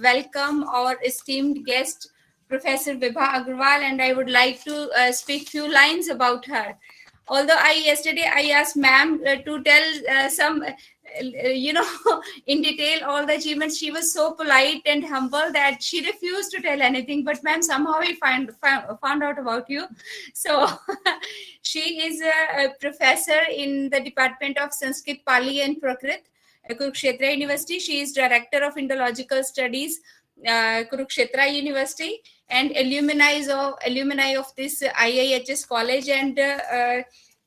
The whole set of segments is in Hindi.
welcome our esteemed guest, Professor Vibha Agarwal, and I would like to speak few lines about her. Although yesterday I asked ma'am to tell some, in detail all the achievements, she was so polite and humble that she refused to tell anything. But ma'am, somehow we found out about you. So she is a professor in the Department of Sanskrit, Pali and Prakrit, Kurukshetra University. She is Director of Indological Studies, Kurukshetra University, and alumni of this IIHS college, and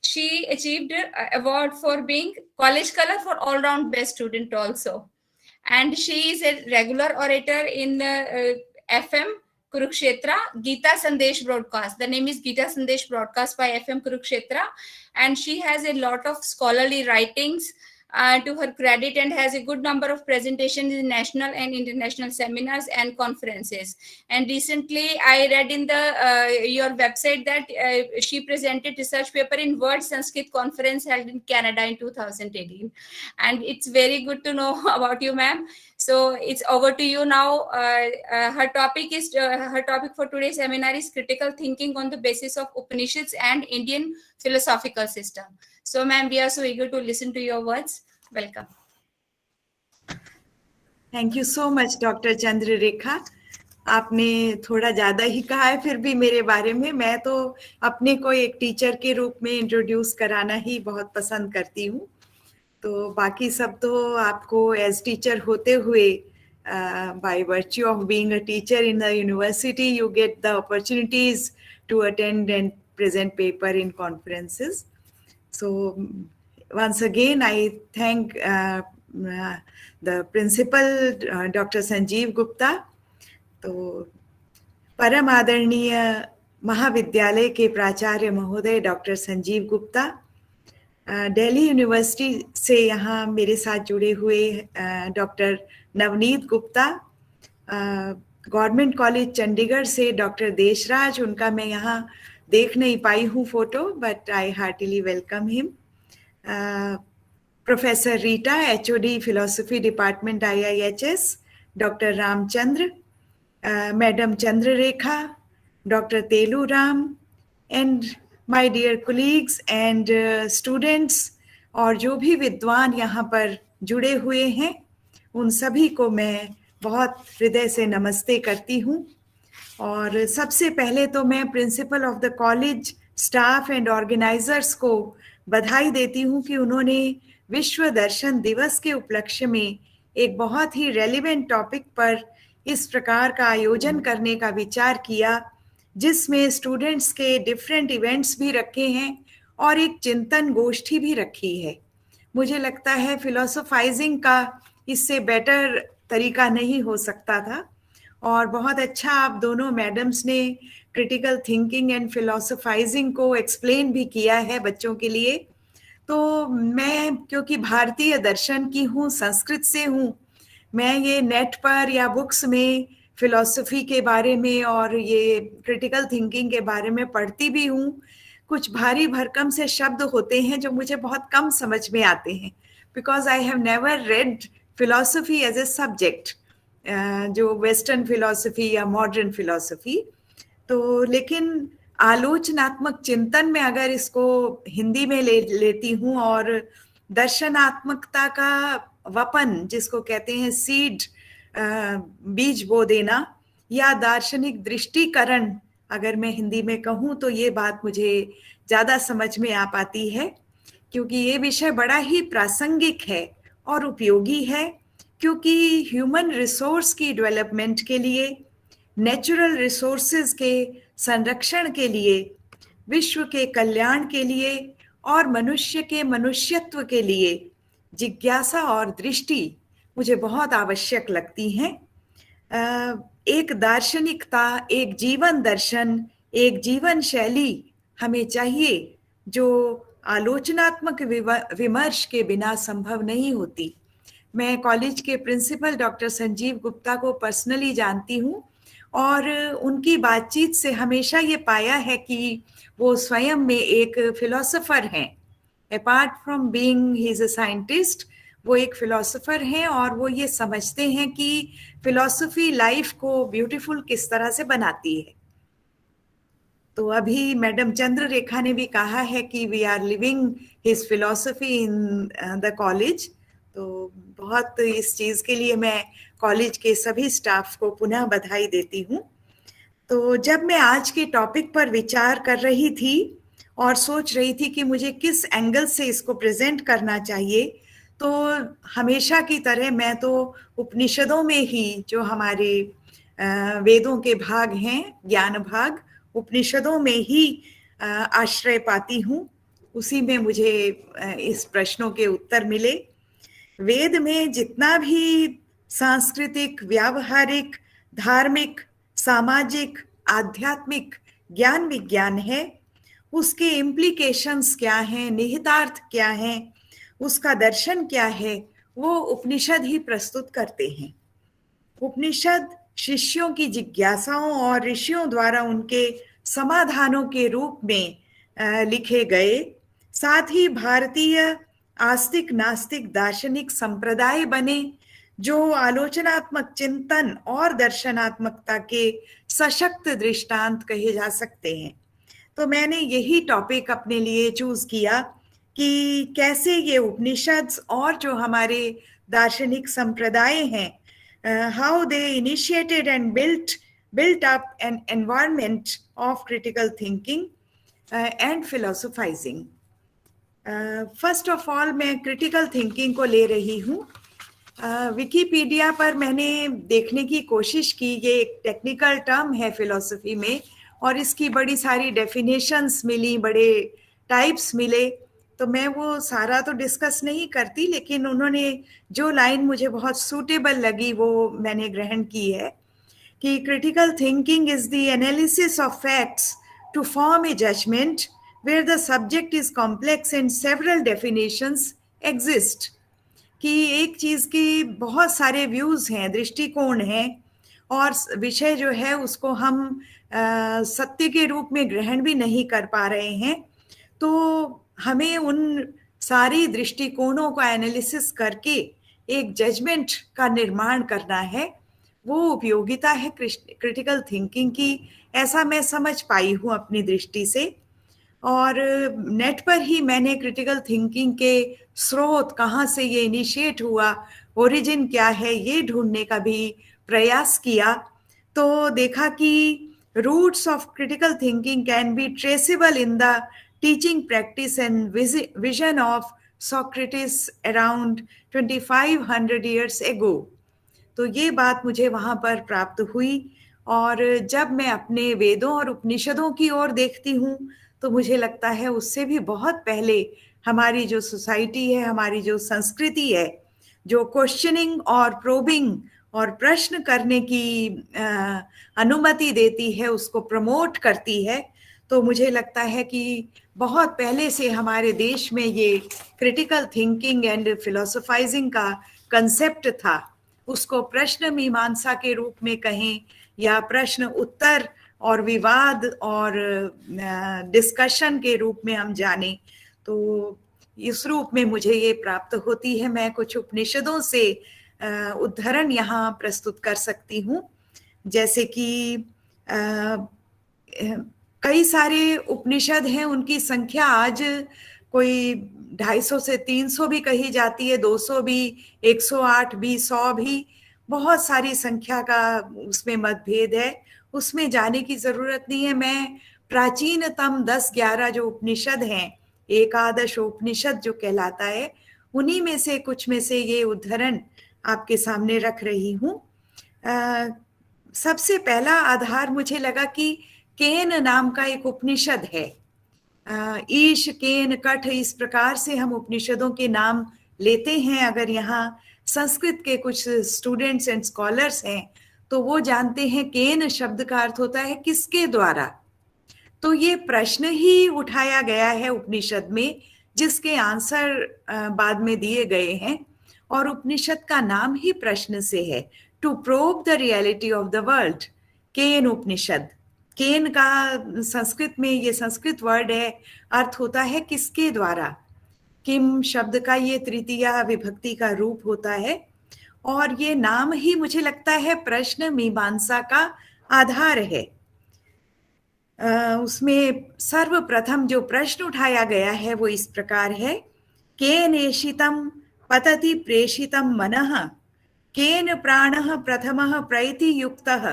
she achieved award for being college color for all-round best student also. And she is a regular orator in FM Kurukshetra Gita Sandesh broadcast. The name is Gita Sandesh broadcast by FM Kurukshetra, and she has a lot of scholarly writings to her credit, and has a good number of presentations in national and international seminars and conferences. And recently I read in the your website that she presented research paper in World Sanskrit Conference held in Canada in 2018. And it's very good to know about you, ma'am. So it's over to you now. Her topic for today's seminar is critical thinking on the basis of Upanishads and Indian philosophical system. So ma'am, we are so eager to listen to your words. Welcome. Thank you so much, Dr. Chandrarekha. आपने थोड़ा ज़्यादा ही कहा है फिर भी मेरे बारे में. मैं तो अपने को एक टीचर के रूप में इंट्रोड्यूस कराना ही बहुत पसंद करती हूँ. तो बाकी सब तो आपको एज टीचर होते हुए by virtue of being a teacher in the university, you get the opportunities to attend and present paper in conferences. So once again, I thank the principal, Dr. Sanjeev Gupta. तो परम आदरणीय महाविद्यालय के प्राचार्य महोदय डॉक्टर संजीव गुप्ता, दिल्ली यूनिवर्सिटी से यहाँ मेरे साथ जुड़े हुए doctor Navneet Gupta, government college Chandigarh से डॉक्टर देशराज, उनका मैं यहाँ देख नहीं पाई हूँ photo, but I heartily welcome him. Professor Rita, HOD philosophy department IIHS, doctor Ramchandra, madam Chandrarekha, doctor Telu Ram, and my dear colleagues and students, और जो भी विद्वान यहाँ पर जुड़े हुए हैं उन सभी को मैं बहुत हृदय से नमस्ते करती हूँ. और सबसे पहले तो मैं principal of the college, staff and organisers को बधाई देती हूँ कि उन्होंने विश्व दर्शन दिवस के उपलक्ष्य में एक बहुत ही रेलिवेंट टॉपिक पर इस प्रकार का आयोजन करने का विचार किया, जिसमें स्टूडेंट्स के डिफरेंट इवेंट्स भी रखे हैं और एक चिंतन गोष्ठी भी रखी है. मुझे लगता है फिलोसोफाइजिंग का इससे बेटर तरीका नहीं हो सकता था. और बहुत अच्छा आप दोनों मैडम्स ने क्रिटिकल थिंकिंग एंड फिलोसोफाइजिंग को एक्सप्लेन भी किया है बच्चों के लिए. तो मैं क्योंकि भारतीय दर्शन की हूँ, संस्कृत से हूँ, मैं ये नेट पर या बुक्स में फिलॉसफी के बारे में और ये क्रिटिकल थिंकिंग के बारे में पढ़ती भी हूँ. कुछ भारी भरकम से शब्द होते हैं जो मुझे बहुत कम समझ में आते हैं, because I have never read philosophy as a subject, जो वेस्टर्न फिलॉसफी या मॉडर्न फिलॉसफी. तो लेकिन आलोचनात्मक चिंतन में अगर इसको हिंदी में लेती हूँ और दर्शनात्मकता का वपन जिसको कहते हैं सीड, बीज बो देना, या दार्शनिक दृष्टिकरण अगर मैं हिंदी में कहूँ तो ये बात मुझे ज़्यादा समझ में आ पाती है, क्योंकि ये विषय बड़ा ही प्रासंगिक है और उपयोगी है. क्योंकि ह्यूमन रिसोर्स की डेवलपमेंट के लिए, नेचुरल रिसोर्सेज के संरक्षण के लिए, विश्व के कल्याण के लिए और मनुष्य के मनुष्यत्व के लिए जिज्ञासा और दृष्टि मुझे बहुत आवश्यक लगती हैं. एक दार्शनिकता, एक जीवन दर्शन, एक जीवन शैली हमें चाहिए जो आलोचनात्मक विमर्श के बिना संभव नहीं होती. मैं कॉलेज के प्रिंसिपल डॉक्टर संजीव गुप्ता को पर्सनली जानती हूँ और उनकी बातचीत से हमेशा ये पाया है कि वो स्वयं में एक फिलोसोफर हैं. Apart from being he is a scientist, वो एक फिलोसोफर हैं और वो ये समझते हैं कि फिलोसफी लाइफ को ब्यूटीफुल किस तरह से बनाती है। तो अभी मैडम चंद्ररेखा ने भी कहा है कि we are living his philosophy in the college. तो बहुत इस चीज के लिए मैं कॉलेज के सभी स्टाफ को पुनः बधाई देती हूँ। तो जब मैं आज के टॉपिक पर विचार कर रही थी और सोच रही थी कि मुझे किस एंगल से इसको प्रेजेंट करना चाहिए, तो हमेशा की तरह मैं तो उपनिषदों में ही, जो हमारे वेदों के भाग हैं, ज्ञान भाग, उपनिषदों में ही आश्रय पाती हूँ। उसी में मुझे इस प्रश्नों के उत्तर मिले। वेद में जितना भी सांस्कृतिक, व्यावहारिक, धार्मिक, सामाजिक, आध्यात्मिक ज्ञान विज्ञान है, उसके इम्प्लीकेशंस क्या हैं, निहितार्थ क्या हैं, उसका दर्शन क्या है, वो उपनिषद ही प्रस्तुत करते हैं। उपनिषद शिष्यों की जिज्ञासाओं और ऋषियों द्वारा उनके समाधानों के रूप में लिखे गए, साथ ही भारतीय आस्तिक नास्तिक दार्शनिक संप्रदाय बने, जो आलोचनात्मक चिंतन और दर्शनात्मकता के सशक्त दृष्टांत कहे जा सकते हैं। तो मैंने यही टॉपिक अपने लिए चूज किया कि कैसे ये उपनिषद और जो हमारे दार्शनिक संप्रदाय हैं, how they initiated and built up an environment of critical thinking and philosophizing. First of all मैं क्रिटिकल थिंकिंग को ले रही हूँ। विकिपीडिया पर मैंने देखने की कोशिश की, ये एक टेक्निकल टर्म है फिलॉसफी में और इसकी बड़ी सारी डेफिनेशंस मिली, बड़े टाइप्स मिले। तो मैं वो सारा तो डिस्कस नहीं करती, लेकिन उन्होंने जो लाइन मुझे बहुत सूटेबल लगी वो मैंने ग्रहण की है कि critical thinking is the analysis of facts to form a judgement where the subject is complex and several definitions exist। कि एक चीज की बहुत सारे व्यूज हैं, दृष्टिकोण हैं, और विषय जो है उसको हम सत्य के रूप में ग्रहण भी नहीं कर पा रहे हैं। तो हमें उन सारी दृष्टिकोणों का एनालिसिस करके एक जजमेंट का निर्माण करना है। वो उपयोगिता है क्रिटिकल थिंकिंग की, ऐसा मैं समझ पाई हूँ अपनी दृष्टि से। और नेट पर ही मैंने क्रिटिकल थिंकिंग के स्रोत, कहाँ से ये इनिशिएट हुआ, ओरिजिन क्या है, ये ढूंढने का भी प्रयास किया। तो देखा कि roots of critical thinking can be traceable in the teaching practice and vision of Socrates around 2500 years ago। तो ये बात मुझे वहाँ पर प्राप्त हुई। और जब मैं अपने वेदों और उपनिषदों की ओर देखती हूँ तो मुझे लगता है उससे भी बहुत पहले हमारी जो सोसाइटी है, हमारी जो संस्कृति है, जो क्वेश्चनिंग और प्रोबिंग और प्रश्न करने की अनुमति देती है, उसको प्रमोट करती है। तो मुझे लगता है कि बहुत पहले से हमारे देश में ये क्रिटिकल थिंकिंग एंड फिलोसोफाइजिंग का कंसेप्ट था। उसको प्रश्न मीमांसा के रूप में कहें या प्रश्न उत्तर और विवाद और डिस्कशन के रूप में हम जाने, तो इस रूप में मुझे ये प्राप्त होती है। मैं कुछ उपनिषदों से उद्धरण यहाँ प्रस्तुत कर सकती हूँ। जैसे कि कई सारे उपनिषद हैं, उनकी संख्या आज कोई 250 से 300 भी कही जाती है, 200 भी, 108 भी, 100 भी, बहुत सारी संख्या का उसमें मतभेद है। उसमें जाने की जरूरत नहीं है। मैं प्राचीनतम 10-11 जो उपनिषद हैं, एकादश उपनिषद जो कहलाता है, उन्हीं में से कुछ में से ये उद्धरण आपके सामने रख रही हूँ। सबसे पहला आधार मुझे लगा कि केन नाम का एक उपनिषद है। ईश, केन, कठ, इस प्रकार से हम उपनिषदों के नाम लेते हैं। अगर यहाँ संस्कृत के कुछ स्टूडेंट्स एंड स्कॉलर्स हैं तो वो जानते हैं केन शब्द का अर्थ होता है किसके द्वारा। तो ये प्रश्न ही उठाया गया है उपनिषद में, जिसके आंसर बाद में दिए गए हैं, और उपनिषद का नाम ही प्रश्न से है, to probe the reality of the world. Kena Upanishad, Kena का संस्कृत में, ये संस्कृत वर्ड है, अर्थ होता है किसके द्वारा। किम शब्द का ये तृतीया विभक्ति का रूप होता है, और ये नाम ही मुझे लगता है प्रश्न मीमांसा का आधार है। उसमें सर्वप्रथम जो प्रश्न उठाया गया है वो इस प्रकार है, केनेशितं पतति प्रेषितं मनः, केन प्राणः प्रथमः प्रैति युक्तः,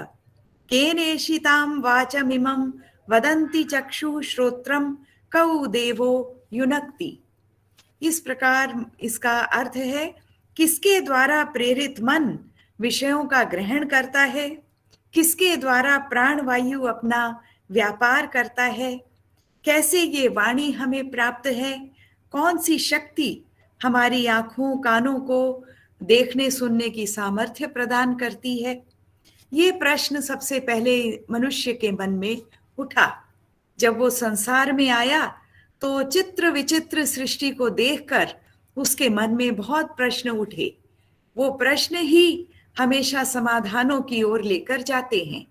केनेशितां वाचमिमं वदन्ति चक्षुः श्रोत्रं कौ देवो युनक्ति। इस प्रकार इसका अर्थ है, किसके द्वारा प्रेरित मन विषयों का ग्रहण करता है, किसके द्वारा प्राणवायु अपना व्यापार करता है, कैसे ये वाणी हमें प्राप्त है, कौन सी शक्ति हमारी आंखों कानों को देखने सुनने की सामर्थ्य प्रदान करती है। ये प्रश्न सबसे पहले मनुष्य के मन में उठा। जब वो संसार में आया तो चित्र विचित्र सृष्टि को देखकर उसके मन में बहुत प्रश्न उठे। वो प्रश्न ही हमेशा समाधानों की ओर लेकर जाते हैं।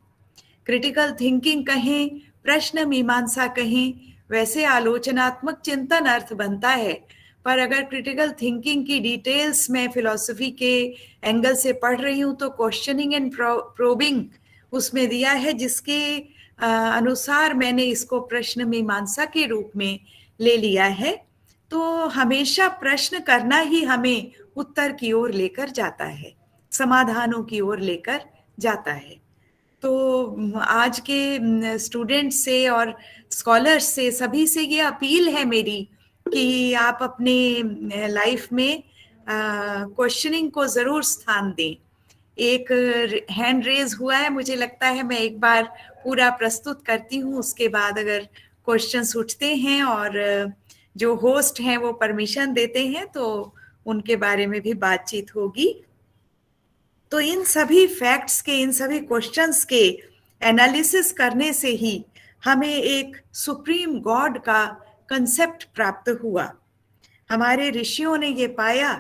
क्रिटिकल थिंकिंग कहें, प्रश्न मीमांसा कहें, वैसे आलोचनात्मक चिंतन अर्थ बनता है, पर अगर क्रिटिकल थिंकिंग की डिटेल्स मैं फिलॉसफी के एंगल से पढ़ रही हूँ तो क्वेश्चनिंग एंड प्रोबिंग उसमें दिया है, जिसके अनुसार मैंने इसको प्रश्न मीमांसा के रूप में ले लिया है। तो हमेशा प्रश्न करना ही हमें उत्तर की ओर लेकर जाता है, समाधानों की ओर लेकर जाता है। तो आज के स्टूडेंट्स से और स्कॉलर्स से सभी से ये अपील है मेरी कि आप अपने लाइफ में क्वेश्चनिंग को जरूर स्थान दें। एक हैंड रेज हुआ है, मुझे लगता है मैं एक बार पूरा प्रस्तुत करती हूँ, उसके बाद अगर क्वेश्चंस उठते हैं और जो होस्ट हैं वो परमिशन देते हैं तो उनके बारे में भी बातचीत होगी। तो इन सभी फैक्ट्स के, इन सभी क्वेश्चंस के एनालिसिस करने से ही हमें एक सुप्रीम गॉड का कंसेप्ट प्राप्त हुआ। हमारे ऋषियों ने ये पाया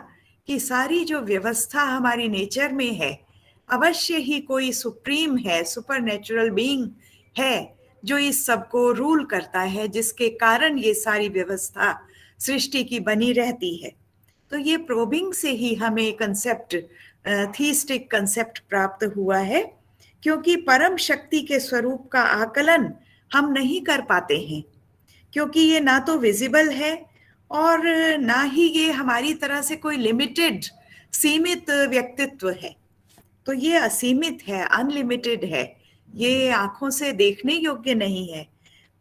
कि सारी जो व्यवस्था हमारी नेचर में है, अवश्य ही कोई सुप्रीम है, सुपर नेचुरल बीइंग है जो इस सब को रूल करता है, जिसके कारण ये सारी व्यवस्था सृष्टि की बनी रहती है। तो ये प्रोबिंग से ही हमें कंसेप्ट, थीस्टिक कंसेप्ट प्राप्त हुआ है, क्योंकि परम शक्ति के स्वरूप का आकलन हम नहीं कर पाते हैं, क्योंकि ये ना तो विजिबल है और ना ही ये हमारी तरह से कोई लिमिटेड, सीमित व्यक्तित्व है। तो ये असीमित है, अनलिमिटेड है, ये आंखों से देखने योग्य नहीं है,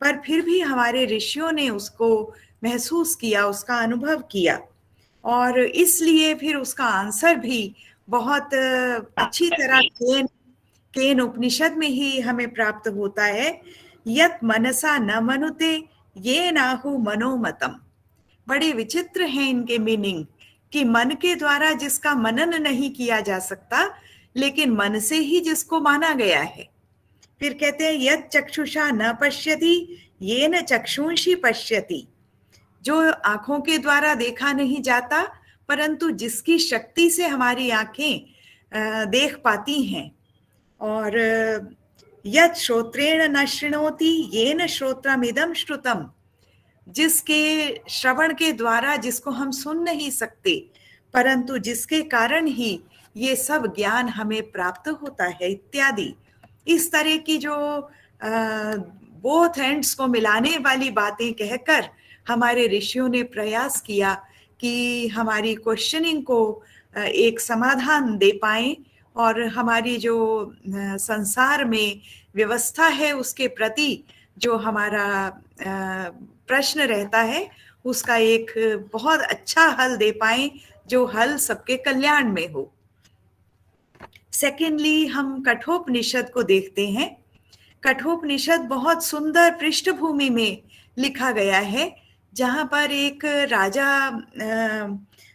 पर फिर भी हमारे ऋषियों ने उसको महसूस किया, उसका अनुभव किया, और इसलिए फिर उसका आंसर भी बहुत अच्छी तरह केन उपनिषद में ही हमें प्राप्त होता है। यत मनसा न मनुते ये नाहु मनोमतम। बड़े विचित्र हैं इनके मीनिंग, कि मन के द्वारा जिसका मनन नहीं किया जा सकता, लेकिन मन से ही जिसको माना गया है। फिर कहते हैं यत चक्षुषा न पश्यति ये न चक्षुंषि पश्यति। जो आंखों के द्वारा देखा नहीं जाता, परंतु जिसकी शक्ति से हमारी आंखें देख पाती हैं। और यत श्रोत्रेण न शृणोति ये न श्रोत्रमिदं श्रुतम। जिसके श्रवण के द्वारा, जिसको हम सुन नहीं सकते, परंतु जिसके कारण ही ये सब ज्ञान हमें प्राप्त होता है, इत्यादि। इस तरह की जो बोथ एंड्स को मिलाने वाली बातें कहकर हमारे ऋषियों ने प्रयास किया कि हमारी क्वेश्चनिंग को एक समाधान दे पाएं, और हमारी जो संसार में व्यवस्था है उसके प्रति जो हमारा प्रश्न रहता है उसका एक बहुत अच्छा हल दे पाएं, जो हल सबके कल्याण में हो। सेकेंडली, हम कठोपनिषद को देखते हैं। कठोपनिषद बहुत सुंदर पृष्ठभूमि में लिखा गया है, जहां पर एक राजा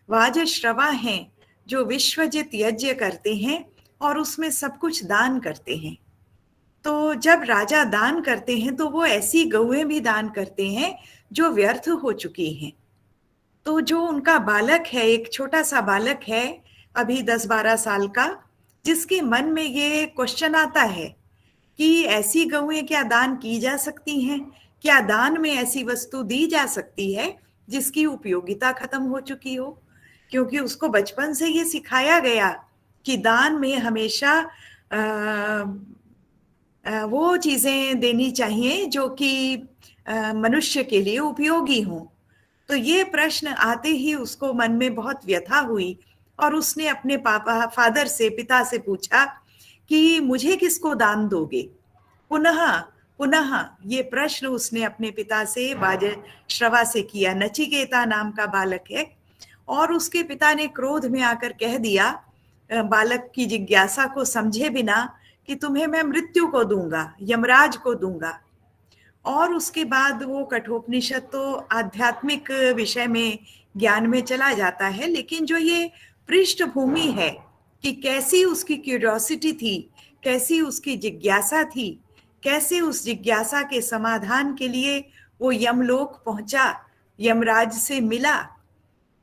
वाजश्रवा हैं जो विश्वजित यज्ञ करते हैं और उसमें सब कुछ दान करते हैं। तो जब राजा दान करते हैं तो वो ऐसी गौएं भी दान करते हैं जो व्यर्थ हो चुकी हैं। तो जो उनका बालक है, एक छोटा सा बालक है अभी 10-12 साल का, जिसके मन में ये क्वेश्चन आता है कि ऐसी गौएं क्या दान की जा सकती हैं, क्या दान में ऐसी वस्तु दी जा सकती है जिसकी उपयोगिता खत्म हो चुकी हो, क्योंकि उसको बचपन से ये सिखाया गया कि दान में हमेशा वो चीजें देनी चाहिए जो कि मनुष्य के लिए उपयोगी हों। तो ये प्रश्न आते ही उसको मन में बहुत व्यथा हुई और उसने अपने फादर से, पिता से पूछा कि मुझे किसको दान दोगे। पुनः पुनः ये प्रश्न उसने अपने पिता से, वाजश्रवा से किया। नचिकेता नाम का बालक है और उसके पिता ने क्रोध में आकर कह दिया, बालक की जिज्ञासा को समझे बिना, कि तुम्हें मैं मृत्यु को दूंगा, यमराज को दूंगा। और उसके बाद वो कठोपनिषद तो आध्यात्मिक विषय में, ज्ञान में चला जाता है, लेकिन जो ये पृष्ठभूमि है कि कैसी उसकी क्यूरियोसिटी थी, कैसी उसकी जिज्ञासा थी, कैसे उस जिज्ञासा के समाधान के लिए वो यमलोक पहुंचा, यमराज से मिला।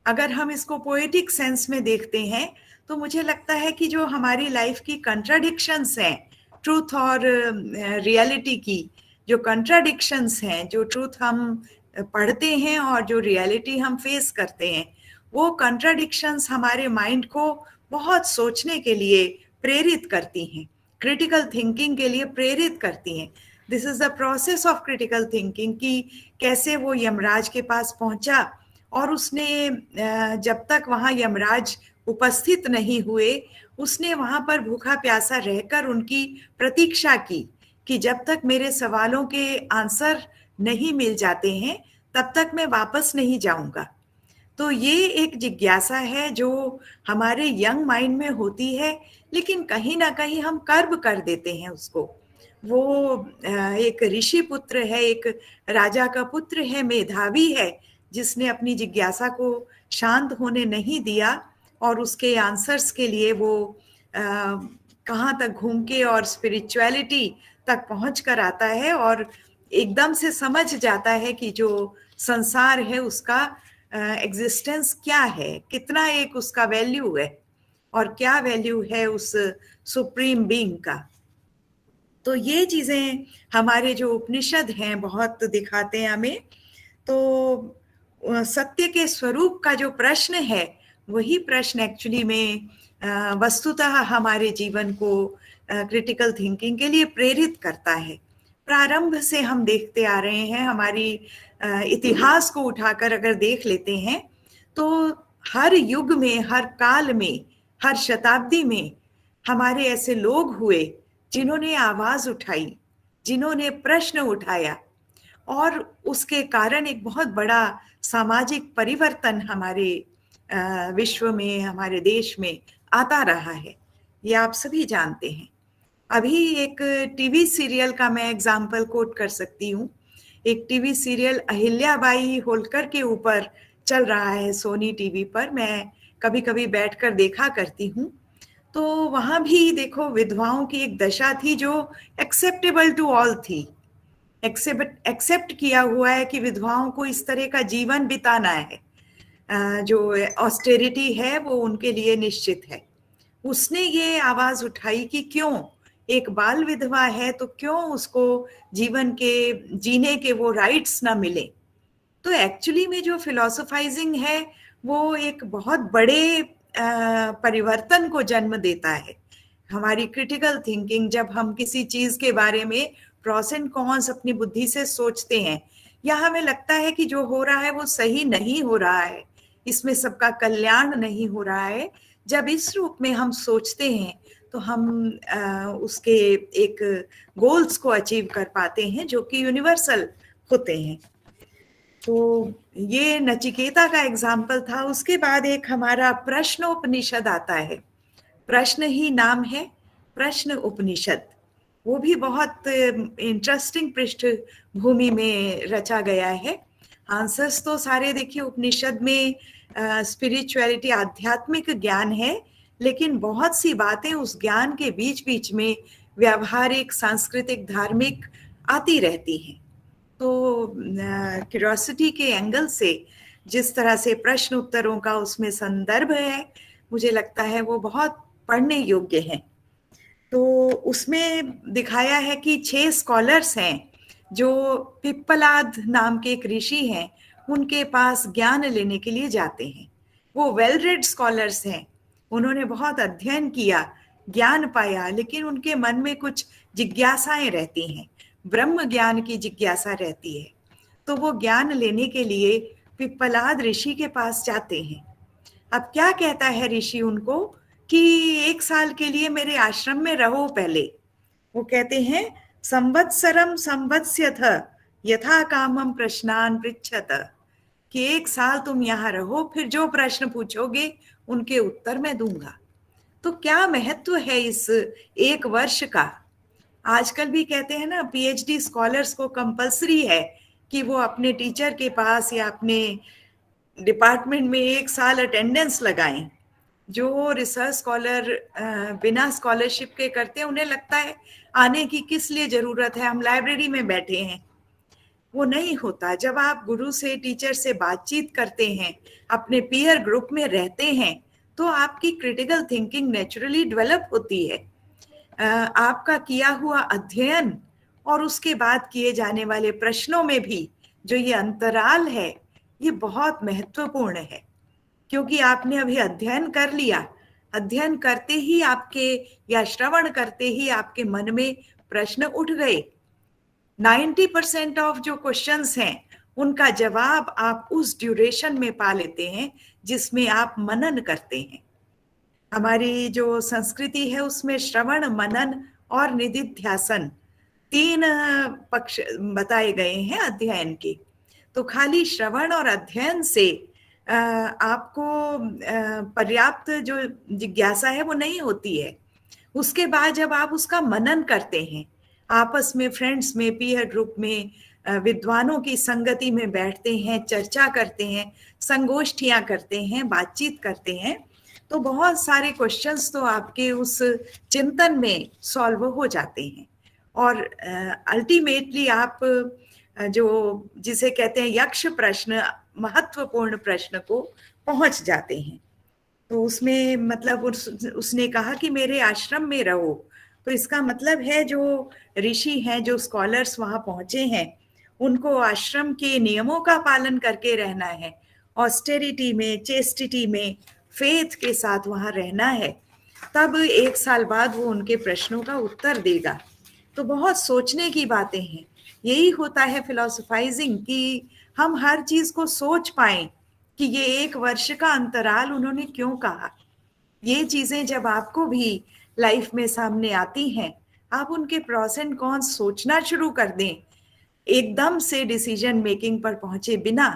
अगर हम इसको पोएटिक सेंस में देखते हैं तो मुझे लगता है कि जो हमारी लाइफ की कंट्राडिक्शंस हैं, ट्रूथ और रियलिटी की जो कंट्राडिक्शंस हैं, जो ट्रूथ हम पढ़ते हैं और जो रियलिटी हम फेस करते हैं, वो कंट्राडिक्शंस हमारे माइंड को बहुत सोचने के लिए प्रेरित करती हैं, क्रिटिकल थिंकिंग के लिए प्रेरित करती हैं। This is the process of critical thinking कि कैसे वो यमराज के पास पहुंचा और उसने जब तक वहां यमराज उपस्थित नहीं हुए, उसने वहां पर भूखा प्यासा रहकर उनकी प्रतीक्षा की कि जब तक मेरे सवालों के आंसर नहीं मिल जाते हैं तब तक मैं वापस नहीं जाऊंगा। तो ये एक जिज्ञासा है जो हमारे यंग माइंड में होती है, लेकिन कहीं ना कहीं हम कर्ब कर देते हैं उसको। वो एक ऋषि पुत्र है, एक राजा का पुत्र है, मेधावी है, जिसने अपनी जिज्ञासा को शांत होने नहीं दिया और उसके आंसर्स के लिए वो कहाँ तक घूम के और स्पिरिचुअलिटी तक पहुंच कर आता है और एकदम से समझ जाता है कि जो संसार है उसका एग्जिस्टेंस क्या है, कितना एक उसका वैल्यू है और क्या वैल्यू है उस सुप्रीम बीइंग का। तो ये चीजें हमारे जो उपनिषद हैं बहुत दिखाते हैं हमें। तो सत्य के स्वरूप का जो प्रश्न है, वही प्रश्न एक्चुअली में वस्तुतः हमारे जीवन को क्रिटिकल थिंकिंग के लिए प्रेरित करता है। प्रारंभ से हम देखते आ रहे हैं, हमारी इतिहास को उठाकर अगर देख लेते हैं तो हर युग में, हर काल में, हर शताब्दी में हमारे ऐसे लोग हुए जिन्होंने आवाज उठाई, जिन्होंने प्रश्न उठाया और उसके कारण एक बहुत बड़ा सामाजिक परिवर्तन हमारे विश्व में, हमारे देश में आता रहा है। ये आप सभी जानते हैं। अभी एक टीवी सीरियल का मैं एग्जाम्पल कोट कर सकती हूँ। एक टीवी सीरियल अहिल्याबाई होलकर के ऊपर चल रहा है सोनी टीवी पर, मैं कभी कभी बैठकर देखा करती हूँ। तो वहां भी देखो विधवाओं की एक दशा थी जो एक्सेप्टेबल टू ऑल थी। एक्सेप्ट किया हुआ है कि विधवाओं को इस तरह का जीवन बिताना है, जो ऑस्टेरिटी है वो उनके लिए निश्चित है। उसने ये आवाज उठाई कि क्यों एक बाल विधवा है तो क्यों उसको जीवन के जीने के वो राइट्स ना मिले। तो एक्चुअली में जो फिलोसोफाइजिंग है वो एक बहुत बड़े परिवर्तन को जन्म देता है। हमारी क्रिटिकल थिंकिंग, जब हम किसी चीज के बारे में प्रॉस एंड कॉन्स अपनी बुद्धि से सोचते हैं या हमें लगता है कि जो हो रहा है वो सही नहीं हो रहा है, इसमें सबका कल्याण नहीं हो रहा है, जब इस रूप में हम सोचते हैं तो हम उसके एक गोल्स को अचीव कर पाते हैं जो कि यूनिवर्सल होते हैं। तो ये नचिकेता का एग्जाम्पल था। उसके बाद एक हमारा प्रश्न उपनिषद आता है। प्रश्न ही नाम है, प्रश्न उपनिषद। वो भी बहुत इंटरेस्टिंग पृष्ठभूमि में रचा गया है। आंसर्स तो सारे देखिए उपनिषद में स्पिरिचुअलिटी, आध्यात्मिक ज्ञान है, लेकिन बहुत सी बातें उस ज्ञान के बीच बीच में व्यावहारिक, सांस्कृतिक, धार्मिक आती रहती हैं। तो क्यूरियोसिटी के एंगल से जिस तरह से प्रश्न उत्तरों का उसमें संदर्भ है, मुझे लगता है वो बहुत पढ़ने योग्य है। तो उसमें दिखाया है कि 6 स्कॉलर्स हैं जो पिप्पलाद नाम के एक ऋषि हैं, उनके पास ज्ञान लेने के लिए जाते हैं। वो वेल रेड स्कॉलर्स हैं, उन्होंने बहुत अध्ययन किया, ज्ञान पाया, लेकिन उनके मन में कुछ जिज्ञासाएं रहती हैं, ब्रह्म ज्ञान की जिज्ञासा रहती है। तो वो ज्ञान लेने के लिए पिप्पलाद ऋषि के पास जाते हैं। अब क्या कहता है ऋषि उनको कि 1 साल के लिए मेरे आश्रम में रहो पहले। वो कहते हैं संवत्सरम संवत्स्यथ यथा कामम प्रश्नान पृच्छत, कि 1 साल तुम यहाँ रहो, फिर जो प्रश्न पूछोगे उनके उत्तर मैं दूंगा। तो क्या महत्व है इस 1 वर्ष का। आजकल भी कहते हैं ना, पीएचडी स्कॉलर्स को कंपलसरी है कि वो अपने टीचर के पास या अपने डिपार्टमेंट में 1 साल अटेंडेंस लगाएं। जो रिसर्च स्कॉलर बिना स्कॉलरशिप के करते हैं, उन्हें लगता है आने की किस लिए जरूरत है, हम लाइब्रेरी में बैठे हैं। वो नहीं होता। जब आप गुरु से, टीचर से बातचीत करते हैं, अपने पीयर ग्रुप में रहते हैं, तो आपकी क्रिटिकल थिंकिंग नेचुरली डेवलप होती है। आपका किया हुआ अध्ययन और उसके बाद किए जाने वाले प्रश्नों में भी जो ये अंतराल है, ये बहुत महत्वपूर्ण है, क्योंकि आपने अभी अध्ययन कर लिया, अध्ययन करते ही आपके या श्रवण करते ही आपके मन में प्रश्न उठ गए। 90% ऑफ जो क्वेश्चंस हैं उनका जवाब आप उस ड्यूरेशन में पा लेते हैं जिसमें आप मनन करते हैं। हमारी जो संस्कृति है उसमें श्रवण, मनन और निदिध्यासन 3 पक्ष बताए गए हैं अध्ययन के। तो खाली श्रवण और अध्ययन से आपको पर्याप्त जो जिज्ञासा है वो नहीं होती है। उसके बाद जब आप उसका मनन करते हैं, आपस में, फ्रेंड्स में, पीयर ग्रुप में, विद्वानों की संगति में बैठते हैं, चर्चा करते हैं, संगोष्ठियां करते हैं, बातचीत करते हैं, तो बहुत सारे क्वेश्चंस तो आपके उस चिंतन में सॉल्व हो जाते हैं और अल्टीमेटली आप जो जिसे कहते हैं यक्ष प्रश्न, महत्वपूर्ण प्रश्न को पहुंच जाते हैं। तो उसमें मतलब उसने कहा कि मेरे आश्रम में रहो, तो इसका मतलब है जो ऋषि हैं, जो स्कॉलर्स वहां पहुंचे हैं, उनको आश्रम के नियमों का पालन करके रहना है, ऑस्टेरिटी में, चेस्टिटी में, फेथ के साथ वहां रहना है। तब 1 साल बाद वो उनके प्रश्नों का उत्तर देगा। तो बहुत सोचने की बातें हैं। यही होता है फिलोसोफाइजिंग, कि हम हर चीज को सोच पाएं कि ये 1 वर्ष का अंतराल उन्होंने क्यों कहा। ये चीजें जब आपको भी लाइफ में सामने आती हैं, आप उनके प्रॉस एंड कॉन्स सोचना शुरू कर दें, एकदम से डिसीजन मेकिंग पर पहुंचे बिना।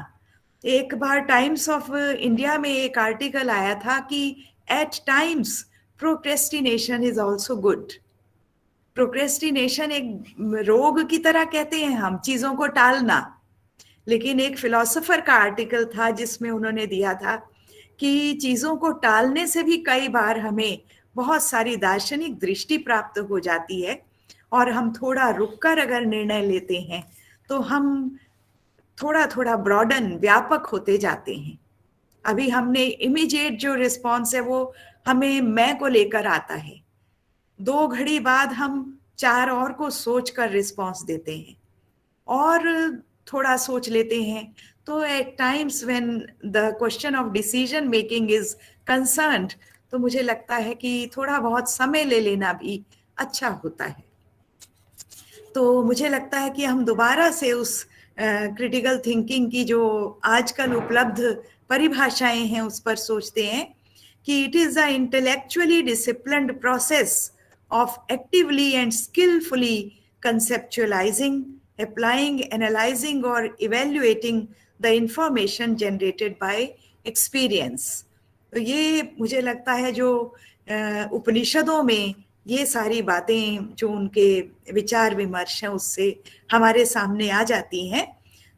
एक बार टाइम्स ऑफ इंडिया में एक आर्टिकल आया था कि at times procrastination is also good. Procrastination एक रोग की तरह कहते हैं हम, चीजों को टालना, लेकिन एक फिलोसोफर का आर्टिकल था जिसमें उन्होंने दिया था कि चीजों को टालने से भी कई बार हमें बहुत सारी दार्शनिक दृष्टि प्राप्त हो जाती है, और हम थोड़ा रुककर अगर निर्णय लेते हैं तो हम थोड़ा थोड़ा ब्रॉडन, व्यापक होते जाते हैं। अभी हमने इमीडिएट जो रिस्पॉन्स है वो हमें मैं को लेकर आता है, 2 घड़ी बाद हम 4 और को सोचकर रिस्पॉन्स देते हैं और थोड़ा सोच लेते हैं। तो at times when the question of decision making is concerned, तो मुझे लगता है कि थोड़ा बहुत समय ले लेना भी अच्छा होता है। तो मुझे लगता है कि हम दोबारा से उस क्रिटिकल थिंकिंग की जो आजकल उपलब्ध परिभाषाएं हैं उस पर सोचते हैं कि it is a intellectually disciplined process of actively and skilfully conceptualizing, applying, analyzing or evaluating the information generated by experience. तो ये मुझे लगता है जो उपनिषदों में ये सारी बातें जो उनके विचार विमर्श हैं उससे हमारे सामने आ जाती हैं।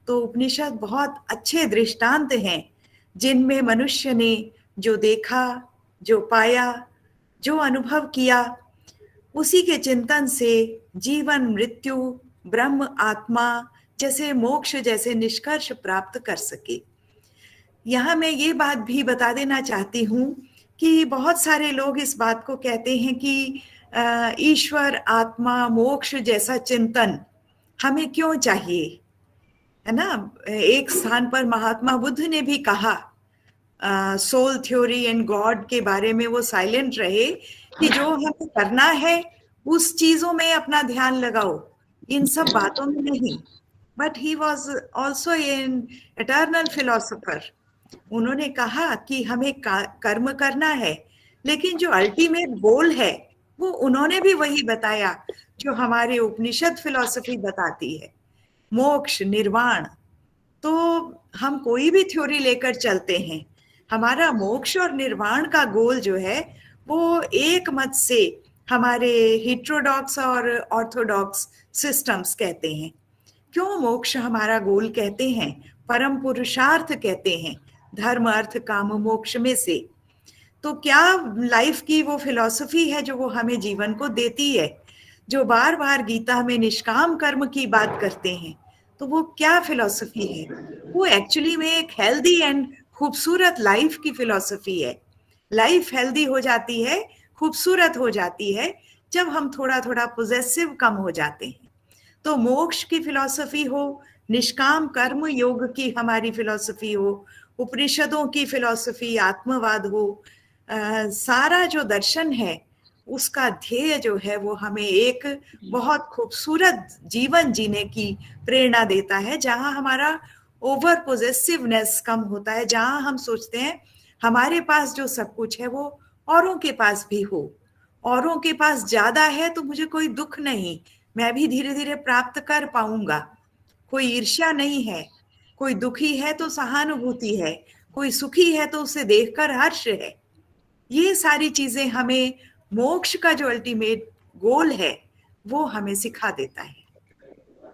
तो उपनिषद बहुत अच्छे दृष्टांत हैं जिनमें मनुष्य ने जो देखा, जो पाया, जो अनुभव किया, उसी के चिंतन से जीवन, मृत्यु, ब्रह्म, आत्मा जैसे मोक्ष जैसे निष्कर्ष प्राप्त कर सके। यहाँ मैं ये बात भी बता देना चाहती हूँ कि बहुत सारे लोग इस बात को कहते हैं कि ईश्वर, आत्मा, मोक्ष जैसा चिंतन हमें क्यों चाहिए। है ना। एक स्थान पर महात्मा बुद्ध ने भी कहा, सोल थ्योरी एंड गॉड के बारे में वो साइलेंट रहे कि जो हमें करना है उस चीजों में अपना ध्यान लगाओ, इन सब बातों में नहीं। But he was also an eternal philosopher. उन्होंने कहा कि हमें कर्म करना है, लेकिन जो अल्टीमेट गोल है वो उन्होंने भी वही बताया जो हमारे उपनिषद फिलॉसफी बताती है, मोक्ष, निर्वाण। तो हम कोई भी थ्योरी लेकर चलते हैं, हमारा मोक्ष और निर्वाण का गोल जो है वो एक मत से हमारे हिट्रोडॉक्स और ऑर्थोडॉक्स सिस्टम्स कहते हैं। क्यों मोक्ष हमारा गोल कहते हैं, परम पुरुषार्थ कहते हैं, धर्म अर्थ काम मोक्ष में से। तो क्या लाइफ की वो फिलॉसफी है जो वो हमें जीवन को देती है, जो बार बार गीता में निष्काम कर्म की बात करते हैं, तो वो क्या फिलॉसफी है? वो एक्चुअली में एक हेल्दी एंड खूबसूरत लाइफ की फिलॉसफी है। लाइफ हेल्दी हो जाती है, खूबसूरत हो जाती है जब हम थोड़ा थोड़ा पोजेसिव कम हो जाते हैं। तो मोक्ष की फिलॉसफी हो, निष्काम कर्म योग की हमारी फिलॉसफी हो, उपनिषदों की फिलॉसफी, आत्मवाद हो, सारा जो दर्शन है उसका ध्येय जो है वो हमें एक बहुत खूबसूरत जीवन जीने की प्रेरणा देता है, जहां हमारा ओवर पोजेसिवनेस कम होता है, जहां हम सोचते हैं हमारे पास जो सब कुछ है वो औरों के पास भी हो। औरों के पास ज्यादा है तो मुझे कोई दुख नहीं, मैं भी धीरे धीरे प्राप्त कर पाऊंगा। कोई ईर्ष्या नहीं है, कोई दुखी है तो सहानुभूति है, कोई सुखी है तो उसे देखकर हर्ष है। ये सारी चीजें हमें मोक्ष का जो अल्टीमेट गोल है वो हमें सिखा देता है।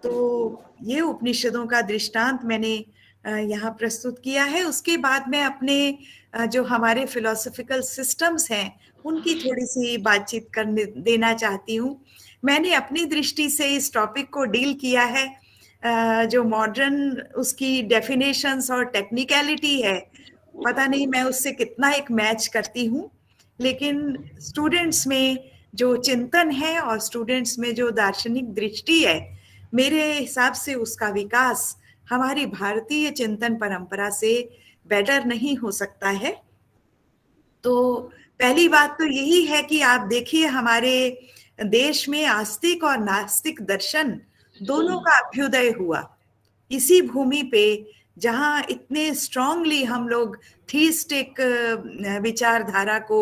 तो ये उपनिषदों का दृष्टांत मैंने यहाँ प्रस्तुत किया है। उसके बाद मैं अपने जो हमारे फिलोसॉफिकल सिस्टम्स हैं उनकी थोड़ी सी बातचीत करने देना चाहती हूँ। मैंने अपनी दृष्टि से इस टॉपिक को डील किया है, जो मॉडर्न उसकी डेफिनेशंस और टेक्निकलिटी है, पता नहीं मैं उससे कितना एक मैच करती हूँ, लेकिन स्टूडेंट्स में जो चिंतन है और स्टूडेंट्स में जो दार्शनिक दृष्टि है, मेरे हिसाब से उसका विकास हमारी भारतीय चिंतन परंपरा से बेटर नहीं हो सकता है। तो पहली बात तो यही है कि आप देखिए हमारे देश में आस्तिक और नास्तिक दर्शन दोनों का अभ्युदय हुआ इसी भूमि पे, जहां इतने स्ट्रांगली हम लोग थीस्टिक विचारधारा को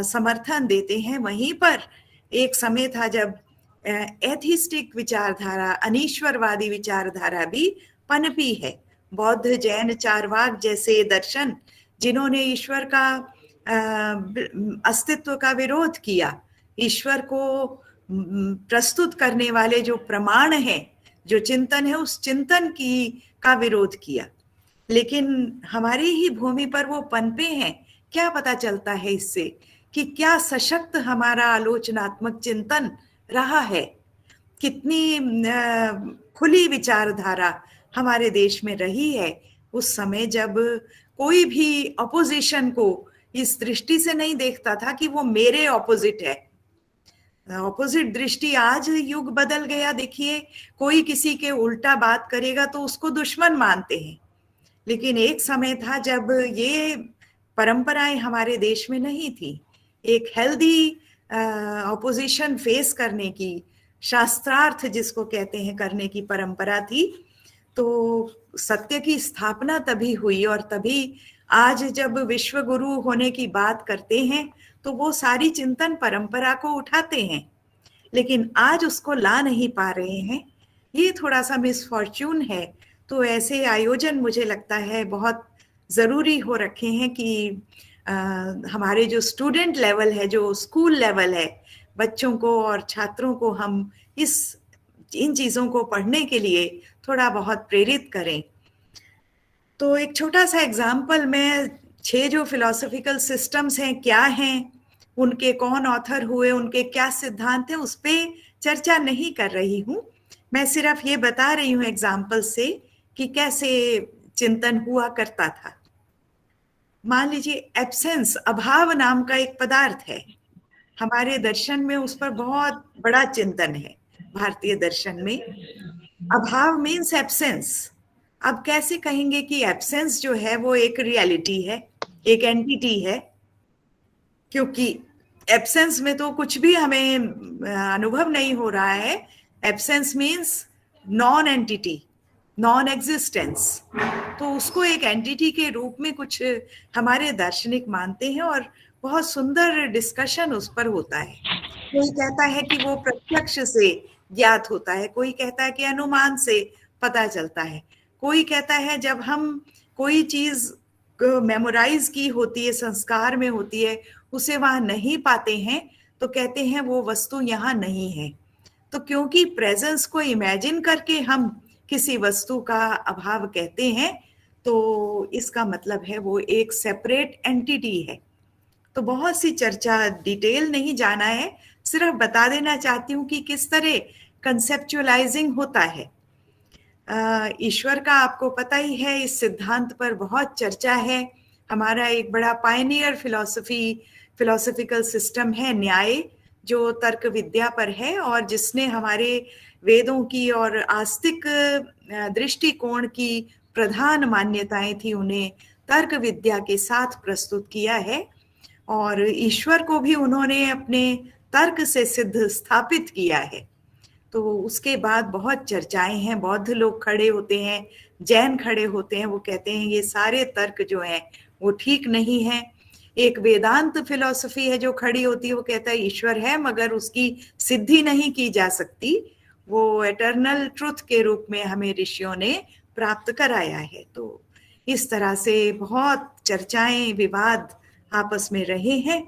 समर्थन देते हैं, वहीं पर एक समय था जब एथिस्टिक विचारधारा, अनीश्वरवादी विचारधारा भी पनपी है। बौद्ध, जैन, चारवाक जैसे दर्शन जिन्होंने ईश्वर का अस्तित्व का विरोध किया, ईश्वर को प्रस्तुत करने वाले जो प्रमाण हैं, जो चिंतन है, उस चिंतन की का विरोध किया। लेकिन हमारी ही भूमि पर वो पनपे हैं। क्या पता चलता है इससे कि क्या सशक्त हमारा आलोचनात्मक चिंतन रहा है, कितनी खुली विचारधारा हमारे देश में रही है उस समय जब कोई भी अपोजिशन को इस दृष्टि से नहीं देखता था कि वो मेरे ऑपोजिट है। ऑपोजिट दृष्टि, आज युग बदल गया। देखिए, कोई किसी के उल्टा बात करेगा तो उसको दुश्मन मानते हैं, लेकिन एक समय था जब ये परंपराएं हमारे देश में नहीं थी। एक हेल्दी ऑपोजिशन फेस करने की, शास्त्रार्थ जिसको कहते हैं, करने की परंपरा थी। तो सत्य की स्थापना तभी हुई, और तभी आज जब विश्व गुरु होने की बात करते हैं तो वो सारी चिंतन परंपरा को उठाते हैं, लेकिन आज उसको ला नहीं पा रहे हैं। ये थोड़ा सा मिसफॉर्च्यून है। तो ऐसे आयोजन मुझे लगता है बहुत ज़रूरी हो रखे हैं कि हमारे जो स्टूडेंट लेवल है, जो स्कूल लेवल है, बच्चों को और छात्रों को हम इन चीज़ों को पढ़ने के लिए थोड़ा बहुत प्रेरित करें। तो एक छोटा सा एग्जाम्पल, मैं 6 जो फिलोसॉफिकल सिस्टम्स हैं क्या हैं, उनके कौन ऑथर हुए, उनके क्या सिद्धांत हैं, उस पर चर्चा नहीं कर रही हूँ। मैं सिर्फ ये बता रही हूँ एग्जाम्पल से कि कैसे चिंतन हुआ करता था। मान लीजिए एब्सेंस, अभाव नाम का एक पदार्थ है हमारे दर्शन में, उस पर बहुत बड़ा चिंतन है भारतीय दर्शन में। अभाव मीन्स एब्सेंस, अब कैसे कहेंगे कि एब्सेंस जो है वो एक रियलिटी है, एक एंटिटी है, क्योंकि एब्सेंस में तो कुछ भी हमें अनुभव नहीं हो रहा है। Absence means non entity, non existence. तो उसको एक एंटिटी के रूप में कुछ हमारे दार्शनिक मानते हैं और बहुत सुंदर डिस्कशन उस पर होता है। कोई कहता है कि वो प्रत्यक्ष से ज्ञात होता है, कोई कहता है कि अनुमान से पता चलता है, कोई कहता है जब हम कोई चीज मेमोराइज की होती है, संस्कार में होती है, उसे वहां नहीं पाते हैं तो कहते हैं वो वस्तु यहाँ नहीं है। तो क्योंकि प्रेजेंस को इमेजिन करके हम किसी वस्तु का अभाव कहते हैं, तो इसका मतलब है वो एक सेपरेट एंटिटी है। तो बहुत सी चर्चा, डिटेल नहीं जाना है, सिर्फ बता देना चाहती हूँ कि किस तरह कंसेप्चुअलाइजिंग होता है। ईश्वर का आपको पता ही है, इस सिद्धांत पर बहुत चर्चा है। हमारा एक बड़ा पायनियर फिलोसफिकल सिस्टम है न्याय, जो तर्क विद्या पर है और जिसने हमारे वेदों की और आस्तिक दृष्टिकोण की प्रधान मान्यताएं थी उन्हें तर्क विद्या के साथ प्रस्तुत किया है। और ईश्वर को भी उन्होंने अपने तर्क से सिद्ध स्थापित किया है। तो उसके बाद बहुत चर्चाएं हैं, बौद्ध लोग खड़े होते हैं, जैन खड़े होते हैं, वो कहते हैं ये सारे तर्क जो हैं वो ठीक नहीं है। एक वेदांत फिलॉसफी है जो खड़ी होती है, वो कहता है ईश्वर है मगर उसकी सिद्धि नहीं की जा सकती, वो एटर्नल ट्रुथ के रूप में हमें ऋषियों ने प्राप्त कराया है। तो इस तरह से बहुत चर्चाएं, विवाद आपस में रहे हैं।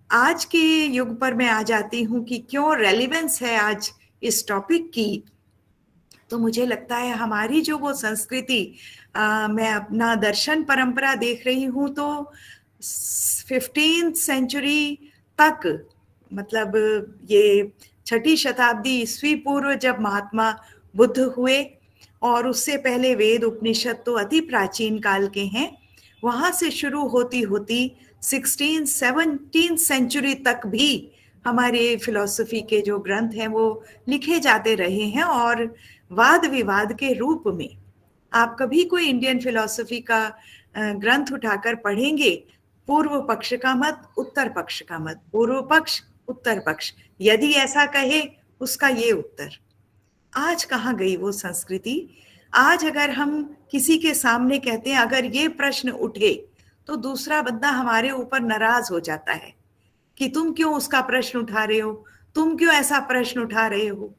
आज के युग पर मैं आ जाती हूँ कि क्यों रेलिवेंस है आज इस टॉपिक की। तो मुझे लगता है हमारी जो वो संस्कृति, मैं अपना दर्शन परंपरा देख रही हूँ तो 15th सेंचुरी तक, मतलब ये 6ठी शताब्दी ईस्वी पूर्व जब महात्मा बुद्ध हुए, और उससे पहले वेद उपनिषद तो अति प्राचीन काल के हैं, वहां से शुरू होती होती 16th-17th सेंचुरी तक भी हमारे फिलॉसफी के जो ग्रंथ हैं वो लिखे जाते रहे हैं और वाद विवाद के रूप में। आप कभी कोई इंडियन फिलॉसफी का ग्रंथ उठाकर पढ़ेंगे, पूर्व पक्ष का मत, उत्तर पक्ष का मत, पूर्व पक्ष उत्तर पक्ष, यदि ऐसा कहे उसका ये उत्तर। आज कहाँ गई वो संस्कृति? आज अगर हम किसी के सामने कहते हैं अगर ये प्रश्न उठे तो दूसरा बंदा हमारे ऊपर नाराज हो जाता है कि तुम क्यों उसका प्रश्न उठा रहे हो, तुम क्यों ऐसा प्रश्न उठा रहे हो।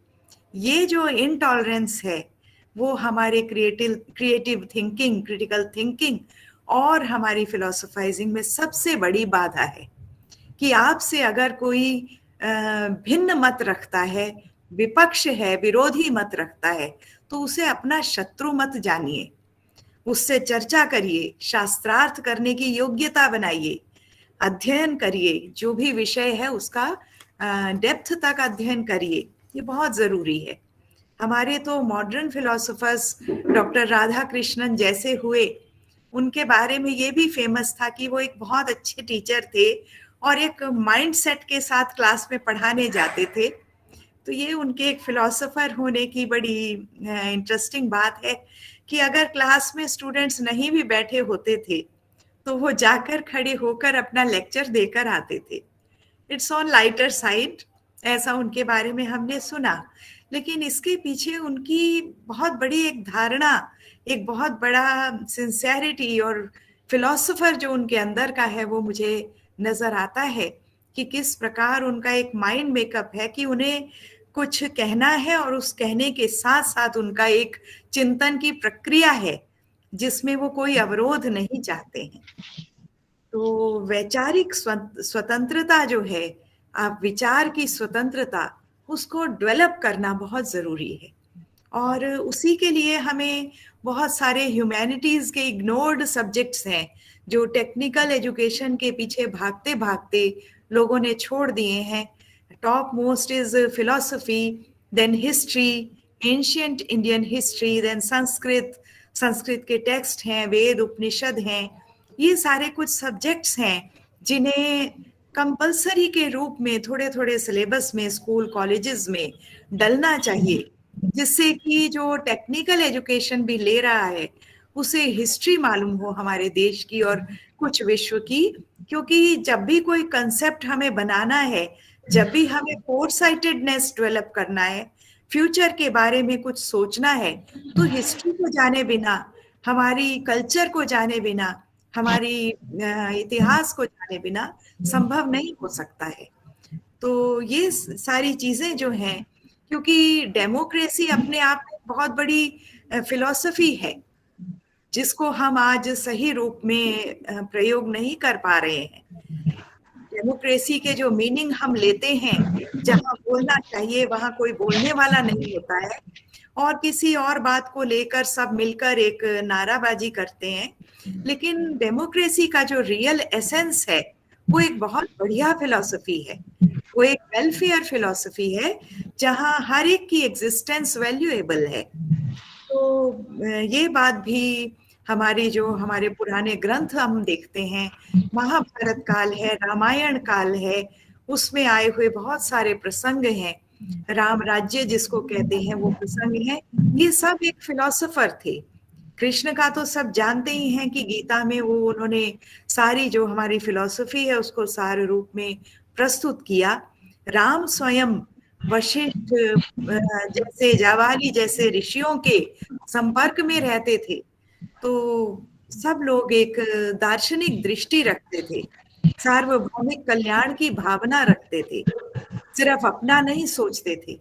ये जो इनटॉलरेंस है वो हमारे क्रिएटिव थिंकिंग, क्रिटिकल थिंकिंग और हमारी फिलोसोफाइजिंग में सबसे बड़ी बाधा है। कि आपसे अगर कोई भिन्न मत रखता है, विपक्ष है, विरोधी मत रखता है, तो उसे अपना शत्रु मत जानिए, उससे चर्चा करिए, शास्त्रार्थ करने की योग्यता बनाइए, अध्ययन करिए, जो भी विषय है उसका डेप्थ तक अध्ययन करिए, ये बहुत जरूरी है। हमारे तो modern philosophers doctor Radhakrishnan जैसे हुए, उनके बारे में ये भी फेमस था कि वो एक बहुत अच्छे टीचर थे और एक माइंड सेट के साथ क्लास में पढ़ाने जाते थे। तो ये उनके एक फिलोसोफर होने की बड़ी इंटरेस्टिंग बात है कि अगर क्लास में स्टूडेंट्स नहीं भी बैठे होते थे तो वो जाकर खड़े होकर अपना लेक्चर देकर आते थे। इट्स ऑन लाइटर साइड, ऐसा उनके बारे में हमने सुना, लेकिन इसके पीछे उनकी बहुत बड़ी एक धारणा, एक बहुत बड़ा सिंसियरिटी और फिलोसोफर जो उनके अंदर का है वो मुझे नजर आता है कि किस प्रकार उनका एक माइंड मेकअप है कि उन्हें कुछ कहना है और उस कहने के साथ साथ उनका एक चिंतन की प्रक्रिया है जिसमें वो कोई अवरोध नहीं चाहते हैं। तो वैचारिक स्वतंत्रता जो है, आप विचार की स्वतंत्रता, उसको डेवलप करना बहुत जरूरी है। और उसी के लिए हमें बहुत सारे ह्यूमैनिटीज के इग्नोर्ड सब्जेक्ट्स हैं जो टेक्निकल एजुकेशन के पीछे भागते भागते लोगों ने छोड़ दिए हैं। Top most is philosophy, then history, ancient Indian history, then Sanskrit, Sanskrit के टेक्स्ट हैं, वेद उपनिषद हैं। ये सारे कुछ सब्जेक्ट्स हैं जिन्हें कंपल्सरी के रूप में थोड़े थोड़े सिलेबस में स्कूल कॉलेजेस में डलना चाहिए, जिससे कि जो टेक्निकल एजुकेशन भी ले रहा है उसे हिस्ट्री मालूम हो हमारे देश की और कुछ विश्व की, क्योंकि जब भी कोई कंसेप्ट हमें बनाना है, जब भी हमें फोरसाइटेडनेस डेवलप करना है, फ्यूचर के बारे में कुछ सोचना है, तो हिस्ट्री को जाने बिना, हमारी कल्चर को जाने बिना, हमारी इतिहास को जाने बिना संभव नहीं हो सकता है। तो ये सारी चीजें जो हैं, क्योंकि डेमोक्रेसी अपने आप में बहुत बड़ी फिलॉसफी है जिसको हम आज सही रूप में प्रयोग नहीं कर पा रहे हैं। डेमोक्रेसी के जो मीनिंग हम लेते हैं, जहां बोलना चाहिए वहां कोई बोलने वाला नहीं होता है और किसी और बात को लेकर सब मिलकर एक नाराबाजी करते हैं। लेकिन डेमोक्रेसी का जो रियल एसेंस है वो एक बहुत बढ़िया फिलॉसफी है, वो एक वेलफेयर फिलॉसफी है जहां हर एक की एग्जिस्टेंस वैल्यूएबल है। तो ये बात भी हमारे पुराने ग्रंथ हम देखते हैं, महाभारत काल है, रामायण काल है, उसमें आए हुए बहुत सारे प्रसंग हैं, राम राज्य जिसको कहते हैं वो प्रसंग है। ये सब एक फिलोसोफर थे। कृष्ण का तो सब जानते ही हैं कि गीता में वो उन्होंने सारी जो हमारी फिलॉसफी है उसको सार रूप में प्रस्तुत किया। राम स्वयं वशिष्ठ जैसे जावाली जैसे ऋषियों के संपर्क में रहते थे, तो सब लोग एक दार्शनिक दृष्टि रखते थे, सार्वभौमिक कल्याण की भावना रखते थे, सिर्फ अपना नहीं सोचते थे।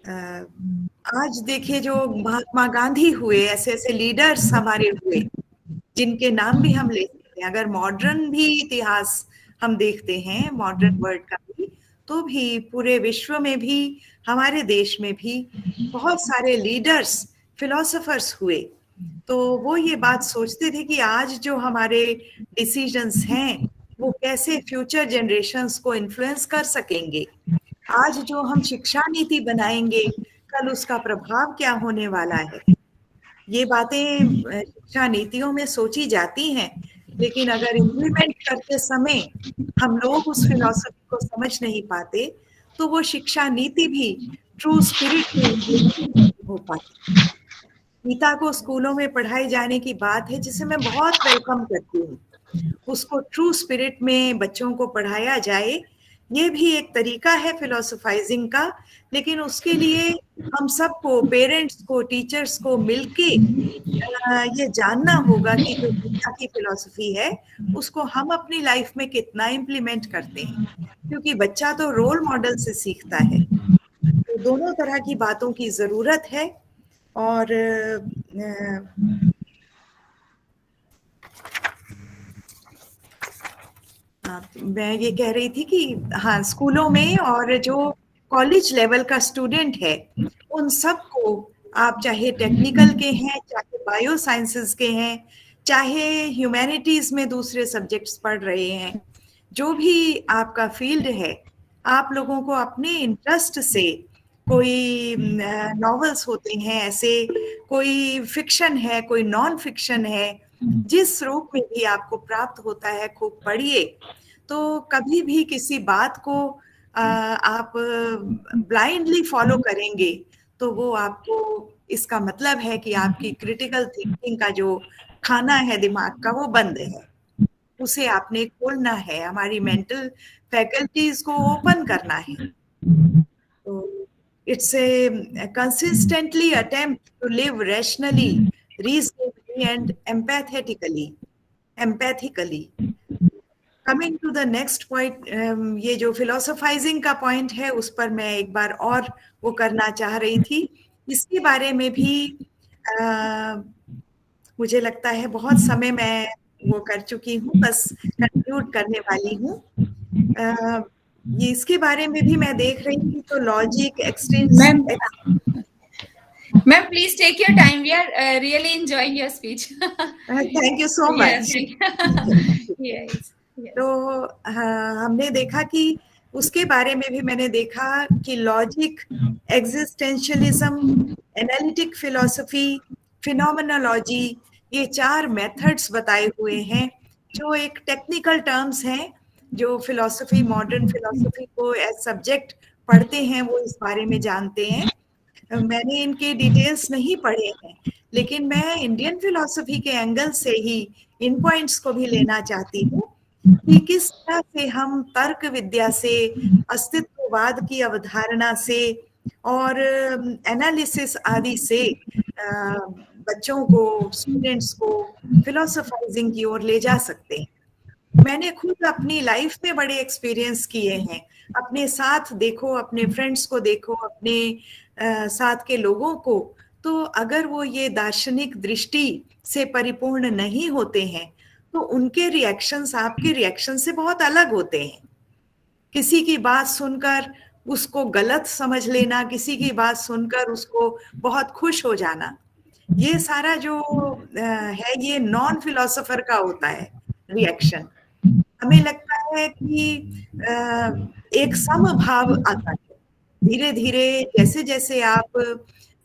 आज देखिए जो महात्मा गांधी हुए, ऐसे ऐसे लीडर्स हमारे हुए जिनके नाम भी हम ले सकते हैं। अगर मॉडर्न भी इतिहास हम देखते हैं, मॉडर्न वर्ल्ड का भी, तो भी पूरे विश्व में भी, हमारे देश में भी बहुत सारे लीडर्स, फिलोसोफर्स हुए। तो वो ये बात सोचते थे कि आज जो हमारे डिसीजंस हैं वो कैसे फ्यूचर जनरेशंस को इन्फ्लुएंस कर सकेंगे। आज जो हम शिक्षा नीति बनाएंगे, कल उसका प्रभाव क्या होने वाला है। ये बातें शिक्षा नीतियों में सोची जाती हैं, लेकिन अगर इम्प्लीमेंट करते समय हम लोग उस फिलॉसफी को समझ नहीं पाते, तो वो शिक्षा नीति भी ट्रू स्पिरिट में नहीं हो पाती। गीता को स्कूलों में पढ़ाई जाने की बात है, जिसे मैं बहुत वेलकम करती हूँ। उसको ट्रू स्पिरिट में बच्चों को पढ़ाया जाए, ये भी एक तरीका है फिलोसोफाइजिंग का। लेकिन उसके लिए हम सबको, पेरेंट्स को, टीचर्स को मिलके ये जानना होगा कि जो गीता की फिलॉसफी है उसको हम अपनी लाइफ में कितना इम्प्लीमेंट करते हैं, क्योंकि बच्चा तो रोल मॉडल से सीखता है। तो दोनों तरह की बातों की जरूरत है। और मैं ये कह रही थी कि हाँ, स्कूलों में और जो कॉलेज लेवल का स्टूडेंट है उन सबको, आप चाहे टेक्निकल के हैं, चाहे बायो साइंसेस के हैं, चाहे ह्यूमैनिटीज में दूसरे सब्जेक्ट्स पढ़ रहे हैं, जो भी आपका फील्ड है, आप लोगों को अपने इंटरेस्ट से, कोई नॉवेल्स होते हैं ऐसे, कोई फिक्शन है, कोई नॉन फिक्शन है, जिस रूप में भी आपको प्राप्त होता है खूब पढ़िए। तो कभी भी किसी बात को आप ब्लाइंडली फॉलो करेंगे तो वो आपको, इसका मतलब है कि आपकी क्रिटिकल थिंकिंग का जो खाना है दिमाग का वो बंद है, उसे आपने खोलना है, हमारी मेंटल फैकल्टीज को ओपन करना है। तो it's a consistently attempt to live rationally, reasonably and empathetically. Coming to the next point, ये जो फिलोसोफाइजिंग का पॉइंट है उस पर मैं एक बार और वो करना चाह रही थी। इसके बारे में भी मुझे लगता है बहुत समय मैं वो कर चुकी हूँ, बस कंक्लूड करने वाली हूँ। ये इसके बारे में भी मैं देख रही थी, तो logic expanse. Ma'am, please take your time. We are really enjoying your speech. Thank you so much. Yes. तो हमने देखा कि उसके बारे में भी मैंने देखा कि logic, existentialism, analytic philosophy, phenomenology, ये 4 मेथड्स बताए हुए हैं, जो एक टेक्निकल टर्म्स हैं, जो फिलॉसफी, मॉडर्न फिलॉसफी को एज सब्जेक्ट पढ़ते हैं वो इस बारे में जानते हैं। मैंने इनके डिटेल्स नहीं पढ़े हैं, लेकिन मैं इंडियन फिलॉसफी के एंगल से ही इन पॉइंट्स को भी लेना चाहती हूँ कि किस तरह से हम तर्क विद्या से, अस्तित्ववाद की अवधारणा से और एनालिसिस आदि से बच्चों को, स्टूडेंट्स को फिलोसोफाइजिंग की ओर ले जा सकते हैं। मैंने खुद अपनी लाइफ में बड़े एक्सपीरियंस किए हैं। अपने साथ देखो, अपने फ्रेंड्स को देखो, अपने साथ के लोगों को, तो अगर वो ये दार्शनिक दृष्टि से परिपूर्ण नहीं होते हैं तो उनके रिएक्शंस आपके रिएक्शन से बहुत अलग होते हैं। किसी की बात सुनकर उसको गलत समझ लेना, किसी की बात सुनकर उसको बहुत खुश हो जाना, ये सारा जो है ये नॉन फिलोसोफर का होता है रिएक्शन। हमें लगता है कि एक समभाव आता है। धीरे धीरे जैसे जैसे आप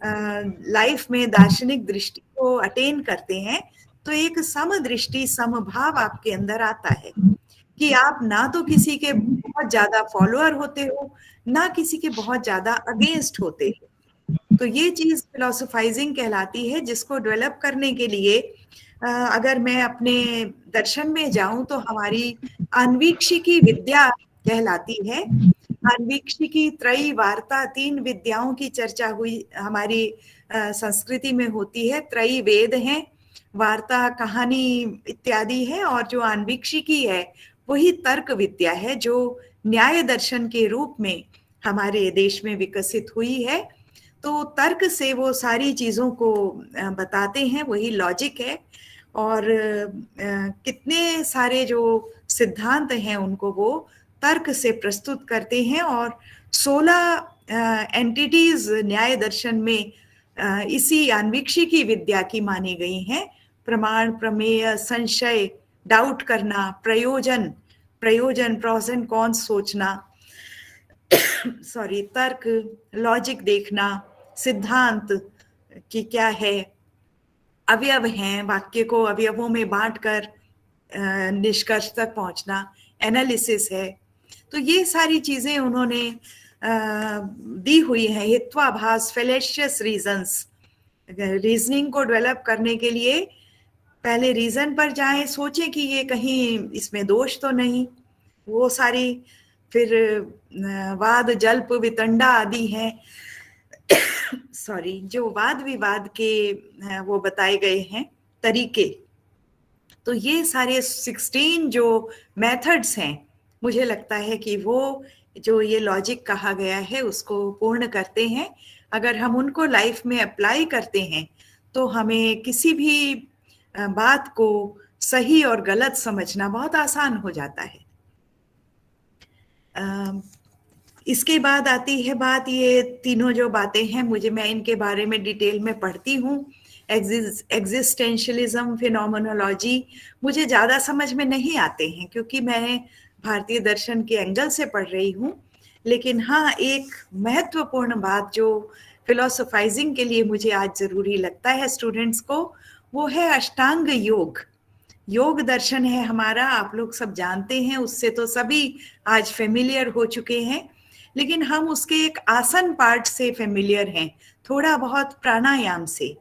लाइफ में दार्शनिक दृष्टि को अटेन करते हैं तो एक समदृष्टि, समभाव आपके अंदर आता है कि आप ना तो किसी के बहुत ज्यादा फॉलोअर होते हो, ना किसी के बहुत ज्यादा अगेंस्ट होते हो। तो ये चीज फिलोसोफाइजिंग कहलाती है, जिसको डेवलप करने के लिए अगर मैं अपने दर्शन में जाऊं तो हमारी अन्वीक्षिकी विद्या कहलाती है। अन्वीक्षिकी त्रयी वार्ता, 3 विद्याओं की चर्चा हुई हमारी संस्कृति में होती है। त्रयी वेद हैं, वार्ता कहानी इत्यादि है, और जो अन्वीक्षिकी है वही तर्क विद्या है जो न्याय दर्शन के रूप में हमारे देश में विकसित हुई है। तो तर्क से वो सारी चीजों को बताते हैं, वही लॉजिक है। और कितने सारे जो सिद्धांत हैं उनको वो तर्क से प्रस्तुत करते हैं। और 16 एंटिटीज न्याय दर्शन में इसी अन्वीक्षिकी विद्या की मानी गई हैं। प्रमाण, प्रमेय, संशय, डाउट करना, प्रयोजन, प्रॉस एंड कॉन्स सोचना, सॉरी, तर्क, लॉजिक देखना, सिद्धांत कि क्या है, अवयव हैं, वाक्य को अवयवों में बांटकर निष्कर्ष तक पहुंचना, एनालिसिस है। तो ये सारी चीजें उन्होंने दी हुई है। हित्वाभास, फेलेशियस रीजंस, रीजनिंग को डेवलप करने के लिए पहले रीजन पर जाएं, सोचें कि ये कहीं इसमें दोष तो नहीं, वो सारी। फिर वाद, जल्प, वितंडा आदि हैं सॉरी, जो वाद विवाद के वो बताए गए हैं तरीके। तो ये सारे 16 जो मेथड्स हैं, मुझे लगता है कि वो जो ये लॉजिक कहा गया है उसको पूर्ण करते हैं। अगर हम उनको लाइफ में अप्लाई करते हैं तो हमें किसी भी बात को सही और गलत समझना बहुत आसान हो जाता है। इसके बाद आती है बात, ये तीनों जो बातें हैं, मैं इनके बारे में डिटेल में पढ़ती हूँ। एग्जिस्टेंशियलिज्म, फिनोमेनोलॉजी मुझे ज़्यादा समझ में नहीं आते हैं क्योंकि मैं भारतीय दर्शन के एंगल से पढ़ रही हूँ। लेकिन हाँ, एक महत्वपूर्ण बात जो फिलोसोफाइजिंग के लिए मुझे आज ज़रूरी लगता है स्टूडेंट्स को, वो है अष्टांग योग। योग दर्शन है हमारा, आप लोग सब जानते हैं, उससे तो सभी आज फेमिलियर हो चुके हैं। लेकिन हम उसके एक आसन पार्ट से फेमिलियर हैं, थोड़ा बहुत प्राणायाम से।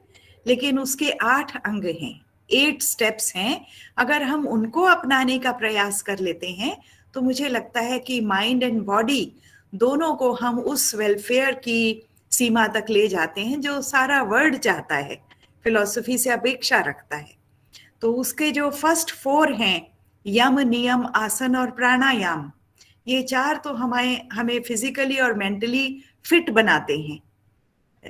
लेकिन उसके 8 अंग हैं, 8 स्टेप्स हैं। अगर हम उनको अपनाने का प्रयास कर लेते हैं तो मुझे लगता है कि माइंड एंड बॉडी दोनों को हम उस वेलफेयर की सीमा तक ले जाते हैं जो सारा वर्ल्ड चाहता है, फिलॉसफी से अपेक्षा रखता है। तो उसके जो फर्स्ट 4 हैं, यम, नियम, आसन और प्राणायाम, ये 4 तो हमें फिजिकली और मेंटली फिट बनाते हैं।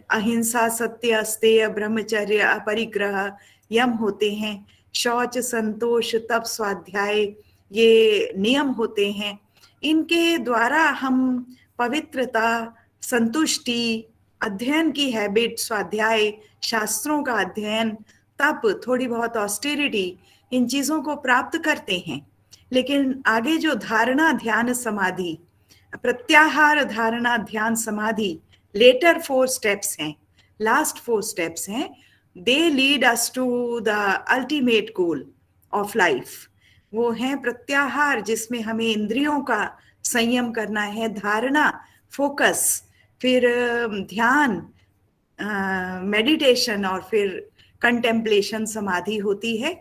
अहिंसा, सत्य, अस्तेय, ब्रह्मचर्य, अपरिग्रह यम होते हैं। शौच, संतोष, तप, स्वाध्याय ये नियम होते हैं। इनके द्वारा हम पवित्रता, संतुष्टि, अध्ययन की हैबिट, स्वाध्याय, शास्त्रों का अध्ययन, तप, थोड़ी बहुत ऑस्टेरिटी, इन चीजों को प्राप्त करते हैं। लेकिन आगे जो धारणा, ध्यान, समाधि, प्रत्याहार, धारणा, ध्यान, समाधि, लेटर 4 स्टेप्स हैं, लास्ट 4 स्टेप्स हैं, they lead us to the ultimate goal of life. वो है प्रत्याहार, जिसमें हमें इंद्रियों का संयम करना है, धारणा, फोकस, फिर ध्यान, मेडिटेशन, और फिर कंटेम्पलेशन, समाधि होती है।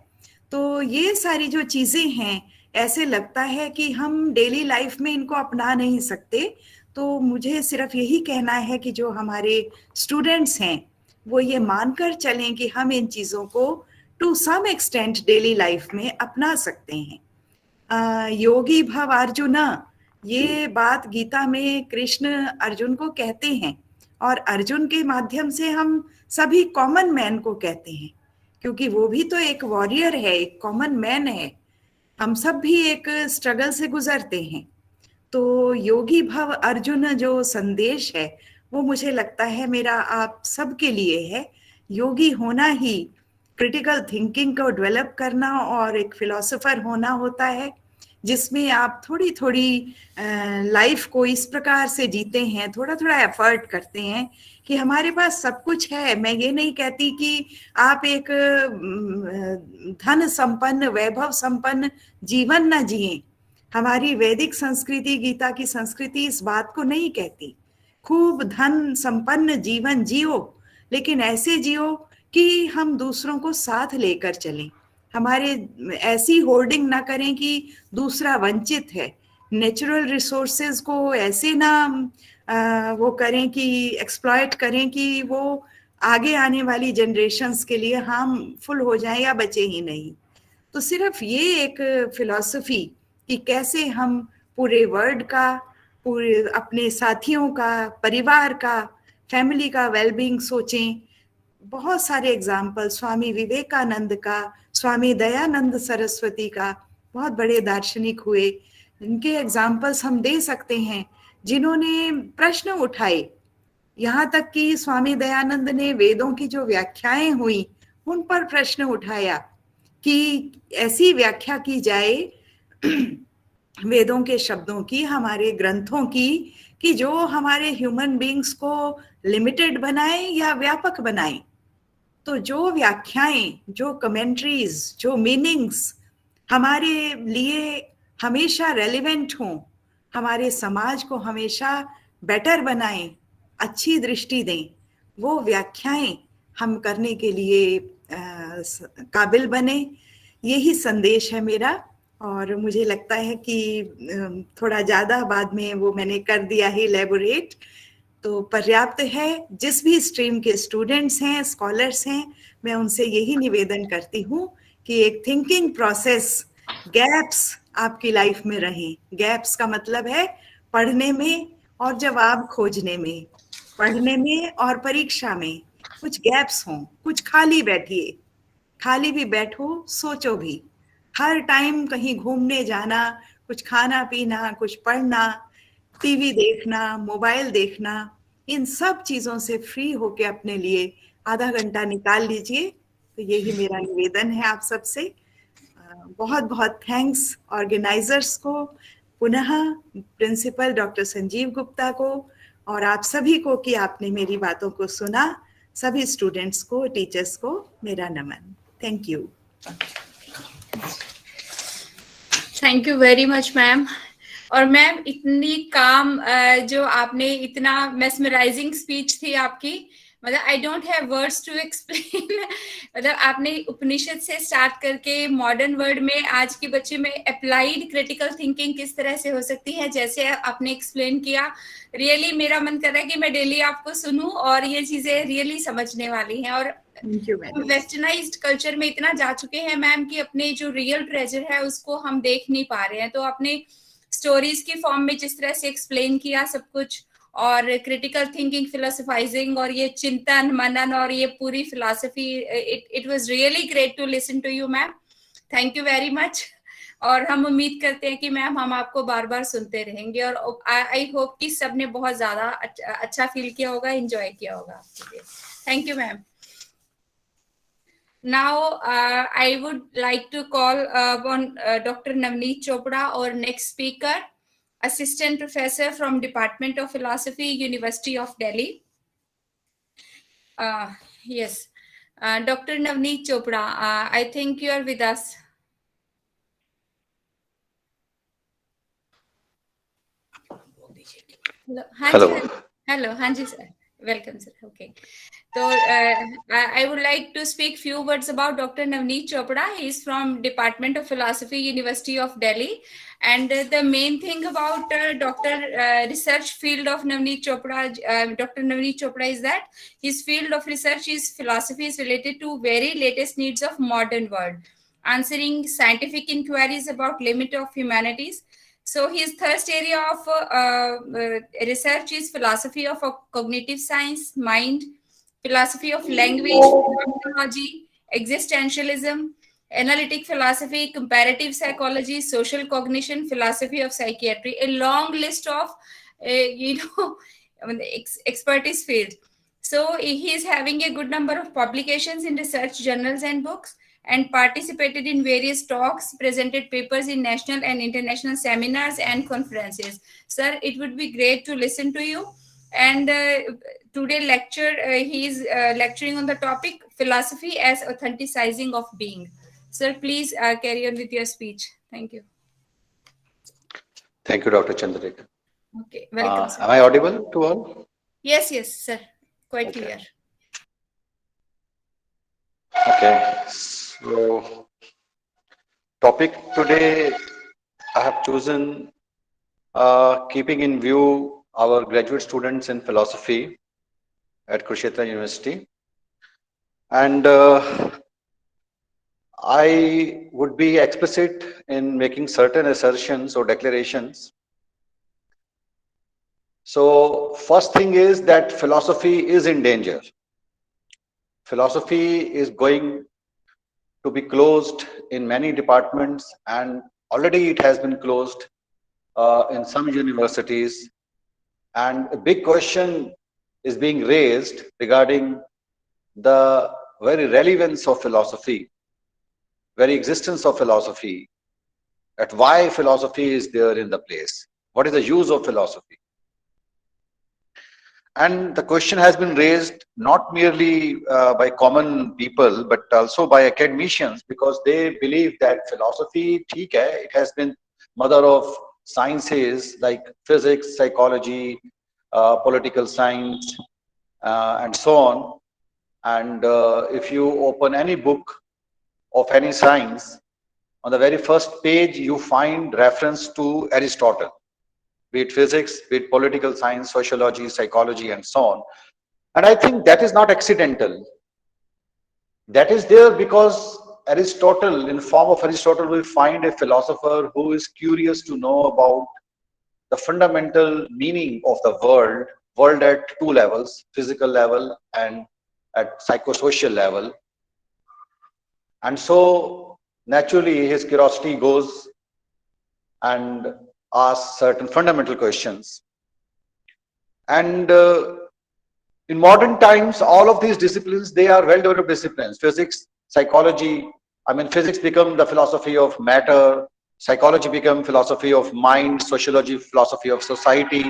तो ये सारी जो चीजें हैं, ऐसे लगता है कि हम डेली लाइफ में इनको अपना नहीं सकते। तो मुझे सिर्फ यही कहना है कि जो हमारे स्टूडेंट्स हैं वो ये मानकर चलें कि हम इन चीजों को to some extent daily life में अपना सकते हैं। योगी भव अर्जुना, ये बात गीता में कृष्ण अर्जुन को कहते हैं, और अर्जुन के माध्यम से हम सभी कॉमन मैन को कहते हैं, क्योंकि वो भी तो एक वॉरियर है, एक कॉमन मैन है। हम सब भी एक स्ट्रगल से गुजरते हैं। तो योगी भव अर्जुन जो संदेश है वो मुझे लगता है मेरा आप सबके लिए है। योगी होना ही क्रिटिकल थिंकिंग को डेवलप करना और एक फिलोसोफर होना होता है, जिसमें आप थोड़ी थोड़ी लाइफ को इस प्रकार से जीते हैं, थोड़ा थोड़ा एफर्ट करते हैं कि हमारे पास सब कुछ है। मैं ये नहीं कहती कि आप एक धन संपन्न, वैभव संपन्न जीवन ना जिए। हमारी वैदिक संस्कृति, गीता की संस्कृति इस बात को नहीं कहती। खूब धन संपन्न जीवन जियो, लेकिन ऐसे जियो कि हम दूसरों को साथ लेकर चलें। हमारे ऐसी होर्डिंग ना करें कि दूसरा वंचित है। नेचुरल रिसोर्सेज को ऐसे ना वो करें कि एक्सप्लॉइट करें कि वो आगे आने वाली जनरेशन्स के लिए हार्मफुल हो जाए या बचे ही नहीं। तो सिर्फ ये एक फिलॉसफी कि कैसे हम पूरे वर्ल्ड का, पूरे अपने साथियों का, परिवार का, फैमिली का वेलबींग सोचें। बहुत सारे एग्जाम्पल स्वामी विवेकानंद का, स्वामी दयानंद सरस्वती का, बहुत बड़े दार्शनिक हुए, इनके एग्जाम्पल्स हम दे सकते हैं जिन्होंने प्रश्न उठाए। यहाँ तक कि स्वामी दयानंद ने वेदों की जो व्याख्याएं हुई उन पर प्रश्न उठाया कि ऐसी व्याख्या की जाए वेदों के शब्दों की, हमारे ग्रंथों की, कि जो हमारे ह्यूमन बींग्स को लिमिटेड बनाए या व्यापक बनाए। तो जो व्याख्याएं, जो कमेंट्रीज, जो मीनिंग्स हमारे लिए हमेशा रेलिवेंट हों, हमारे समाज को हमेशा बेटर बनाएं, अच्छी दृष्टि दें, वो व्याख्याएं हम करने के लिए काबिल बने। यही संदेश है मेरा। और मुझे लगता है कि थोड़ा ज़्यादा बाद में वो मैंने कर दिया है इलेबोरेट, तो पर्याप्त है। जिस भी स्ट्रीम के स्टूडेंट्स हैं, स्कॉलर्स हैं, मैं उनसे यही निवेदन करती हूँ कि एक थिंकिंग प्रोसेस, गैप्स आपकी लाइफ में रहें। गैप्स का मतलब है पढ़ने में और जवाब खोजने में, पढ़ने में और परीक्षा में कुछ गैप्स हों। कुछ खाली बैठिए, खाली भी बैठो, सोचो भी। हर टाइम कहीं घूमने जाना, कुछ खाना पीना, कुछ पढ़ना, टीवी देखना, मोबाइल देखना, इन सब चीजों से फ्री होके अपने लिए आधा घंटा निकाल लीजिए। तो यही मेरा निवेदन है आप सबसे। बहुत बहुत थैंक्स ऑर्गेनाइजर्स को, पुनः प्रिंसिपल डॉक्टर संजीव गुप्ता को, और आप सभी को कि आपने मेरी बातों को सुना। सभी स्टूडेंट्स को, टीचर्स को मेरा नमन। Thank you. Thank you very much ma'am. और मैम इतनी काम, जो आपने इतना मेस्मराइजिंग स्पीच थी आपकी, मतलब I don't have words to explain. मतलब आपने उपनिषद से स्टार्ट करके मॉडर्न वर्ल्ड में आज के बच्चे में अप्लाइड क्रिटिकल थिंकिंग किस तरह से हो सकती है, जैसे आपने एक्सप्लेन किया, रियली मेरा मन कर रहा है कि मैं डेली आपको सुनूं, और ये चीजें रियली समझने वाली हैं। और हम वेस्टर्नाइज्ड कल्चर में इतना जा चुके हैं मैम कि अपने जो रियल ट्रेजर है उसको हम देख नहीं पा रहे हैं। तो आपने स्टोरीज की फॉर्म में जिस तरह से एक्सप्लेन किया सब कुछ, और क्रिटिकल थिंकिंग, फिलोसफाइजिंग, और ये चिंतन मनन, और ये पूरी philosophy, it was really great to listen to you ma'am. Thank you very much. और हम उम्मीद करते हैं कि मैम हम आपको बार बार सुनते रहेंगे, और आई होप कि सबने बहुत ज्यादा अच्छा फील किया होगा, एंजॉय किया होगा आपके लिए। Thank you ma'am. Now, I would like to call on Dr. Navneet Chopra, our next speaker, Assistant Professor from Department of Philosophy, University of Delhi. Yes, Dr. Navneet Chopra, I think you are with us. Hello, Hanji, Hello. hello, Hanji sir. Welcome, sir. Okay. So I would like to speak few words about Dr. Navneet Chopra. He is from Department of Philosophy, University of Delhi. And the main thing about research field of Navneet Chopra, Dr. Navneet Chopra is that his field of research is philosophy is related to very latest needs of modern world, answering scientific inquiries about limit of humanities. So his third area of research is philosophy of cognitive science, mind, philosophy of language, phenomenology, existentialism, analytic philosophy, comparative psychology, social cognition, philosophy of psychiatry. A long list of, expertise field. So he is having a good number of publications in research journals and books, and participated in various talks, presented papers in national and international seminars and conferences. Sir, it would be great to listen to you. And today lecture, he is lecturing on the topic philosophy as authenticizing of being. Sir, please carry on with your speech. Thank you. Thank you, Dr. Chandrakant. Okay, welcome, sir. Am I audible to all? Yes, sir. Quite Okay. clear. Okay. So, topic today I have chosen keeping in view our graduate students in philosophy at Kurukshetra University. And I would be explicit in making certain assertions or declarations. So, first thing is that philosophy is in danger. Philosophy is going to be closed in many departments, and already it has been closed in some universities. And a big question is being raised regarding the very relevance of philosophy, very existence of philosophy, at why philosophy is there in the place. What is the use of philosophy? And the question has been raised not merely by common people, but also by academicians, because they believe that philosophy, theek hai, it has been mother of sciences like physics, psychology, political science, and so on. And if you open any book of any science, on the very first page, you find reference to Aristotle, be it physics, be it political science, sociology, psychology, and so on. And I think that is not accidental. That is there because Aristotle, in form of Aristotle, will find a philosopher who is curious to know about the fundamental meaning of the world at two levels, physical level and at psychosocial level. And so naturally his curiosity goes and asks certain fundamental questions. And in modern times, all of these disciplines, they are well-developed disciplines. Physics, psychology, physics become the philosophy of matter, psychology become philosophy of mind, sociology, philosophy of society,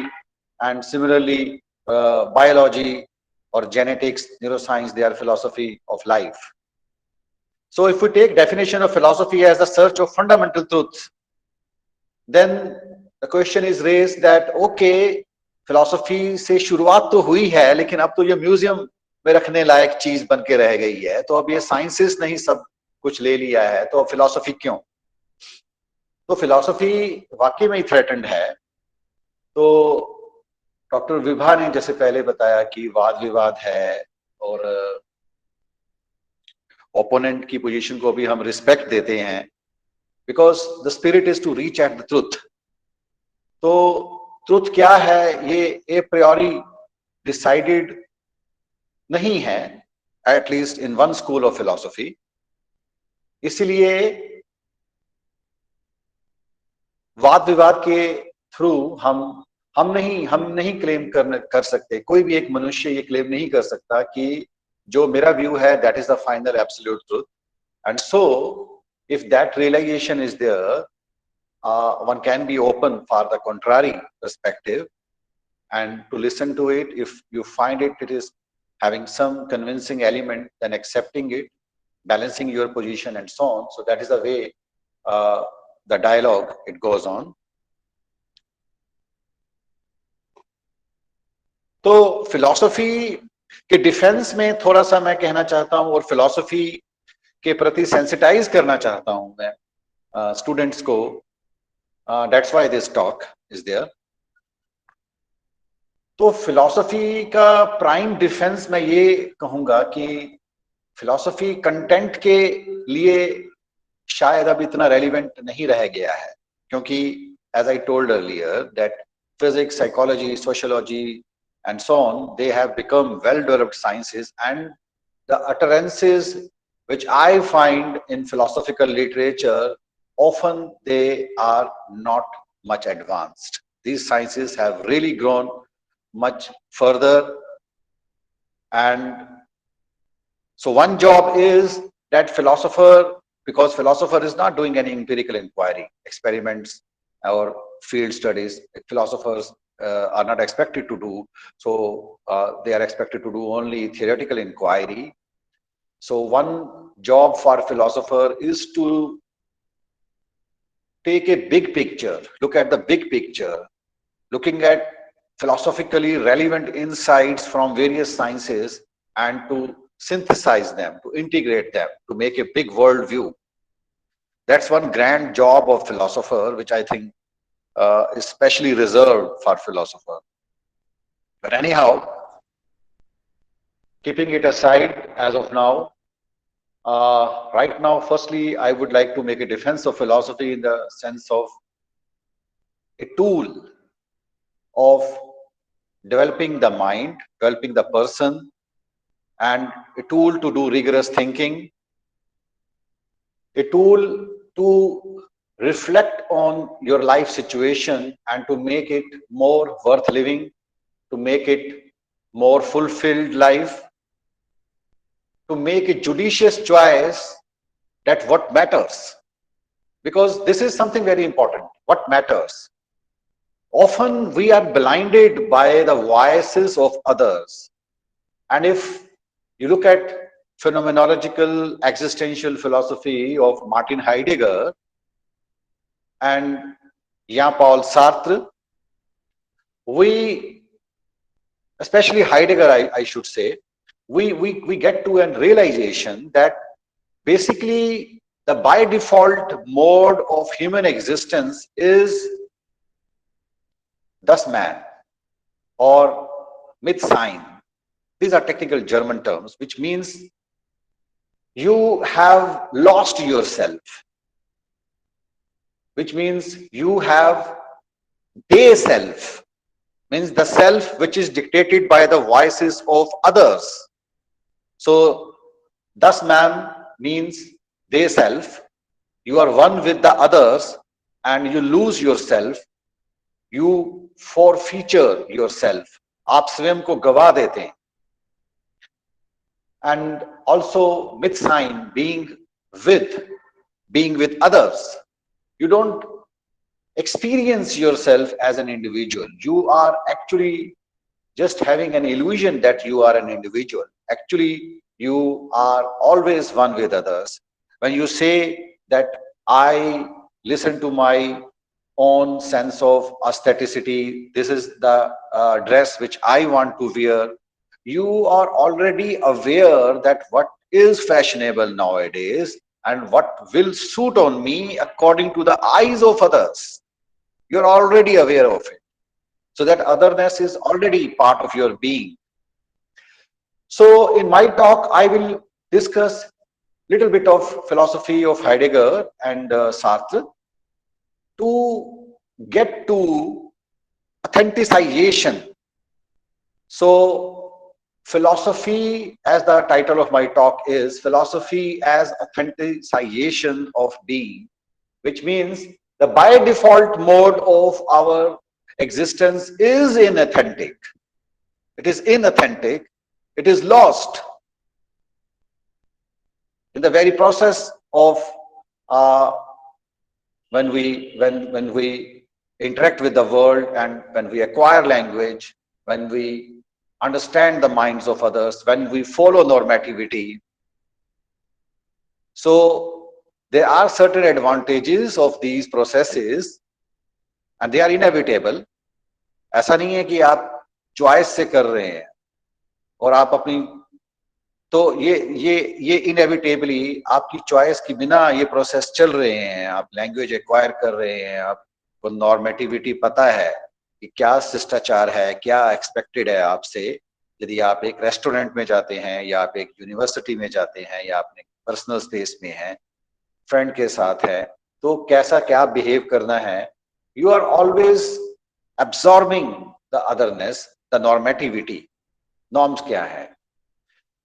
and similarly, biology or genetics, neuroscience, they are philosophy of life. So if we take definition of philosophy as the search of fundamental truth, then the question is raised that, okay, philosophy से शुरुआत तो हुई है, लेकिन अब तो ये म्यूजियम में रखने लायक चीज बन के रह गई है, तो अब ये साइंसेस नहीं सब कुछ ले लिया है, तो फिलॉसफी क्यों? तो फिलॉसफी वाकई में ही थ्रेटेंड है. तो डॉक्टर विभा ने जैसे पहले बताया कि वाद विवाद है और ओपोनेंट की पोजीशन को भी हम रिस्पेक्ट देते हैं, because the spirit is to reach at the truth. तो ट्रुथ क्या है ये ए प्रायोरी डिसाइडेड नहीं है, at least in one school of philosophy. इसलिए वाद विवाद के थ्रू हम नहीं क्लेम कर सकते, कोई भी एक मनुष्य ये क्लेम नहीं कर सकता कि जो मेरा व्यू है that is the final absolute truth. And so if that realisation is there, one can be open for the contrary perspective and to listen to it. If you find it is having some convincing element, then accepting it, balancing your position and so on. So that is the way the dialogue it goes on. तो फिलॉसफी के डिफेंस में थोड़ा सा मैं कहना चाहता हूं और फिलॉसफी के प्रति सेंसिटाइज करना चाहता हूं मैं स्टूडेंट्स को. That's why this talk is there. तो फिलॉसफी का प्राइम डिफेंस मैं ये कहूंगा कि फिलॉसफी कंटेंट के लिए शायद अब इतना रेलिवेंट नहीं रह गया है, क्योंकि as I told earlier that physics, psychology, sociology, and so on, they have become well-developed sciences, and the utterances which I find in philosophical literature, often they are not much advanced. These sciences have really grown much further, and so one job is that philosopher, because philosopher is not doing any empirical inquiry, experiments or field studies, philosophers are not expected to do. So they are expected to do only theoretical inquiry. So one job for a philosopher is to take a big picture, look at the big picture, looking at philosophically relevant insights from various sciences, and to synthesize them, to integrate them, to make a big world view. That's one grand job of philosopher, which I think is specially reserved for philosopher. But anyhow, keeping it aside as of now, right now, firstly, I would like to make a defense of philosophy in the sense of a tool of developing the mind, developing the person, and a tool to do rigorous thinking, a tool to reflect on your life situation and to make it more worth living, to make it more fulfilled life, to make a judicious choice that what matters. Because this is something very important, what matters. Often we are blinded by the voices of others. And if you look at phenomenological existential philosophy of Martin Heidegger and Jean-Paul Sartre, we, especially Heidegger, I should say, we get to a realization that basically the by default mode of human existence is das Man or Mitsein. These are technical German terms, which means you have lost yourself, which means you have a self, means the self which is dictated by the voices of others. So, das Man means they self, you are one with the others and you lose yourself, you forfeiture yourself, आप स्वयं को गवा देते हैं. And also Mitsein, being with others. You don't experience yourself as an individual. You are actually just having an illusion that you are an individual. Actually, you are always one with others. When you say that I listen to my own sense of aestheticity, this is the dress which I want to wear, you are already aware that what is fashionable nowadays and what will suit on me according to the eyes of others. You're already aware of it. So that otherness is already part of your being. So in my talk, I will discuss little bit of philosophy of Heidegger and Sartre to get to authenticization. So philosophy, as the title of my talk is, philosophy as authenticization of being, which means the by default mode of our existence is inauthentic. It is inauthentic. It is lost. In the very process of when we interact with the world and when we acquire language, when we understand the minds of others, when we follow normativity. So there are certain advantages of these processes and they are inevitable. ऐसा नहीं है कि आप चॉइस से कर रहे हैं और आप अपनी, तो ये इनएविटेबली आपकी चॉइस के बिना ये प्रोसेस चल रहे हैं, आप लैंग्वेज एक्वायर कर रहे हैं, आपको नॉर्मेटिविटी पता है कि क्या शिष्टाचार है, क्या एक्सपेक्टेड है आपसे। यदि आप एक रेस्टोरेंट में जाते हैं या आप एक यूनिवर्सिटी में जाते हैं या अपने पर्सनल स्पेस में हैं, फ्रेंड के साथ है, तो कैसा क्या बिहेव करना है। You are always absorbing the otherness, the normativity, norms क्या है।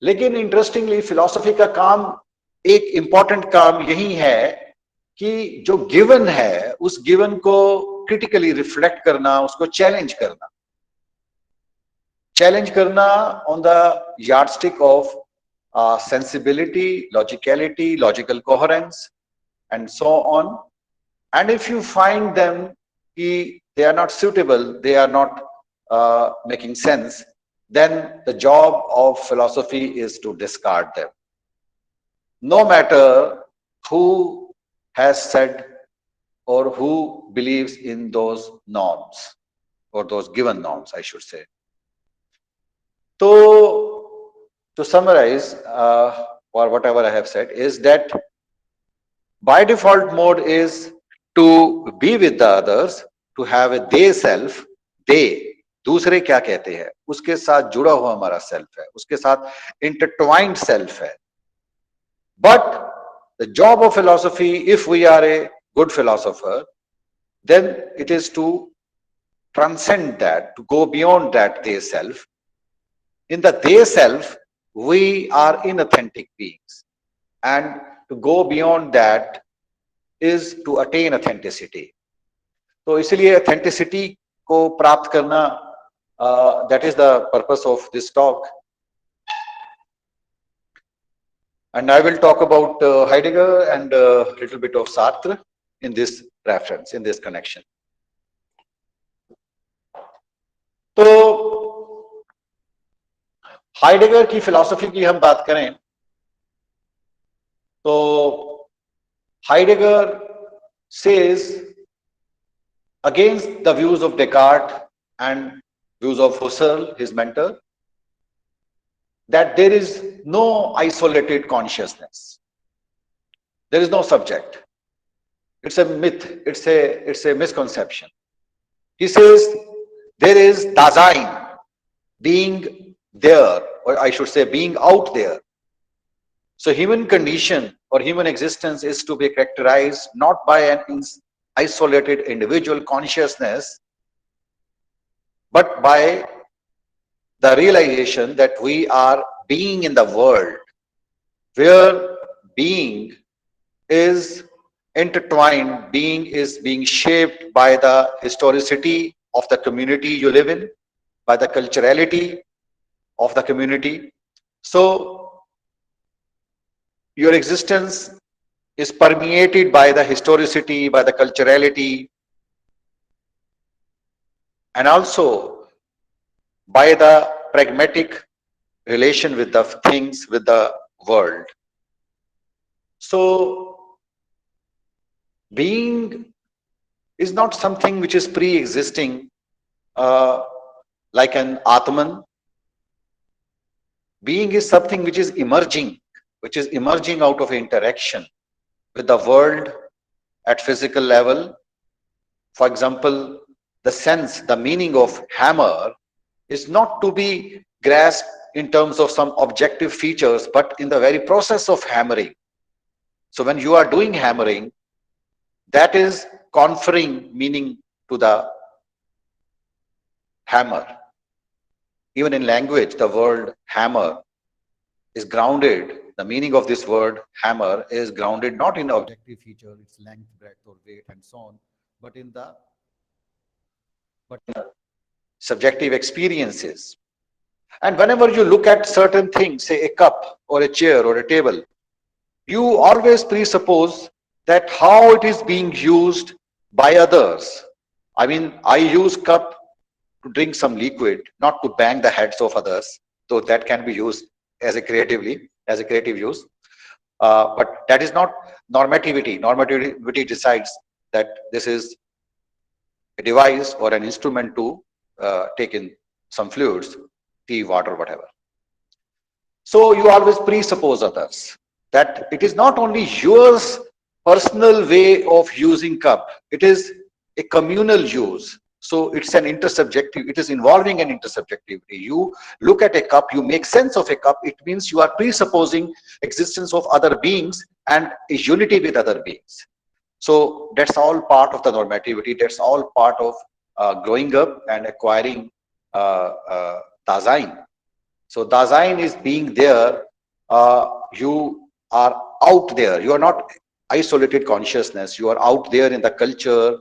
लेकिन इंटरेस्टिंगली फिलॉसफी का काम, एक इंपॉर्टेंट काम यही है कि जो गिवन है उस गिवन को क्रिटिकली रिफ्लेक्ट करना, उसको चैलेंज करना on the yardstick of sensibility, logicality, logical coherence, and so on. And if you find them, they are not suitable, they are not making sense, then the job of philosophy is to discard them. No matter who has said or who believes in those norms, or those given norms, I should say. So, to summarize, or whatever I have said, is that by default mode is to be with the others, to have a they self, they, दूसरे क्या कहते हैं, उसके साथ जुड़ा हुआ हमारा सेल्फ है, उसके साथ इंटरट्वाइंड सेल्फ है. But the job of philosophy, if we are a good philosopher, then it is to transcend that, to go beyond that they self. In the they self, we are inauthentic beings, and to go beyond that is to attain authenticity. तो इसलिए authenticity को प्राप्त करना, that is the purpose of this talk. And I will talk about Heidegger and a little bit of Sartre in this reference, in this connection. तो हाइडेगर की फिलॉसफी की हम बात करें तो Heidegger says against the views of Descartes and views of Husserl, his mentor, that there is no isolated consciousness. There is no subject. It's a myth. It's a misconception. He says there is Dasein, being there, or I should say being out there. So human condition or human existence is to be characterized not by an isolated individual consciousness, but by the realization that we are being in the world, where being is intertwined, being is being shaped by the historicity of the community you live in, by the culturality of the community. So your existence is permeated by the historicity, by the culturality, and also by the pragmatic relation with the things, with the world. So being is not something which is pre-existing like an Atman. Being is something which is emerging out of interaction with the world at physical level. For example, the sense, the meaning of hammer is not to be grasped in terms of some objective features, but in the very process of hammering. So when you are doing hammering, that is conferring meaning to the hammer. Even in language, the word hammer is grounded. The meaning of this word hammer is grounded not in objective feature, its length, breadth, or weight, and so on, but in the subjective experiences. And whenever you look at certain things, say a cup or a chair or a table, you always presuppose that how it is being used by others. I mean, I use cup to drink some liquid, not to bang the heads of others, though that can be used as a creative use. But that is not normativity. Normativity decides that this is a device or an instrument to take in some fluids, tea, water, whatever. So you always presuppose others, that it is not only yours personal way of using cup, it is a communal use. So it's an intersubjective, it is involving an intersubjectivity. You look at a cup, you make sense of a cup, it means you are presupposing existence of other beings and a unity with other beings. So that's all part of the normativity, that's all part of growing up and acquiring Dasein. So Dasein is being there, you are out there, you are not isolated consciousness, you are out there in the culture,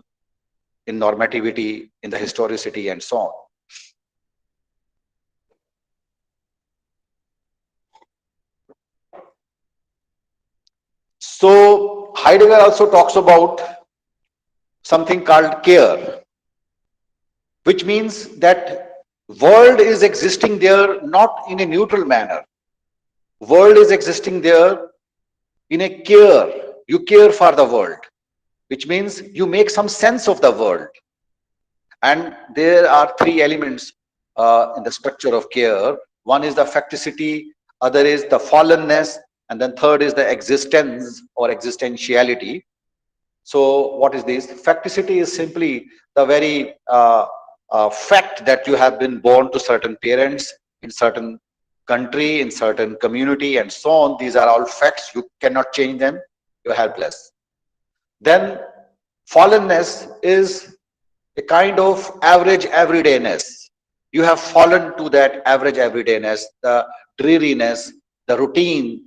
in normativity, in the historicity, and so on. So Heidegger also talks about something called care, which means that world is existing there not in a neutral manner. World is existing there in a care. You care for the world, which means you make some sense of the world. And there are three elements in the structure of care. One is the facticity, other is the fallenness, and then third is the existence or existentiality. So what is this? Facticity is simply the very fact that you have been born to certain parents in certain country, in certain community, and so on. These are all facts. You cannot change them. You're helpless. Then fallenness is a kind of average everydayness. You have fallen to that average everydayness, the dreariness, the routine,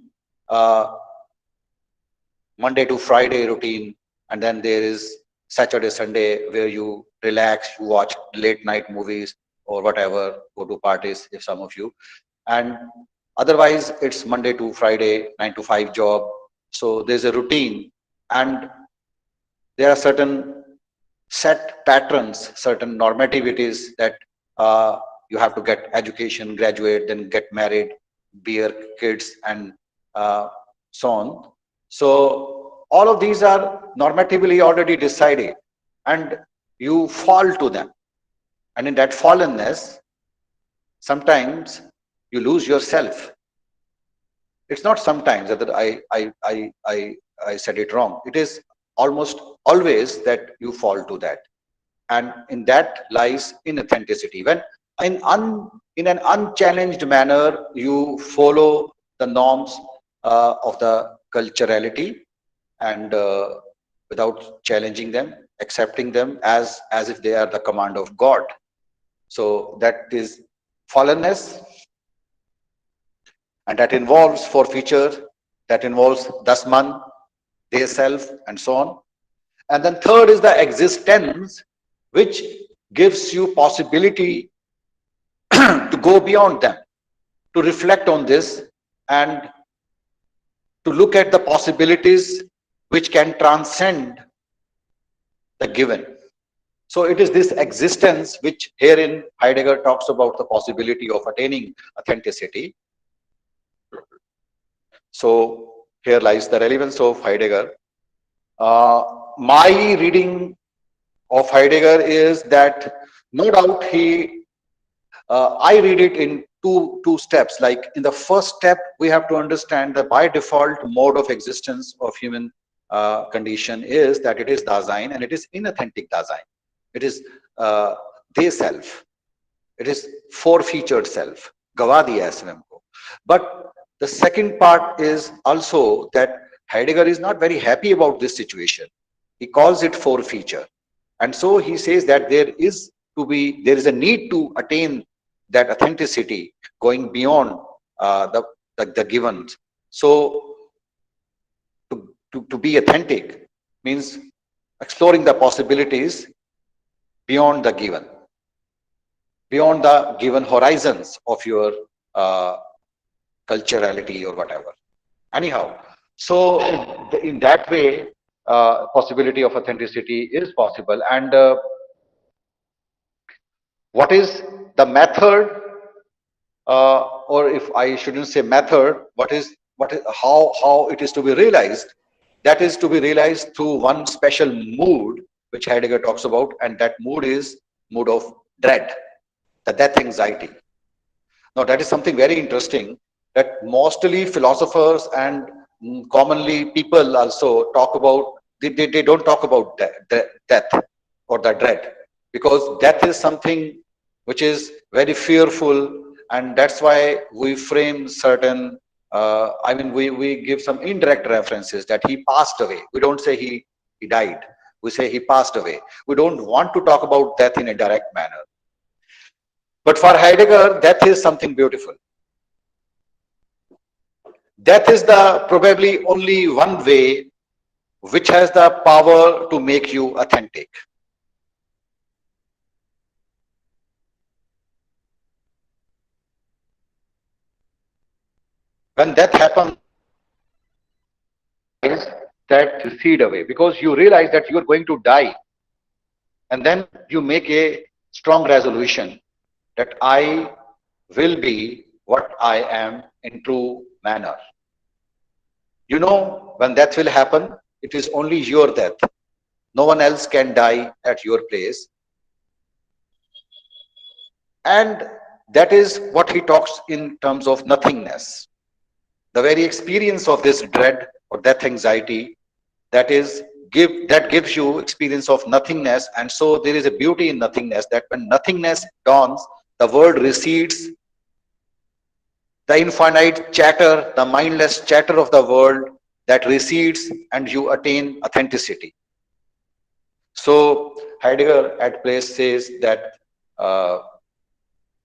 Monday to Friday routine, and then there is Saturday, Sunday where you relax, you watch late night movies or whatever, go to parties if some of you, and otherwise it's Monday to Friday, 9 to 5 job. So there's a routine, and there are certain set patterns, certain normativities that you have to get education, graduate, then get married, bear kids, and so on. So all of these are normatively already decided, and you fall to them. And in that fallenness, sometimes you lose yourself. It's not sometimes that I said it wrong. It is almost always that you fall to that, and in that lies inauthenticity. When in an unchallenged manner you follow the norms of the culturality, and without challenging them, accepting them as if they are the command of God. So that is fallenness, and that involves forfeiture, that involves dasman, they self, and so on. And then third is the existence, which gives you possibility to go beyond them, to reflect on this, and to look at the possibilities which can transcend the given. So it is this existence which herein Heidegger talks about the possibility of attaining authenticity. So here lies the relevance of Heidegger. My reading of Heidegger is that no doubt I read it in two steps. Like in the first step, we have to understand that by default mode of existence of human condition is that it is Dasein, and it is inauthentic Dasein. It is they self. It is four-featured self. Gava diya hai swayam ko. But the second part is also that Heidegger is not very happy about this situation. He calls it four-feature, and so he says that there is a need to attain that authenticity, going beyond the givens. So to be authentic means exploring the possibilities beyond the given, beyond the given horizons of your culturality or whatever. Anyhow, so in that way, possibility of authenticity is possible. And what is the method, or if I shouldn't say method, how it is to be realized? That is to be realized through one special mood which Heidegger talks about, and that mood is mood of dread. the death anxiety. Now, that is something very interesting, that mostly philosophers and commonly people also talk about, they don't talk about death or the dread, because death is something which is very fearful, and that's why we frame certain, I mean, we give some indirect references that he passed away. We don't say he died. We say he passed away. We don't want to talk about death in a direct manner. But for Heidegger, death is something beautiful. Death is the probably only one way which has the power to make you authentic. When death happens, that recede away, because you realize that you are going to die, and then you make a strong resolution that I will be what I am in true manner. You know, when death will happen, it is only your death. No one else can die at your place. And that is what he talks in terms of nothingness. The very experience of this dread or death anxiety, that gives you experience of nothingness. And so there is a beauty in nothingness, that when nothingness dawns, the world recedes, the infinite chatter, the mindless chatter of the world that recedes, and you attain authenticity. So Heidegger at place says that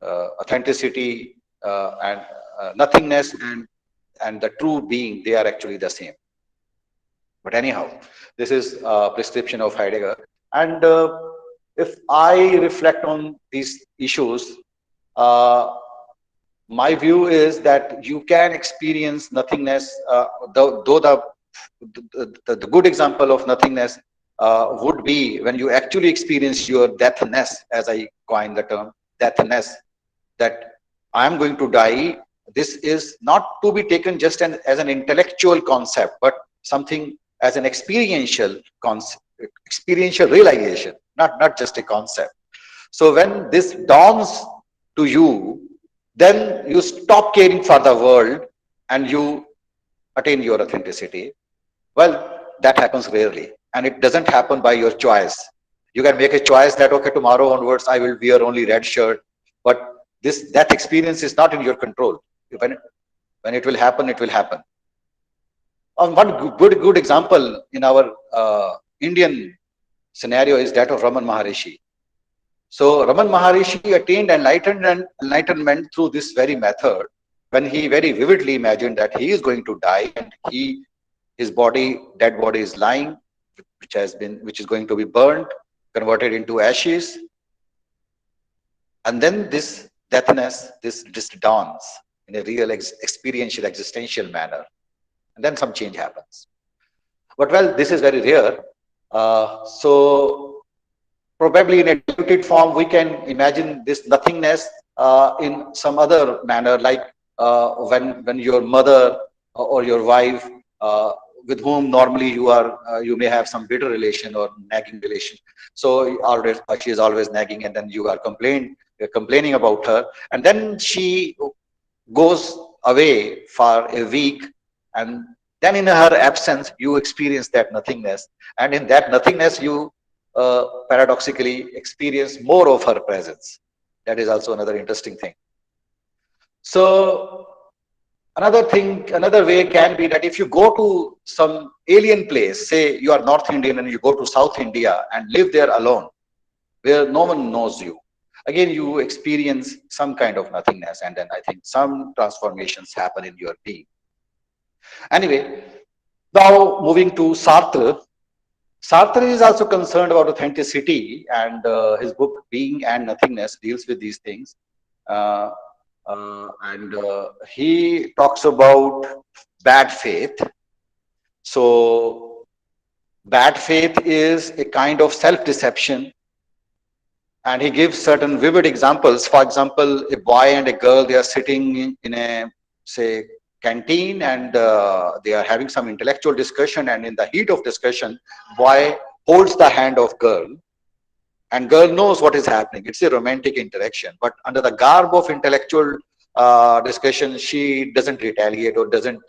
authenticity and nothingness and the true being, they are actually the same. But anyhow, this is a prescription of Heidegger. And if I reflect on these issues, my view is that you can experience nothingness, though the good example of nothingness would be when you actually experience your deathness, as I coined the term, deathness, that I am going to die. This is not to be taken just as an intellectual concept, but something as an experiential concept, experiential realization, not just a concept. So when this dawns to you, then you stop caring for the world and you attain your authenticity. Well, that happens rarely, and it doesn't happen by your choice. You can make a choice that, okay, tomorrow onwards I will wear only red shirt, but that experience is not in your control. When it will happen, it will happen. One good example in our Indian scenario is that of Raman Maharishi. So Raman Maharishi attained enlightenment through this very method, when he very vividly imagined that he is going to die, and his dead body is lying, which is going to be burned, converted into ashes, and then this deathness, this dawns in a real experiential, existential manner, and then some change happens. But well, this is very rare. So probably in a diluted form, we can imagine this nothingness in some other manner, like when your mother or your wife, with whom normally you may have some bitter relation or nagging relation. So she is always nagging, and then you are complaining about her, and then she goes away for a week, and then in her absence you experience that nothingness, and in that nothingness you paradoxically experience more of her presence. That is also another interesting thing. So another way can be that if you go to some alien place, say you are North Indian and you go to South India and live there alone, where no one knows you, again you experience some kind of nothingness, and then I think some transformations happen in your being. Anyway, now moving to Sartre. Sartre is also concerned about authenticity, and his book Being and Nothingness deals with these things. And he talks about bad faith. So bad faith is a kind of self-deception, and he gives certain vivid examples. For example, a boy and a girl, they are sitting in a, say, canteen, and they are having some intellectual discussion, and in the heat of discussion, boy holds the hand of girl, and girl knows what is happening. It's a romantic interaction, but under the garb of intellectual discussion, she doesn't retaliate or doesn't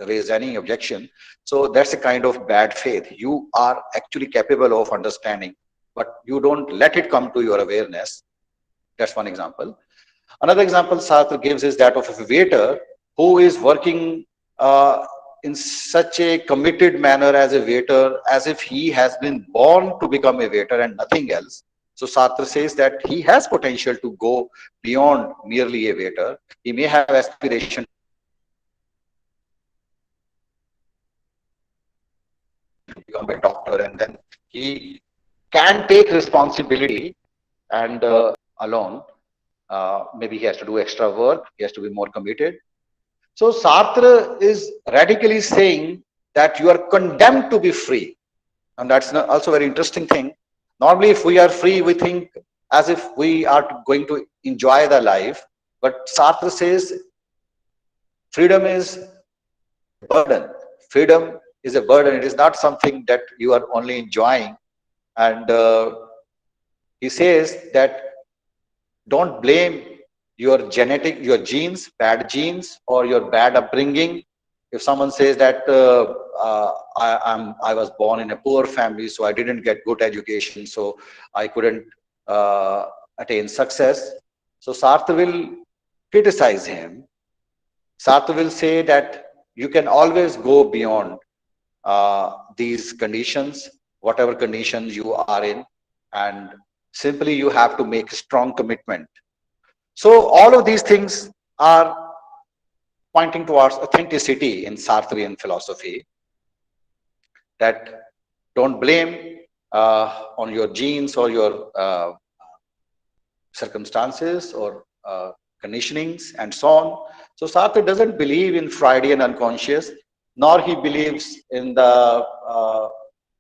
raise any objection. So that's a kind of bad faith. You are actually capable of understanding, but you don't let it come to your awareness. That's one example. Another example Sartre gives is that of a waiter who is working in such a committed manner as a waiter, as if he has been born to become a waiter and nothing else. So Sartre says that he has potential to go beyond merely a waiter. He may have aspiration to become a doctor, and then he can take responsibility and alone. Maybe he has to do extra work. He has to be more committed. So Sartre is radically saying that you are condemned to be free. And that's also a very interesting thing. Normally, if we are free, we think as if we are going to enjoy the life. But Sartre says freedom is a burden. Freedom is a burden. It is not something that you are only enjoying. And he says that don't blame your genes, bad genes, or your bad upbringing. If someone says that I was born in a poor family, so I didn't get good education, so I couldn't attain success. So Sartre will criticize him. Sartre will say that you can always go beyond these conditions, whatever conditions you are in, and simply you have to make a strong commitment. So all of these things are pointing towards authenticity in Sartrean philosophy, that don't blame on your genes or your circumstances or conditionings and so on. So Sartre doesn't believe in Freudian unconscious, nor he believes in the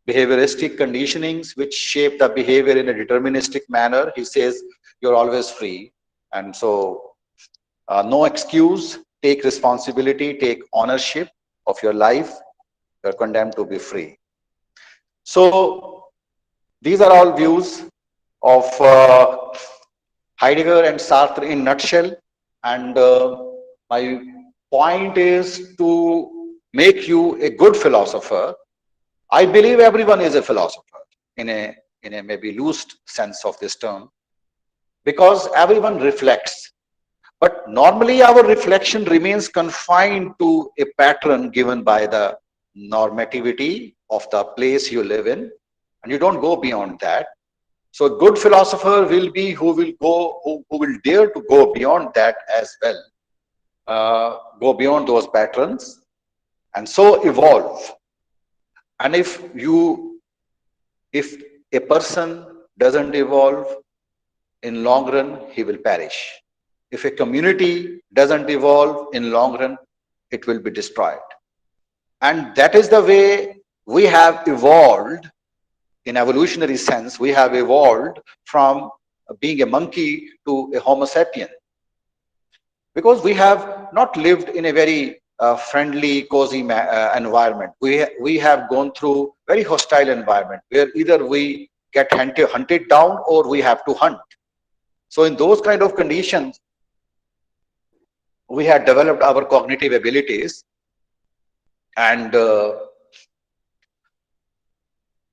behavioristic conditionings which shape the behavior in a deterministic manner. He says you're always free. And so no excuse, take responsibility, take ownership of your life. You're condemned to be free. So these are all views of Heidegger and Sartre in nutshell. And my point is to make you a good philosopher. I believe everyone is a philosopher in a maybe loose sense of this term, because everyone reflects. But normally our reflection remains confined to a pattern given by the normativity of the place you live in, and you don't go beyond that. So a good philosopher will be who will dare to go beyond that as well, go beyond those patterns, and so evolve. And if a person doesn't evolve, in long run, he will perish. If a community doesn't evolve, in long run, it will be destroyed. And that is the way we have evolved. In evolutionary sense, we have evolved from being a monkey to a Homo sapien, because we have not lived in a very friendly, cozy environment. We have gone through very hostile environment where either we get hunted down or we have to hunt. So in those kind of conditions, we had developed our cognitive abilities, and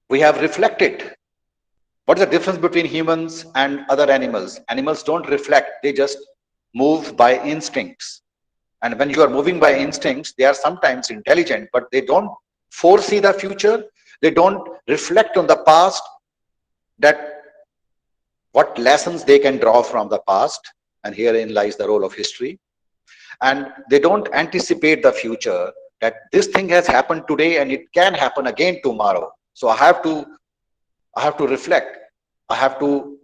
we have reflected. What is the difference between humans and other animals? Animals don't reflect, they just move by instincts. And when you are moving by instincts, they are sometimes intelligent, but they don't foresee the future. They don't reflect on the past, that what lessons they can draw from the past. And herein lies the role of history. And they don't anticipate the future, that this thing has happened today and it can happen again tomorrow. So I have to reflect. I have to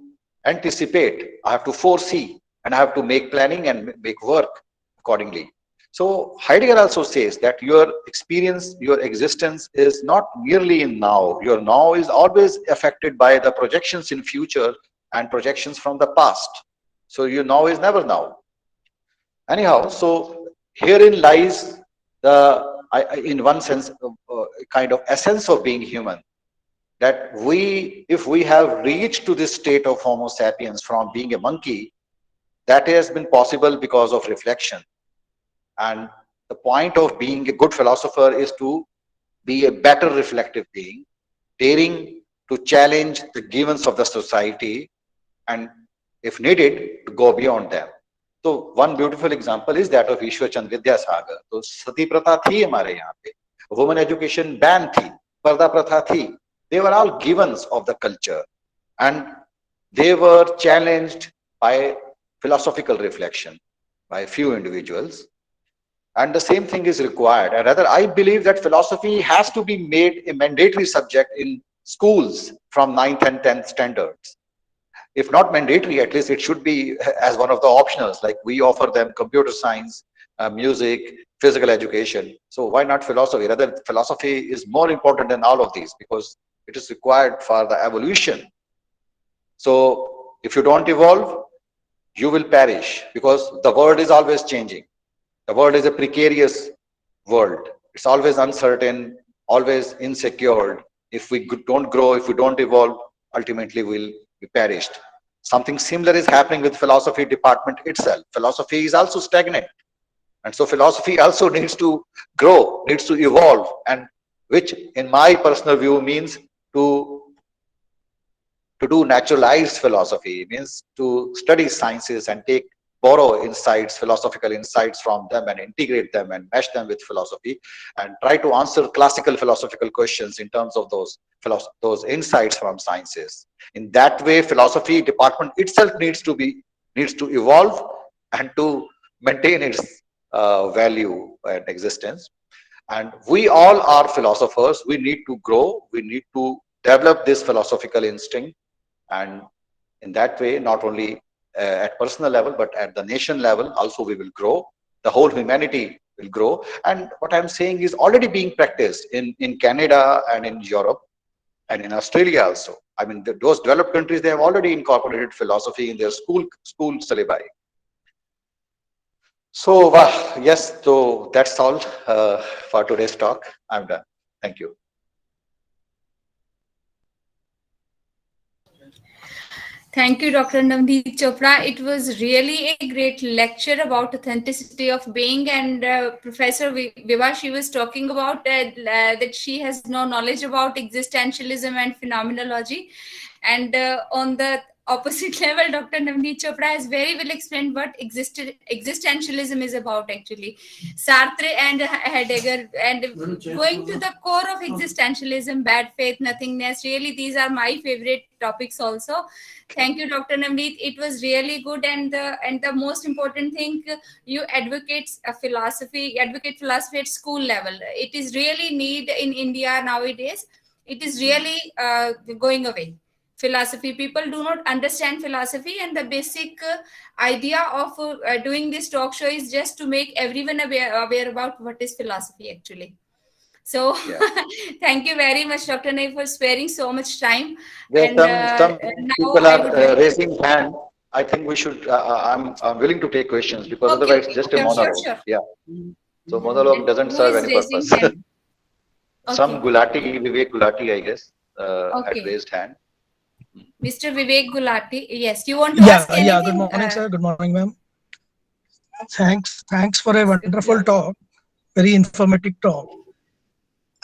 anticipate. I have to foresee, and I have to make planning and make work accordingly. So Heidegger also says that your experience, your existence is not merely in now. Your now is always affected by the projections in future and projections from the past. So your now is never now. Anyhow, so herein lies the, in one sense, kind of essence of being human. that if we have reached to this state of Homo sapiens from being a monkey, that has been possible because of reflection. And the point of being a good philosopher is to be a better reflective being, daring to challenge the givens of the society, and if needed, to go beyond them. So one beautiful example is that of Ishwar Chand Vidyasagar. So sati pratha thi hamare yahan pe, women education ban thi, parda pratha thi. They were all givens of the culture, and they were challenged by philosophical reflection by a few individuals. And the same thing is required. And rather, I believe that philosophy has to be made a mandatory subject in schools from 9th and 10th standards. If not mandatory, at least it should be as one of the optionals, like we offer them computer science, music, physical education. So why not philosophy? Rather, philosophy is more important than all of these because it is required for the evolution. So if you don't evolve, you will perish because the world is always changing. The world is a precarious world. It's always uncertain, always insecure. If we don't grow, if we don't evolve, ultimately we'll be perished. Something similar is happening with philosophy department itself. Philosophy is also stagnant. And so philosophy also needs to grow, needs to evolve, and which in my personal view means to do naturalized philosophy, means to study sciences and borrow insights, philosophical insights from them and integrate them and mesh them with philosophy and try to answer classical philosophical questions in terms of those insights from sciences. In that way, philosophy department itself needs to evolve and to maintain its value and existence. And we all are philosophers. We need to grow. We need to develop this philosophical instinct. And in that way, not only at personal level, but at the nation level, also we will grow. The whole humanity will grow. And what I'm saying is already being practiced in Canada and in Europe and in Australia also. I mean, those developed countries, they have already incorporated philosophy in their school syllabi. So, yes, so that's all for today's talk. I'm done. Thank you. Thank you, Dr. Navneet Chopra. It was really a great lecture about authenticity of being. And Professor Vibha, she was talking about that she has no knowledge about existentialism and phenomenology. And on the opposite level, Dr. Navneet Chopra has very well explained what existentialism is about, actually. Sartre and Heidegger, and going to the core of existentialism, bad faith, nothingness. Really, these are my favorite topics also. Thank you, Dr. Navneet. It was really good. And the most important thing, you advocate philosophy at school level. It is really need in India nowadays. It is really going away. Philosophy, people do not understand philosophy, and the basic idea of doing this talk show is just to make everyone aware about what is philosophy actually. So yeah. Thank you very much, Dr. Navneet, for sparing so much time. Yes, and some people are raising hand. I think we should, I'm willing to take questions because okay, otherwise it's just a monologue. Sure. Yeah. So monologue doesn't serve any purpose. Okay. Some Vivek Gulati, I guess, had raised hand. Mr. Vivek Gulati, yes, you want to ask anything? Yeah, good morning, sir. Good morning, ma'am. Thanks for a wonderful talk, very informative talk.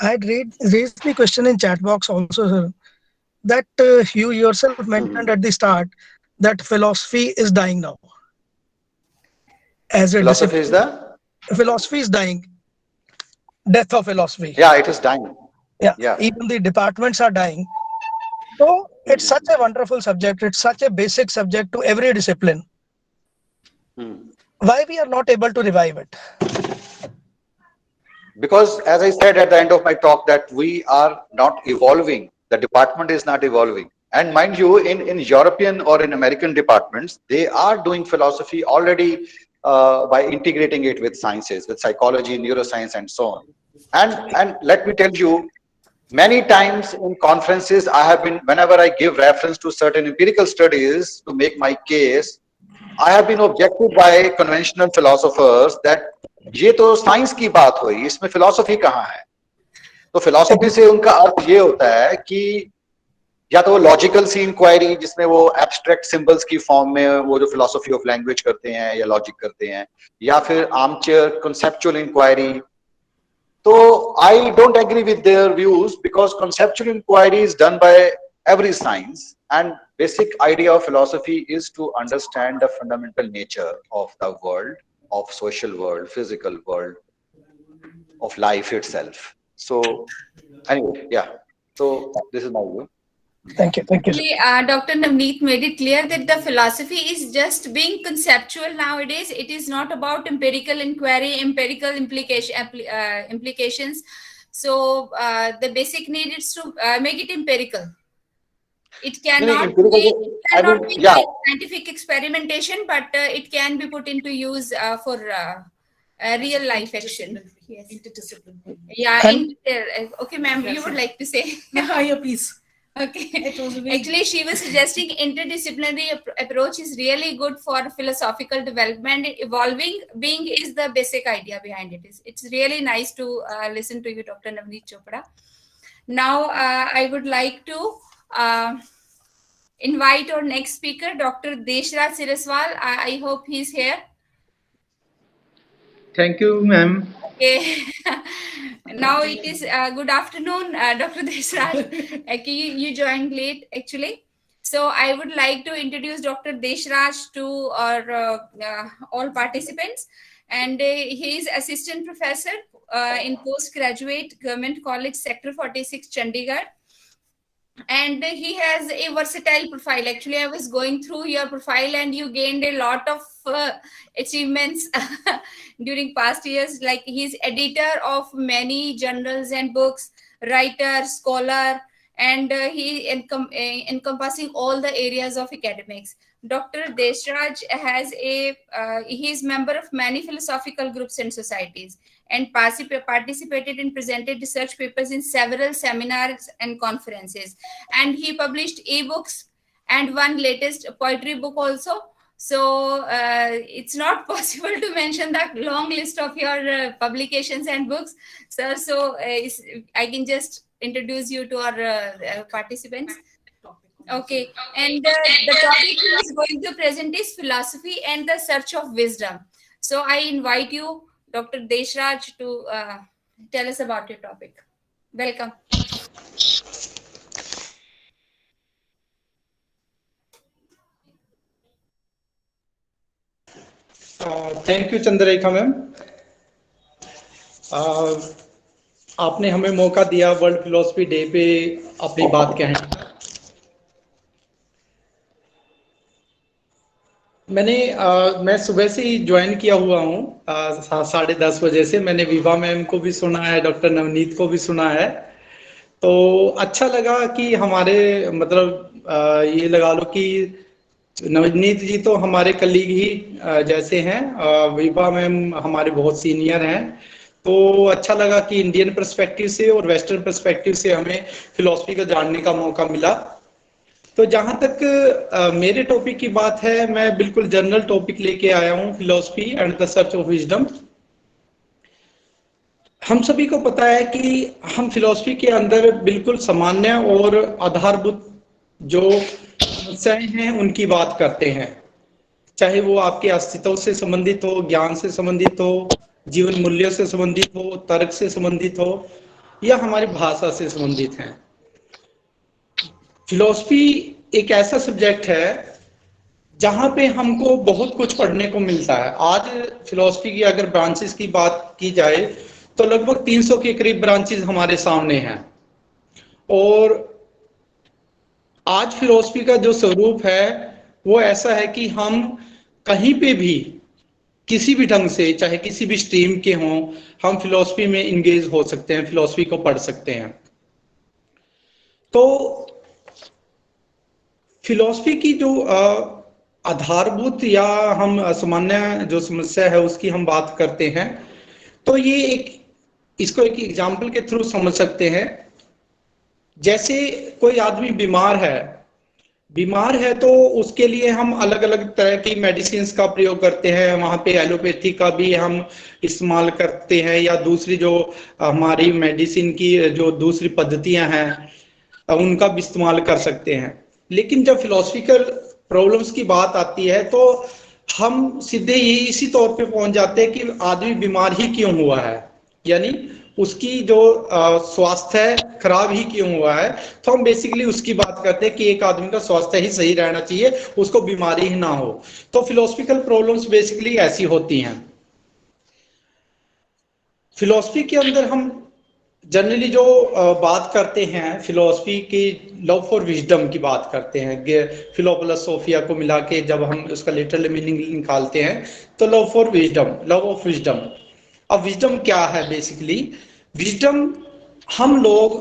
I had raised the question in chat box also, sir, that you yourself mentioned at the start that philosophy is dying now. As a philosophy is the? Philosophy is dying. Death of philosophy. Yeah, it is dying. Yeah. Even the departments are dying. So it's such a wonderful subject. It's such a basic subject to every discipline. Why we are not able to revive it? Because as I said at the end of my talk that we are not evolving. The department is not evolving. And mind you, in European or in American departments, they are doing philosophy already by integrating it with sciences, with psychology, neuroscience, and so on. And let me tell you, many times in conferences, whenever I give reference to certain empirical studies to make my case, I have been objected by conventional philosophers that ये तो साइंस की बात हुई, इसमें फिलॉसफी कहाँ है? तो फिलॉसफी से उनका अर्थ ये होता है कि या तो वो लॉजिकल सी इंक्वायरी जिसमें वो एब्स्ट्रैक्ट सिंबल्स की फॉर्म में वो जो फिलोसफी ऑफ लैंग्वेज करते हैं या लॉजिक करते हैं, या फिर आर्मचेयर कंसेप्चुअल इंक्वायरी. तो I don't agree with their views because conceptual inquiry is done by every science, and basic idea of philosophy is to understand the fundamental nature of the world, of social world, physical world, of life itself. So anyway, yeah, so this is my view. Thank you. Actually, Dr. Navneet made it clear that the philosophy is just being conceptual nowadays. It is not about empirical inquiry, empirical implications. So the basic need is to make it empirical. It cannot be like scientific experimentation, but it can be put into use for real life action. Yes. Interdisciplinary. Yeah. Okay, ma'am, you would like to say? Yeah, please. Okay. Actually, she was suggesting interdisciplinary approach is really good for philosophical development. Evolving being is the basic idea behind it. It's really nice to listen to you, Dr. Navneet Chopra. Now, I would like to invite our next speaker, Dr. Deshraj Siraswal. I hope he's here. Thank you, ma'am. Okay. Now it is good afternoon, Dr. Deshraj. You joined late, actually. So I would like to introduce Dr. Deshraj to our all participants. And he is assistant professor in postgraduate Government College, Sector 46, Chandigarh. And he has a versatile profile. Actually, I was going through your profile and you gained a lot of achievements during past years. Like he's editor of many journals and books, writer, scholar, and he encompassing all the areas of academics. Dr. Deshraj has he is member of many philosophical groups and societies, and participated and presented research papers in several seminars and conferences. And he published ebooks and one latest poetry book also. So it's not possible to mention that long list of your publications and books, sir. So I can just introduce you to our participants. Okay, and the topic he is going to present is philosophy and the search of wisdom. So I invite you, Dr. Deshraj, to tell us about your topic. Welcome. Thank you Chandrarekha ma'am. आपने हमें मौका दिया वर्ल्ड फिलोसफी डे पे अपनी बात कहने का. मैं सुबह से ही ज्वाइन किया हुआ हूँ 10:30 बजे से. मैंने विभा मैम को भी सुना है, डॉक्टर नवनीत को भी सुना है. तो अच्छा लगा कि हमारे मतलब ये लगा लो कि नवनीत जी तो हमारे कलीग ही जैसे हैं, विभा मैम हमारे बहुत सीनियर हैं. तो अच्छा लगा कि इंडियन पर्सपेक्टिव से और वेस्टर्न पर्सपेक्टिव से हमें फिलॉसफी को जानने का मौका मिला. तो जहां तक मेरे टॉपिक की बात है, मैं बिल्कुल जनरल टॉपिक लेके आया हूं, philosophy and the search of wisdom. हम सभी को पता है कि हम फिलॉसफी के अंदर बिल्कुल सामान्य और आधारभूत जो समस्याएं हैं उनकी बात करते हैं, चाहे वो आपके अस्तित्व से संबंधित हो, ज्ञान से संबंधित हो, जीवन मूल्यों से संबंधित हो, तर्क से संबंधित हो, या हमारी भाषा से संबंधित है. फिलॉसफी एक ऐसा सब्जेक्ट है जहां पे हमको बहुत कुछ पढ़ने को मिलता है. आज फिलॉसफी की अगर ब्रांचेस की बात की जाए तो लगभग 300 के करीब ब्रांचेस हमारे सामने हैं. और आज फिलॉसफी का जो स्वरूप है वो ऐसा है कि हम कहीं पे भी किसी भी ढंग से, चाहे किसी भी स्ट्रीम के हों, हम फिलॉसफी में इंगेज हो सकते हैं, फिलॉसफी को पढ़ सकते हैं. तो फिलॉसफी की जो आधारभूत या हम सामान्य जो समस्या है उसकी हम बात करते हैं, तो ये इसको एक एग्जाम्पल के थ्रू समझ सकते हैं. जैसे कोई आदमी बीमार है तो उसके लिए हम अलग अलग तरह की मेडिसिन का प्रयोग करते हैं. वहां पे एलोपैथी का भी हम इस्तेमाल करते हैं, या दूसरी जो हमारी मेडिसिन की जो दूसरी पद्धतियां हैं उनका भी इस्तेमाल कर सकते हैं। लेकिन जब फिलोसफिकल प्रॉब्लम्स की बात आती है तो हम सीधे यही इसी तौर पे पहुंच जाते हैं कि आदमी बीमार ही क्यों हुआ है, यानी उसकी जो स्वास्थ्य खराब ही क्यों हुआ है। तो हम बेसिकली उसकी बात करते हैं कि एक आदमी का स्वास्थ्य ही सही रहना चाहिए, उसको बीमारी ही ना हो। तो फिलोसफिकल प्रॉब्लम्स बेसिकली ऐसी होती हैं। फिलोसफी के अंदर हम जनरली जो बात करते हैं, फिलोसफी की लव फॉर विजडम की बात करते हैं। फिलोप्लस सोफिया को मिला के जब हम उसका लिटरल मीनिंग निकालते हैं तो love for wisdom, love of wisdom. अब विजडम क्या है? बेसिकली विजडम हम लोग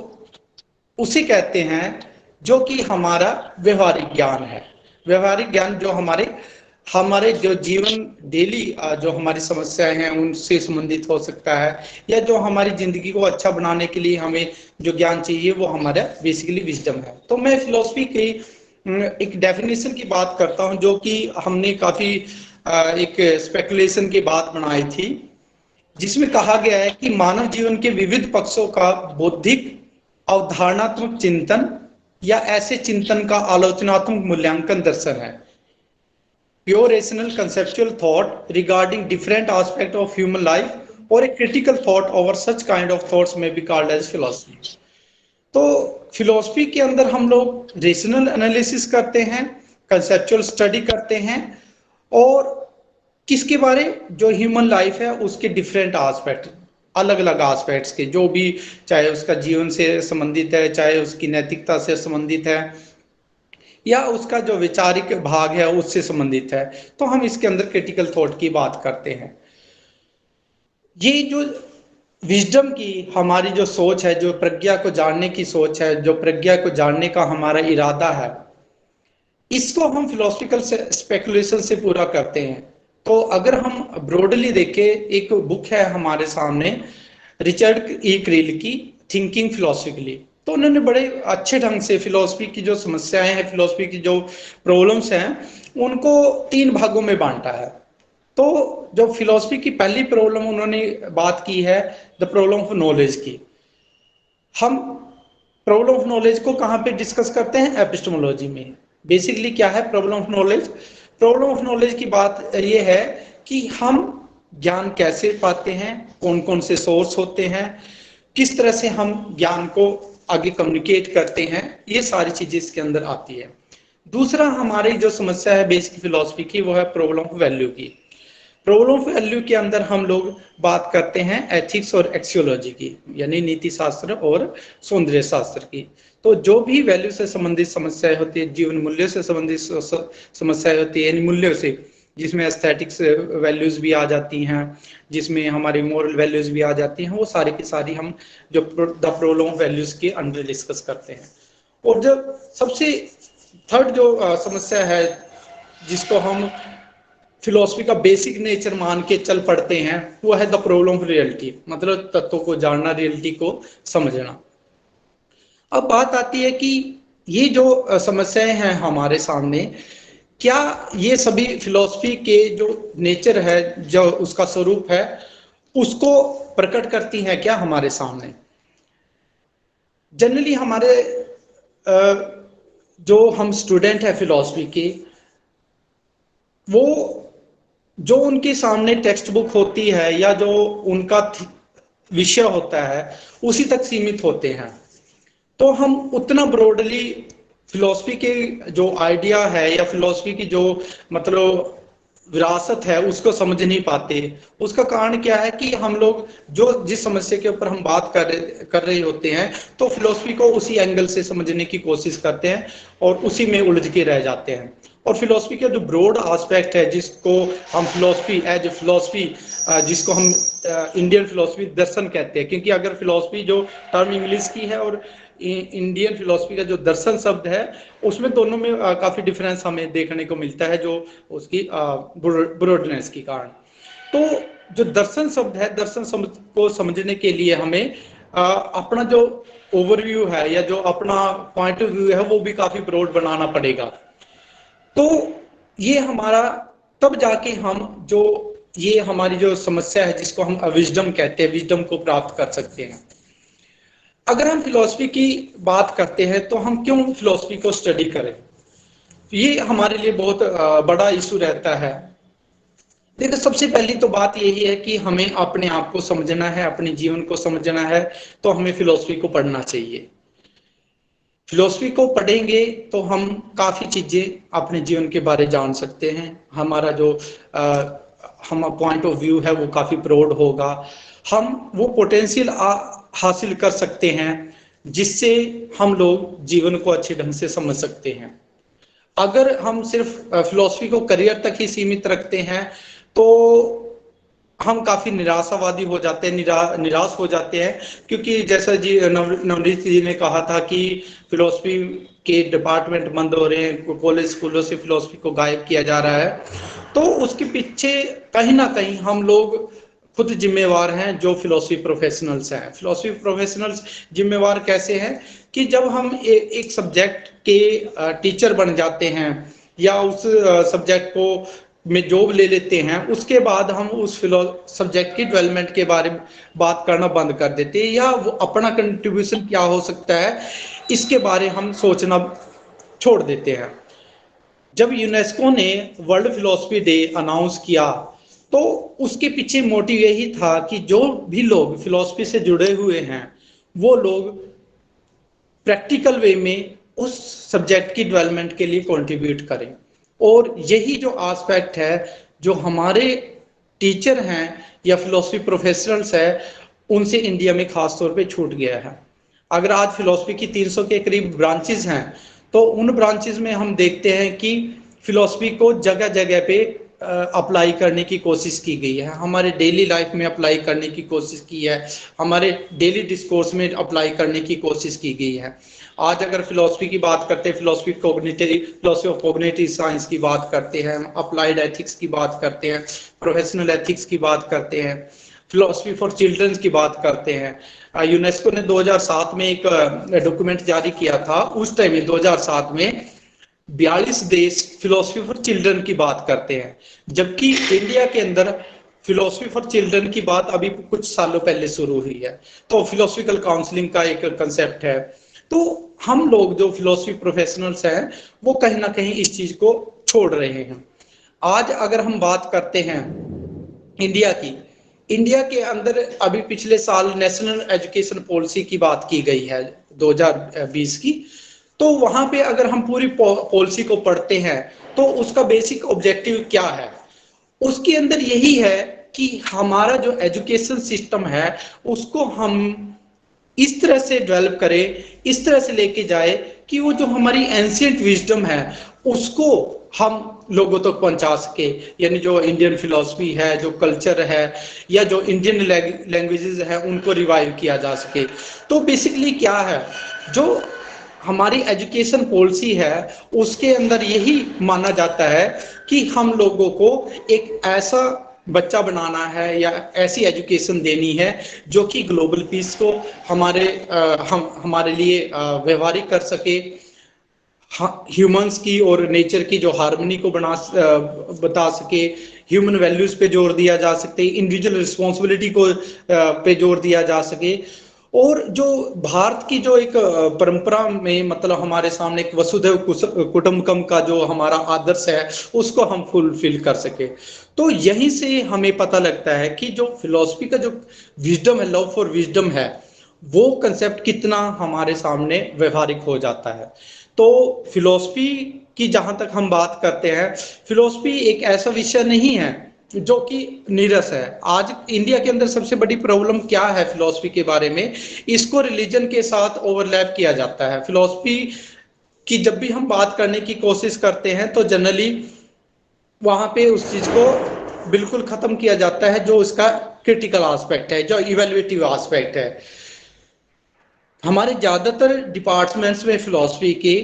उसे कहते हैं जो कि हमारा व्यवहारिक ज्ञान है। व्यवहारिक ज्ञान जो हमारे जो जीवन डेली जो हमारी समस्याएं हैं उनसे संबंधित हो सकता है, या जो हमारी जिंदगी को अच्छा बनाने के लिए हमें जो ज्ञान चाहिए वो हमारा बेसिकली विजडम है। तो मैं फिलोसफी की एक डेफिनेशन की बात करता हूं जो कि हमने काफी एक स्पेकुलेशन की बात बनाई थी, जिसमें कहा गया है कि मानव जीवन के विविध पक्षों का बौद्धिक अवधारणात्मक चिंतन या ऐसे चिंतन का आलोचनात्मक मूल्यांकन दर्शन है। Pure rational conceptual thought regarding different aspects of human life or a critical thought over such kind of thoughts may be called as philosophy। तो फिलोसफी के अंदर हम लोग रेशनल एनालिसिस करते हैं, कंसेप्चुअल स्टडी करते हैं, और किसके बारे, जो ह्यूमन लाइफ है उसके डिफरेंट एस्पेक्ट, अलग अलग एस्पेक्ट्स के, जो भी चाहे उसका जीवन से संबंधित है, चाहे उसकी नैतिकता से संबंधित है, या उसका जो वैचारिक भाग है उससे संबंधित है। तो हम इसके अंदर क्रिटिकल थॉट की बात करते हैं। ये जो विजडम की हमारी जो सोच है, जो प्रज्ञा को जानने की सोच है, जो प्रज्ञा को जानने का हमारा इरादा है, इसको हम फिलोसफिकल स्पेकुलेशन से पूरा करते हैं। तो अगर हम ब्रॉडली देखें, एक बुक है हमारे सामने रिचर्ड ई क्रील की थिंकिंग फिलोसफिकली, तो उन्होंने बड़े अच्छे ढंग से फिलोसफी की जो समस्याएं हैं, फिलोसफी की जो प्रॉब्लम्स हैं, उनको 3 भागों में बांटा है। तो जो फिलोसफी की पहली प्रॉब्लम उन्होंने बात की है द प्रॉब्लम ऑफ नॉलेज की। हम प्रॉब्लम ऑफ नॉलेज को कहाँ पे डिस्कस करते हैं? एपिस्टेमोलॉजी में। बेसिकली क्या है problem of knowledge? Problem of knowledge की बात ये है कि हम ज्ञान कैसे पाते हैं, कौन कौन से सोर्स होते हैं, किस तरह से हम ज्ञान को आगे कम्युनिकेट करते हैं, ये सारी चीजें इसके अंदर आती है। दूसरा हमारी जो समस्या है बेसिक फिलोसफी की, वो है प्रॉब्लम ऑफ वैल्यू की। प्रॉब्लम ऑफ वैल्यू के अंदर हम लोग बात करते हैं एथिक्स और एक्सियोलॉजी की, यानी नीति शास्त्र और सौंदर्य शास्त्र की। तो जो भी वैल्यू से संबंधित समस्याएं होती है, जीवन मूल्य से संबंधित समस्याएं होती है, यानी मूल्यों से, जिसमें एस्थेटिक्स वैल्यूज भी आ जाती हैं, जिसमें हमारी मोरल वैल्यूज भी आ जाती हैं, वो सारी की सारी हम जो द प्रॉब्लम ऑफ वैल्यूज के अंडर डिस्कस करते हैं। और जो सबसे थर्ड जो समस्या है जिसको हम फिलोसफी का बेसिक नेचर मान के चल पड़ते हैं, वो है द प्रॉब्लम ऑफ रियलिटी, मतलब तत्वों को जानना, रियलिटी को समझना। अब बात आती है कि ये जो समस्याएं हैं हमारे सामने, क्या ये सभी फिलोसफी के जो नेचर है, जो उसका स्वरूप है, उसको प्रकट करती हैं क्या हमारे सामने? जनरली हमारे जो हम स्टूडेंट है फिलोसफी के, वो जो उनके सामने टेक्स्ट बुक होती है या जो उनका विषय होता है उसी तक सीमित होते हैं। तो हम उतना ब्रॉडली फिलोसफी के जो आइडिया है या फिलोसफी की जो मतलब विरासत है उसको समझ नहीं पाते। उसका कारण क्या है कि हम लोग जो जिस समस्या के ऊपर हम बात कर रहे होते हैं, तो फिलोसफी को उसी एंगल से समझने की कोशिश करते हैं और उसी में उलझ के रह जाते हैं। और फिलोसफी का जो ब्रॉड एस्पेक्ट है, जिसको हम फिलोसफी एज फिलोसफी, जिसको हम इंडियन फिलोसफी दर्शन कहते हैं, क्योंकि अगर फिलोसफी जो टर्म इंग्लिश की है और इंडियन फिलोसफी का जो दर्शन शब्द है, उसमें दोनों में काफी डिफरेंस हमें देखने को मिलता है, जो उसकी ब्रॉडनेस के कारण। तो जो दर्शन शब्द है, दर्शन शब्द को समझने के लिए हमें अपना जो ओवरव्यू है या जो अपना पॉइंट ऑफ व्यू है वो भी काफी ब्रॉड बनाना पड़ेगा। तो ये हमारा तब जाके हम जो ये हमारी जो समस्या है जिसको हम अविजडम कहते हैं, विजडम को प्राप्त कर सकते हैं। अगर हम फिलॉसफी की बात करते हैं तो हम क्यों फिलॉसफी को स्टडी करें, ये हमारे लिए बहुत बड़ा इशू रहता है। देखो, सबसे पहली तो बात यही है कि हमें अपने आप को समझना है, अपने जीवन को समझना है, तो हमें फिलॉसफी को पढ़ना चाहिए। फिलॉसफी को पढ़ेंगे तो हम काफी चीजें अपने जीवन के बारे जान सकते हैं। हमारा जो हम पॉइंट ऑफ व्यू है वो काफी ब्रॉड होगा। हम वो पोटेंशियल हासिल कर सकते हैं जिससे हम लोग जीवन को अच्छे ढंग से समझ सकते हैं। अगर हम सिर्फ फिलॉसफी को करियर तक ही सीमित रखते हैं तो हम काफी निराशावादी हो जाते हैं, निराश हो जाते हैं, क्योंकि जैसा जी नवनीत जी ने कहा था कि फिलॉसफी के डिपार्टमेंट बंद हो रहे हैं, कॉलेज स्कूलों से फिलॉसफी को गायब किया जा रहा है, तो उसके पीछे कहीं ना कहीं हम लोग खुद जिम्मेवार हैं जो फिलॉसफी प्रोफेशनल्स हैं। फिलॉसफी प्रोफेशनल्स जिम्मेवार कैसे हैं कि जब हम एक सब्जेक्ट के टीचर बन जाते हैं या उस सब्जेक्ट को में जॉब ले लेते हैं, उसके बाद हम उस सब्जेक्ट की डेवलपमेंट के बारे में बात करना बंद कर देते हैं, या वो अपना कंट्रीब्यूशन क्या हो सकता है इसके बारे हम सोचना छोड़ देते हैं। जब यूनेस्को ने वर्ल्ड फिलॉसफी डे अनाउंस किया तो उसके पीछे मोटिव यही था कि जो भी लोग फिलॉसफी से जुड़े हुए हैं वो लोग प्रैक्टिकल वे में उस सब्जेक्ट की डेवलपमेंट के लिए कंट्रीब्यूट करें। और यही जो एस्पेक्ट है जो हमारे टीचर हैं या फिलॉसफी प्रोफेशनल्स है उनसे इंडिया में खास तौर पे छूट गया है। अगर आज फिलॉसफी की 300 के करीब ब्रांचेस हैं तो उन ब्रांचेस में हम देखते हैं कि फिलॉसफी को जगह जगह पे अप्लाई करने की कोशिश की गई है, हमारे डेली लाइफ में अप्लाई करने की कोशिश की है, हमारे डेली डिस्कोर्स में अप्लाई करने की कोशिश की गई है। आज अगर फिलॉसफी की बात करते हैं, फिलॉसफी ऑफ कॉग्निटिव साइंस की बात करते हैं, अप्लाइड एथिक्स की बात करते हैं, प्रोफेशनल एथिक्स की बात करते हैं, फिलॉसफी फॉर चिल्ड्रंस की बात करते हैं। यूनेस्को ने 2007 में एक डॉक्यूमेंट जारी किया था। उस टाइम में 2007 में 42 देश फिलॉसफी फॉर चिल्ड्रन की बात करते हैं, जबकि इंडिया के अंदर फिलॉसफी फॉर चिल्ड्रन की बात अभी कुछ सालों पहले शुरू हुई है। तो फिलोसफिकल काउंसलिंग का एक कंसेप्ट है। तो हम लोग जो फिलॉसफी प्रोफेशनल्स हैं वो कहीं ना कहीं इस चीज को छोड़ रहे हैं। आज अगर हम बात करते हैं इंडिया की, इंडिया के अंदर अभी पिछले साल नेशनल एजुकेशन पॉलिसी की बात की गई है 2020 की। तो वहां पे अगर हम पूरी पॉलिसी को पढ़ते हैं तो उसका बेसिक ऑब्जेक्टिव क्या है, उसके अंदर यही है कि हमारा जो एजुकेशन सिस्टम है उसको हम इस तरह से डेवलप करें, इस तरह से लेके जाए कि वो जो हमारी एंशिएंट विजडम है उसको हम लोगों तक पहुंचा सके। यानी जो इंडियन फिलॉसफी है, जो कल्चर है या जो इंडियन लैंग्वेजेस है उनको रिवाइव किया जा सके। तो बेसिकली क्या है, जो हमारी एजुकेशन पॉलिसी है उसके अंदर यही माना जाता है कि हम लोगों को एक ऐसा बच्चा बनाना है या ऐसी एजुकेशन देनी है जो कि ग्लोबल पीस को हमारे लिए व्यवहारिक कर सके, ह्यूमंस की और नेचर की जो हार्मनी को बता सके, ह्यूमन वैल्यूज पे जोर दिया जा सके, इंडिविजुअल रिस्पॉन्सिबिलिटी को पे जोर दिया जा सके। और जो भारत की जो एक परंपरा में मतलब हमारे सामने एक वसुधैव कुटुंबकम का जो हमारा आदर्श है उसको हम फुलफिल कर सके। तो यहीं से हमें पता लगता है कि जो फिलॉसफी का जो विजडम है, लव फॉर विजडम है, वो कंसेप्ट कितना हमारे सामने व्यवहारिक हो जाता है। तो फिलॉसफी की जहां तक हम बात करते हैं, फिलॉसफी एक ऐसा विषय नहीं है जो कि नीरस है। आज इंडिया के अंदर सबसे बड़ी प्रॉब्लम क्या है फिलॉसफी के बारे में, इसको रिलीजन के साथ ओवरलैप किया जाता है। फिलॉसफी की जब भी हम बात करने की कोशिश करते हैं तो जनरली वहां पे उस चीज को बिल्कुल खत्म किया जाता है जो इसका क्रिटिकल एस्पेक्ट है, जो इवैल्यूएटिव एस्पेक्ट है। हमारे ज्यादातर डिपार्टमेंट्स में फिलॉसफी के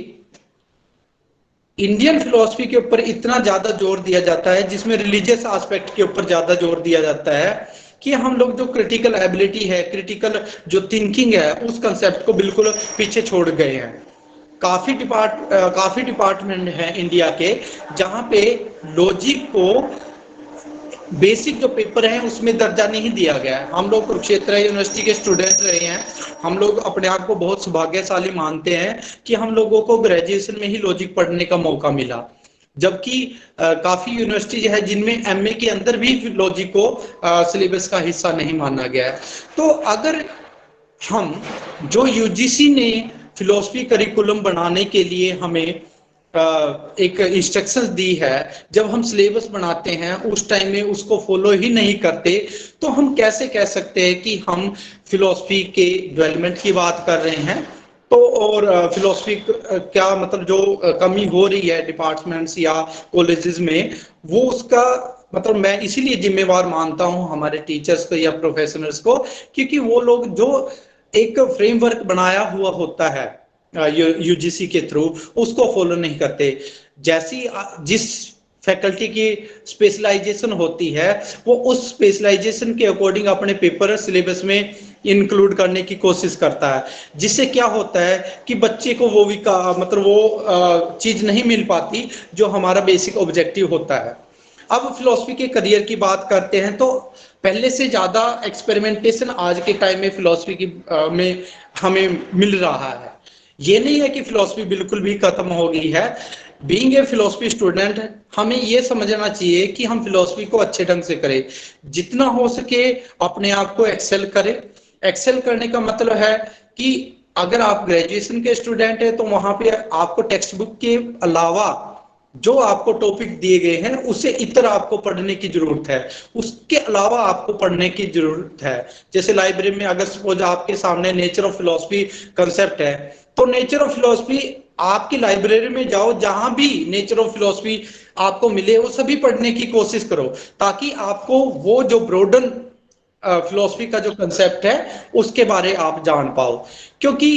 इंडियन फिलॉसफी के ऊपर इतना ज्यादा जोर दिया जाता है, जिसमें रिलीजियस एस्पेक्ट के ऊपर ज्यादा जोर दिया जाता है कि हम लोग जो क्रिटिकल एबिलिटी है, क्रिटिकल जो थिंकिंग है, उस कंसेप्ट को बिल्कुल पीछे छोड़ गए हैं। काफी डिपार्टमेंट हैं इंडिया के जहां पे लॉजिक को बेसिक जो पेपर है उसमें दर्जा नहीं दिया गया है। हम लोग कुरुक्षेत्र यूनिवर्सिटी के स्टूडेंट रहे हैं, हम लोग अपने आप को बहुत सौभाग्यशाली मानते हैं कि हम लोगों को ग्रेजुएशन में ही लॉजिक पढ़ने का मौका मिला, जबकि काफी यूनिवर्सिटी है जिनमें एमए के अंदर भी लॉजिक को सिलेबस का हिस्सा नहीं माना गया है। तो अगर हम जो यूजीसी ने फिलॉसफी करिकुलम बनाने के लिए हमें एक इंस्ट्रक्शंस दी है, जब हम सिलेबस बनाते हैं उस टाइम में उसको फॉलो ही नहीं करते, तो हम कैसे कह सकते हैं कि हम फिलॉसफी के डेवलपमेंट की बात कर रहे हैं। तो और फिलॉसफी क्या मतलब जो कमी हो रही है डिपार्टमेंट्स या कॉलेजेस में, वो उसका मतलब मैं इसीलिए जिम्मेवार मानता हूं हमारे टीचर्स को या प्रोफेशनल्स को, क्योंकि वो लोग जो एक फ्रेमवर्क बनाया हुआ होता है यूजीसी के थ्रू उसको फॉलो नहीं करते। जैसी जिस फैकल्टी की स्पेशलाइजेशन होती है वो उस स्पेशलाइजेशन के अकॉर्डिंग अपने पेपर सिलेबस में इंक्लूड करने की कोशिश करता है, जिससे क्या होता है कि बच्चे को वो मतलब वो चीज नहीं मिल पाती जो हमारा बेसिक ऑब्जेक्टिव होता है। अब फिलॉसफी के करियर की बात करते हैं तो पहले से ज्यादा एक्सपेरिमेंटेशन आज के टाइम में फिलॉसफी की में हमें मिल रहा है। ये नहीं है कि फिलॉसफी बिल्कुल भी खत्म हो गई है। बीइंग ए फिलॉसफी स्टूडेंट हमें ये समझना चाहिए कि हम फिलॉसफी को अच्छे ढंग से करें, जितना हो सके अपने आप को एक्सेल करें। एक्सेल करने का मतलब है कि अगर आप ग्रेजुएशन के स्टूडेंट हैं तो वहां पे आपको टेक्स्ट बुक के अलावा जो आपको टॉपिक दिए गए हैं उससे इतर आपको पढ़ने की जरूरत है, उसके अलावा आपको पढ़ने की जरूरत है। जैसे लाइब्रेरी में अगर सपोज आपके सामने नेचर ऑफ फिलॉसफी कंसेप्ट है, तो नेचर ऑफ फिलॉसफी आपकी लाइब्रेरी में जाओ, जहां भी नेचर ऑफ फिलॉसफी आपको मिले वो सभी पढ़ने की कोशिश करो, ताकि आपको वो जो ब्रॉडन फिलॉसफी का जो कंसेप्ट है उसके बारे आप जान पाओ। क्योंकि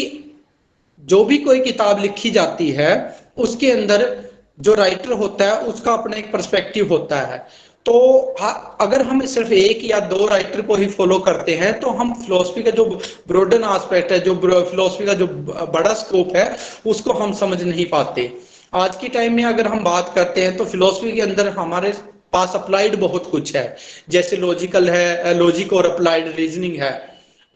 जो भी कोई किताब लिखी जाती है उसके अंदर जो राइटर होता है उसका अपना एक पर्सपेक्टिव होता है। तो अगर हम सिर्फ एक या दो राइटर को ही फॉलो करते हैं तो हम फिलॉसफी का जो ब्रॉडन एस्पेक्ट है, जो फिलॉसफी का जो बड़ा स्कोप है उसको हम समझ नहीं पाते। आज के टाइम में अगर हम बात करते हैं तो फिलॉसफी के अंदर हमारे पास अप्लाइड बहुत कुछ है, जैसे लॉजिकल है, लॉजिक और अप्लाइड रीजनिंग है।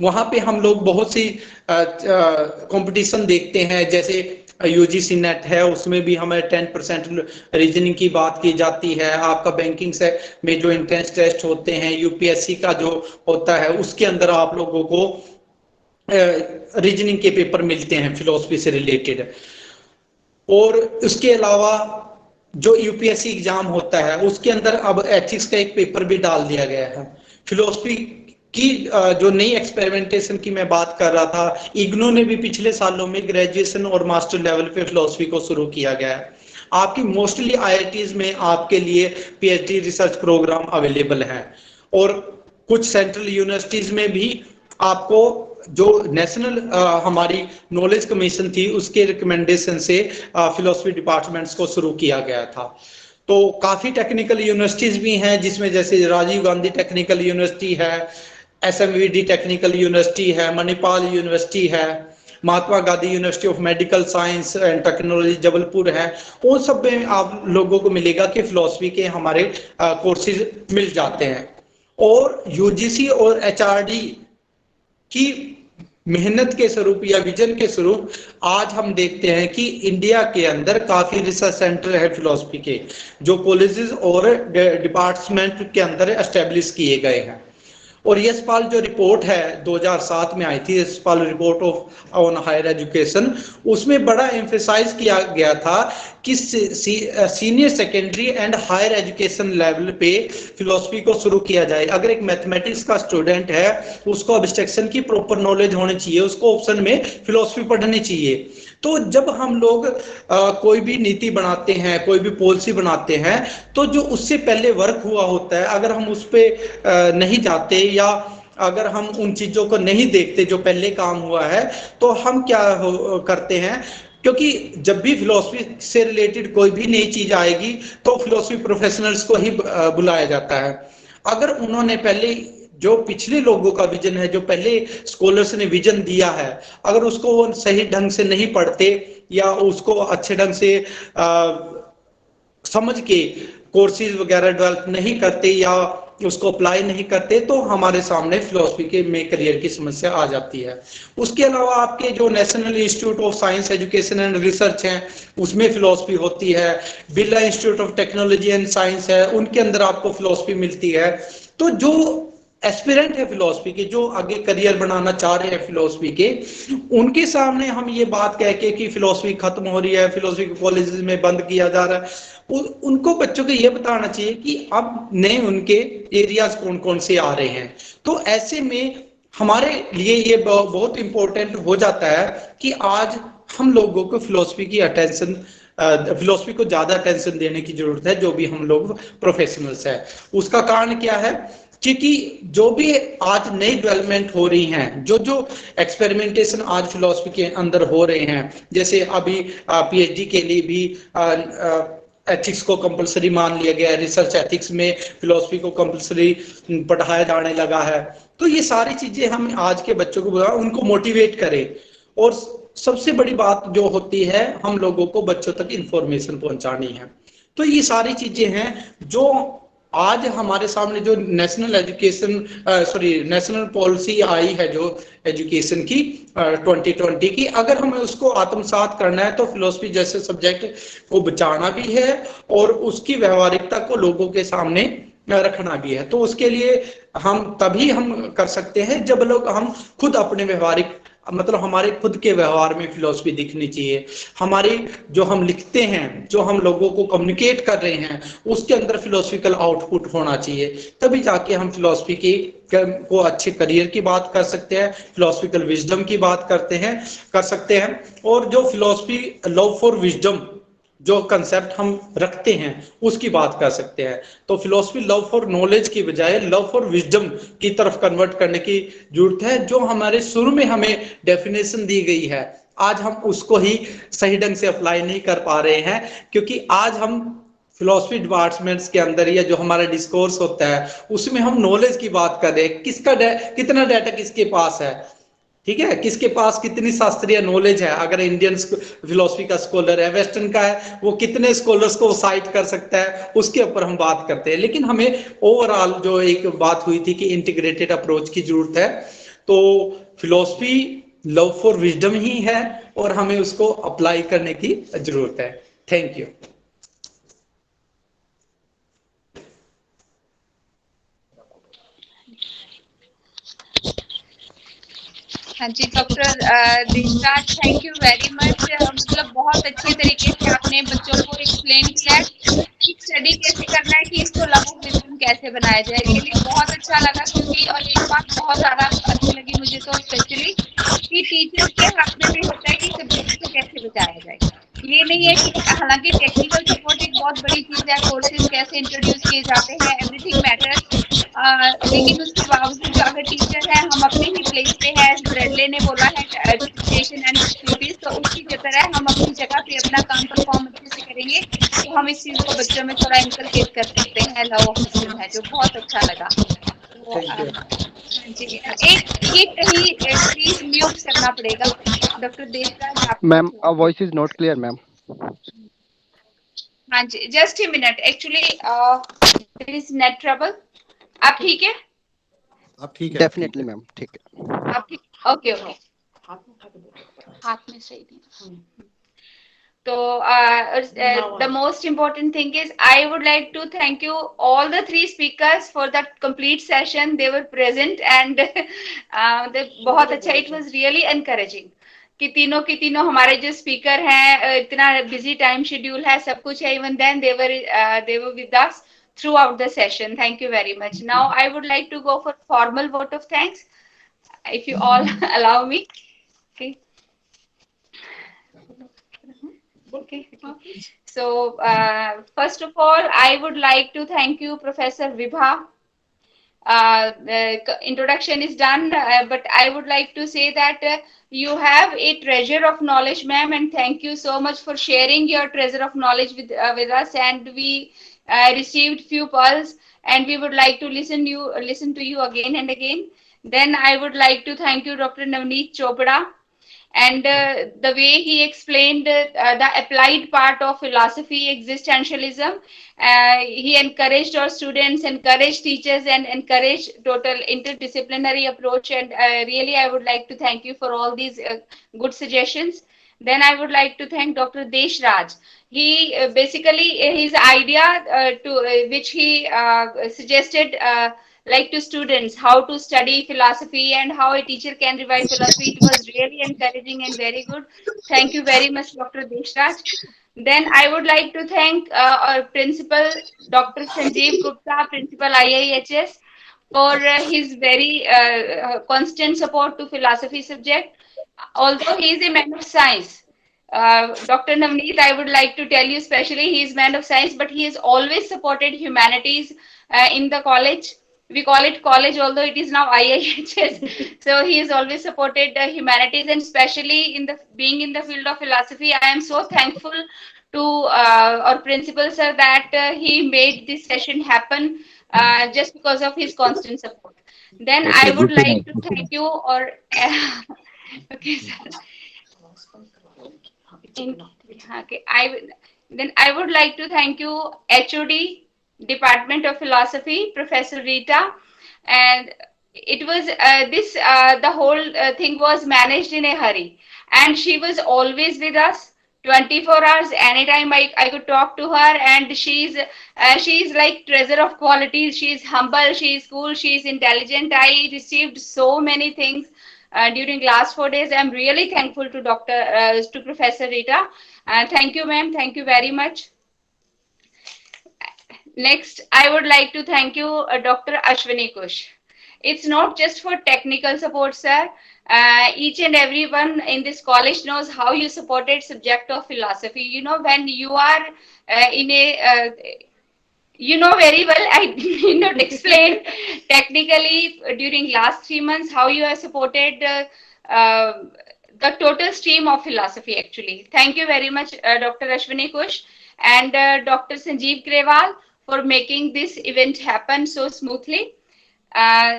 वहां पे हम लोग बहुत सी कंपटीशन देखते हैं, जैसे यूजीसी नेट है उसमें भी हमें 10% रीजनिंग की बात की जाती है। आपका बैंकिंग से में जो एंट्रेंस टेस्ट होते हैं, यूपीएससी का जो होता है उसके अंदर आप लोगों को रीजनिंग के पेपर मिलते हैं फिलॉसफी से रिलेटेड। और उसके अलावा जो यूपीएससी एग्जाम होता है उसके अंदर अब एथिक्स का एक पेपर भी डाल दिया गया है। फिलॉसफी की जो नई एक्सपेरिमेंटेशन की मैं बात कर रहा था, इग्नू ने भी पिछले सालों में ग्रेजुएशन और मास्टर लेवल पे फिलॉसफी को शुरू किया गया है। आपकी मोस्टली आईआईटीज में आपके लिए पीएचडी रिसर्च प्रोग्राम अवेलेबल है, और कुछ सेंट्रल यूनिवर्सिटीज में भी आपको जो नेशनल हमारी नॉलेज कमीशन थी उसके रिकमेंडेशन से फिलॉसफी डिपार्टमेंट्स को शुरू किया गया था। तो काफी टेक्निकल यूनिवर्सिटीज भी हैं जिसमें जैसे राजीव गांधी टेक्निकल यूनिवर्सिटी है, एसएमवीडी टेक्निकल यूनिवर्सिटी है, मणिपाल यूनिवर्सिटी है, Mahatma Gandhi university of medical science and technology Jabalpur है। उन सब में आप लोगों को मिलेगा कि फिलॉसफी के हमारे कोर्सेज मिल जाते हैं। और यूजीसी और एचआरडी की मेहनत के स्वरूप या विजन के स्वरूप आज हम देखते हैं कि इंडिया के अंदर काफी रिसर्च सेंटर है फिलॉसफी के, जो कॉलेजेस और डिपार्टमेंट के अंदर एस्टेब्लिश किए गए हैं। और यशपाल जो रिपोर्ट है 2007 में आई थी, Yashpal report of on higher education, उसमें बड़ा एम्फेसाइज किया गया था कि senior secondary and higher education level पे फिलॉसफी को शुरू किया जाए। अगर एक मैथमेटिक्स का स्टूडेंट है उसको एब्स्ट्रैक्शन की प्रॉपर नॉलेज होनी चाहिए, उसको ऑप्शन में फिलॉसफी पढ़नी चाहिए। तो जब हम लोग कोई भी नीति बनाते हैं, कोई भी पॉलिसी बनाते हैं, तो जो उससे पहले वर्क हुआ होता है अगर हम उस पर नहीं जाते या अगर हम उन चीजों को नहीं देखते जो पहले काम हुआ है, तो हम क्या करते हैं, क्योंकि जब भी फिलॉसफी से रिलेटेड कोई भी नई चीज आएगी तो फिलॉसफी प्रोफेशनल्स को ही बुलाया जाता है। अगर उन्होंने पहले जो पिछले लोगों का विजन है, जो पहले स्कॉलर्स ने विजन दिया है, अगर उसको वो सही ढंग से नहीं पढ़ते या उसको अच्छे ढंग से समझ के कोर्सेज वगैरह डेवलप नहीं करते या उसको अप्लाई नहीं करते तो हमारे सामने फिलोसफी के में करियर की समस्या आ जाती है। उसके अलावा आपके जो national institute of science education and research है उसमें फिलोसफी होती है, Birla institute of technology and science है उनके अंदर आपको फिलोसफी मिलती है। तो जो एस्पिरेंट है फिलोसफी के, जो आगे करियर बनाना चाह रहे हैं फिलोसफी के, उनके सामने हम ये बात कह के कि फिलोसफी खत्म हो रही है, फिलोसफी के कॉलेजेस में बंद किया जा रहा है, उनको बच्चों को ये बताना चाहिए कि अब नए उनके एरियाज कौन कौन से आ रहे हैं। तो ऐसे में हमारे लिए ये बहुत इंपॉर्टेंट हो जाता है कि आज हम लोगों को फिलोसफी की अटेंशन, फिलोसफी को ज्यादा अटेंशन देने की जरूरत है, जो भी हम लोग प्रोफेशनल्स है। उसका कारण क्या है, क्योंकि जो भी आज नई डेवलपमेंट हो रही हैं, जो जो एक्सपेरिमेंटेशन आज फिलोसफी के अंदर हो रहे हैं, जैसे अभी पीएचडी के लिए भी एथिक्स को कंपलसरी मान लिया गया है, रिसर्च एथिक्स में फिलोसफी को कंपलसरी पढ़ाया जाने लगा है। तो ये सारी चीजें हम आज के बच्चों को उनको मोटिवेट करें, और सबसे बड़ी बात जो होती है हम लोगों को बच्चों तक इंफॉर्मेशन पहुंचानी है। तो ये सारी चीजें हैं जो आज हमारे सामने जो नेशनल पॉलिसी आई है जो एजुकेशन की 2020 की, अगर हमें उसको आत्मसात करना है तो फिलोसफी जैसे सब्जेक्ट को बचाना भी है और उसकी व्यवहारिकता को लोगों के सामने रखना भी है। तो उसके लिए हम तभी हम कर सकते हैं जब लोग हम खुद अपने व्यवहारिक, मतलब हमारे खुद के व्यवहार में फिलोसफी दिखनी चाहिए, हमारी जो हम लिखते हैं, जो हम लोगों को कम्युनिकेट कर रहे हैं, उसके अंदर फिलोसफिकल आउटपुट होना चाहिए। तभी जाके हम फिलोसफी की को अच्छे करियर की बात कर सकते हैं, फिलोसफिकल विजडम की बात कर सकते हैं। और जो फिलोसफी लव फॉर विजडम जो कंसेप्ट हम रखते हैं उसकी बात कर सकते हैं। तो फिलोसफी लव फॉर नॉलेज की बजाय लव फॉर विजडम की तरफ कन्वर्ट करने की जरूरत है, जो हमारे शुरू में हमें डेफिनेशन दी गई है, आज हम उसको ही सही ढंग से अप्लाई नहीं कर पा रहे हैं, क्योंकि आज हम फिलोसफी डिपार्टमेंट्स के अंदर या जो हमारा डिस्कोर्स होता है उसमें हम नॉलेज की बात कर रहे हैं, कितना डाटा किसके पास है, ठीक है, किसके पास कितनी शास्त्रीय नॉलेज है। अगर इंडियन फिलोसफी का स्कॉलर है, वेस्टर्न का है, वो कितने स्कॉलर्स को साइट कर सकता है, उसके ऊपर हम बात करते हैं। लेकिन हमें ओवरऑल जो एक बात हुई थी कि इंटीग्रेटेड अप्रोच की जरूरत है। तो फिलोसफी लव फॉर विजडम ही है और हमें उसको अप्लाई करने की जरूरत है। Thank you. हाँ जी doctor Deshraj, thank you very much. मतलब बहुत अच्छे तरीके से आपने बच्चों को एक्सप्लेन किया कि स्टडी कैसे करना है, कि इसको लव ऑफ विजडम कैसे बनाया जाए। रियली बहुत अच्छा लगा क्योंकि, और एक बात बहुत ज्यादा अच्छी लगी मुझे तो स्पेशली, कि टीचर के हाथ में भी होता है कि सब्जेक्ट को कैसे बचाया जाए। ये नहीं है कि, हालांकि टेक्निकल सपोर्ट एक बहुत बड़ी चीज है, कोर्सेज कैसे इंट्रोड्यूस किए जाते हैं, एवरीथिंग मैटर्स, लेकिन उसके बावजूद जो अगर टीचर है, हम अपने ही प्लेस पे है, ब्रेडले ने बोला है एजुकेशन एंड एक्टिविटीज, तो उसकी तरह हम अपनी जगह पे अपना काम परफॉर्म अच्छे से करेंगे तो हम इस चीज को बच्चों में थोड़ा इनकलकेट कर सकते हैं। लव ऑफ विजडम है जो बहुत अच्छा लगा। तो जी एक कहीं प्लीज म्यूट करना पड़ेगा doctor Deshraj. Ma'am voice is not clear ma'am. हाँ जी, just a minute, actually there is net trouble. आप ठीक है? आप ठीक है? डेफिनेटली मैम, ठीक है। आप ठीक? Okay okay. हाथ में सही नहीं। So the most important thing is I would like to thank you all the three speakers for that complete session. They were present and बहुत अच्छा, it was really encouraging कि तीनों की तीनों हमारे जो स्पीकर हैं, इतना बिजी टाइम शेड्यूल है, सब कुछ है, even then they were with us throughout the session. Thank you very much. Now I would like to go for formal vote of thanks, if you all allow me. Okay. Okay. So first of all, I would like to thank you, Professor Vibha. The introduction is done, but I would like to say that you have a treasure of knowledge, ma'am, and thank you so much for sharing your treasure of knowledge with us. And we received few pearls, and we would like to listen to you again and again. Then I would like to thank you, Dr. Navneet Chopra. And the way he explained the applied part of philosophy, existentialism, he encouraged our students, encouraged teachers, and encouraged total interdisciplinary approach. And really, I would like to thank you for all these good suggestions. Then I would like to thank Dr. Desh Raj. He basically his idea which he suggested like to students how to study philosophy and how a teacher can revive philosophy. It was really encouraging and very good. Thank you very much, Dr. Deshraj. Then I would like to thank our principal, Dr. Sanjeev Gupta, principal IIHS, for his very constant support to philosophy subject. Although he is a man of science, Dr. Navneet, I would like to tell you especially, he is man of science, but he has always supported humanities in the college. We call it college, although it is now IIHS. So he has always supported humanities, and especially in the being in the field of philosophy. I am so thankful to our principal sir that he made this session happen just because of his constant support. Then I would like to thank you, or okay, sir. Okay, then I would like to thank you, HOD, Department of Philosophy, Professor Rita, and it was the whole thing was managed in a hurry, and she was always with us 24 hours. Anytime I could talk to her, and she's like treasure of qualities. She's humble, she's cool, she's intelligent. I received so many things during last 4 days. I'm really thankful to to Professor Rita. Thank you, ma'am. Thank you very much. Next, I would like to thank you, Dr. Ashwini Kush. It's not just for technical support, sir. Each and everyone in this college knows how you supported subject of philosophy. You know, when you are in a you know very well, I did not explain technically during last 3 months how you have supported the total stream of philosophy actually. Thank you very much, Dr. Ashwini Kush and Dr. Sanjeev Grewal for making this event happen so smoothly.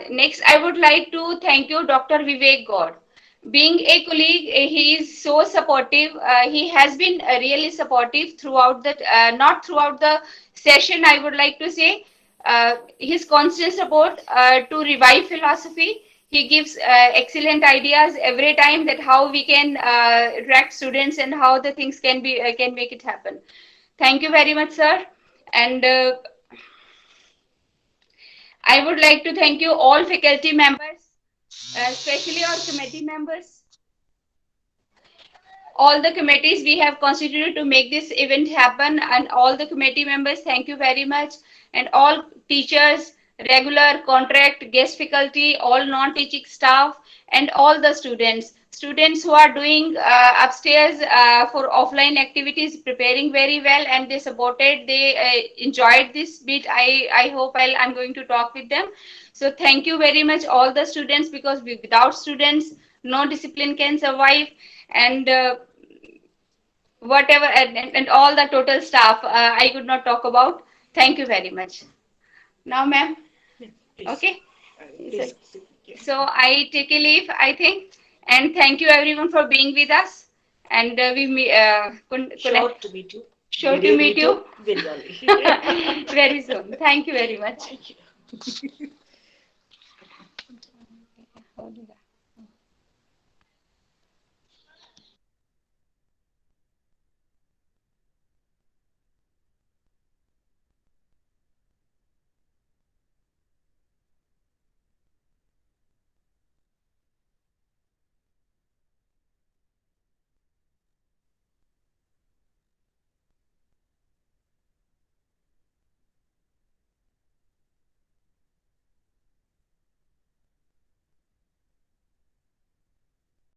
Next, I would like to thank you, Dr. Vivek Gaur. Being a colleague, he is so supportive. He has been really supportive throughout the, not throughout the session, I would like to say, his constant support to revive philosophy. He gives excellent ideas every time that how we can attract students and how the things can be can make it happen. Thank you very much, sir. And I would like to thank you all faculty members, especially our committee members. All the committees we have constituted to make this event happen, and all the committee members, thank you very much. And all teachers, regular, contract, guest faculty, all non-teaching staff, and all the students who are doing upstairs for offline activities, preparing very well, and they supported, they enjoyed this bit. I hope I'm going to talk with them. So thank you very much, all the students, because without students, no discipline can survive. And whatever, and all the total staff, I could not talk about. Thank you very much. Now, ma'am. Okay. So I take a leave, I think. And thank you everyone for being with us. And sure to meet you. Sure to meet you. Very soon. Thank you very much. Thank you.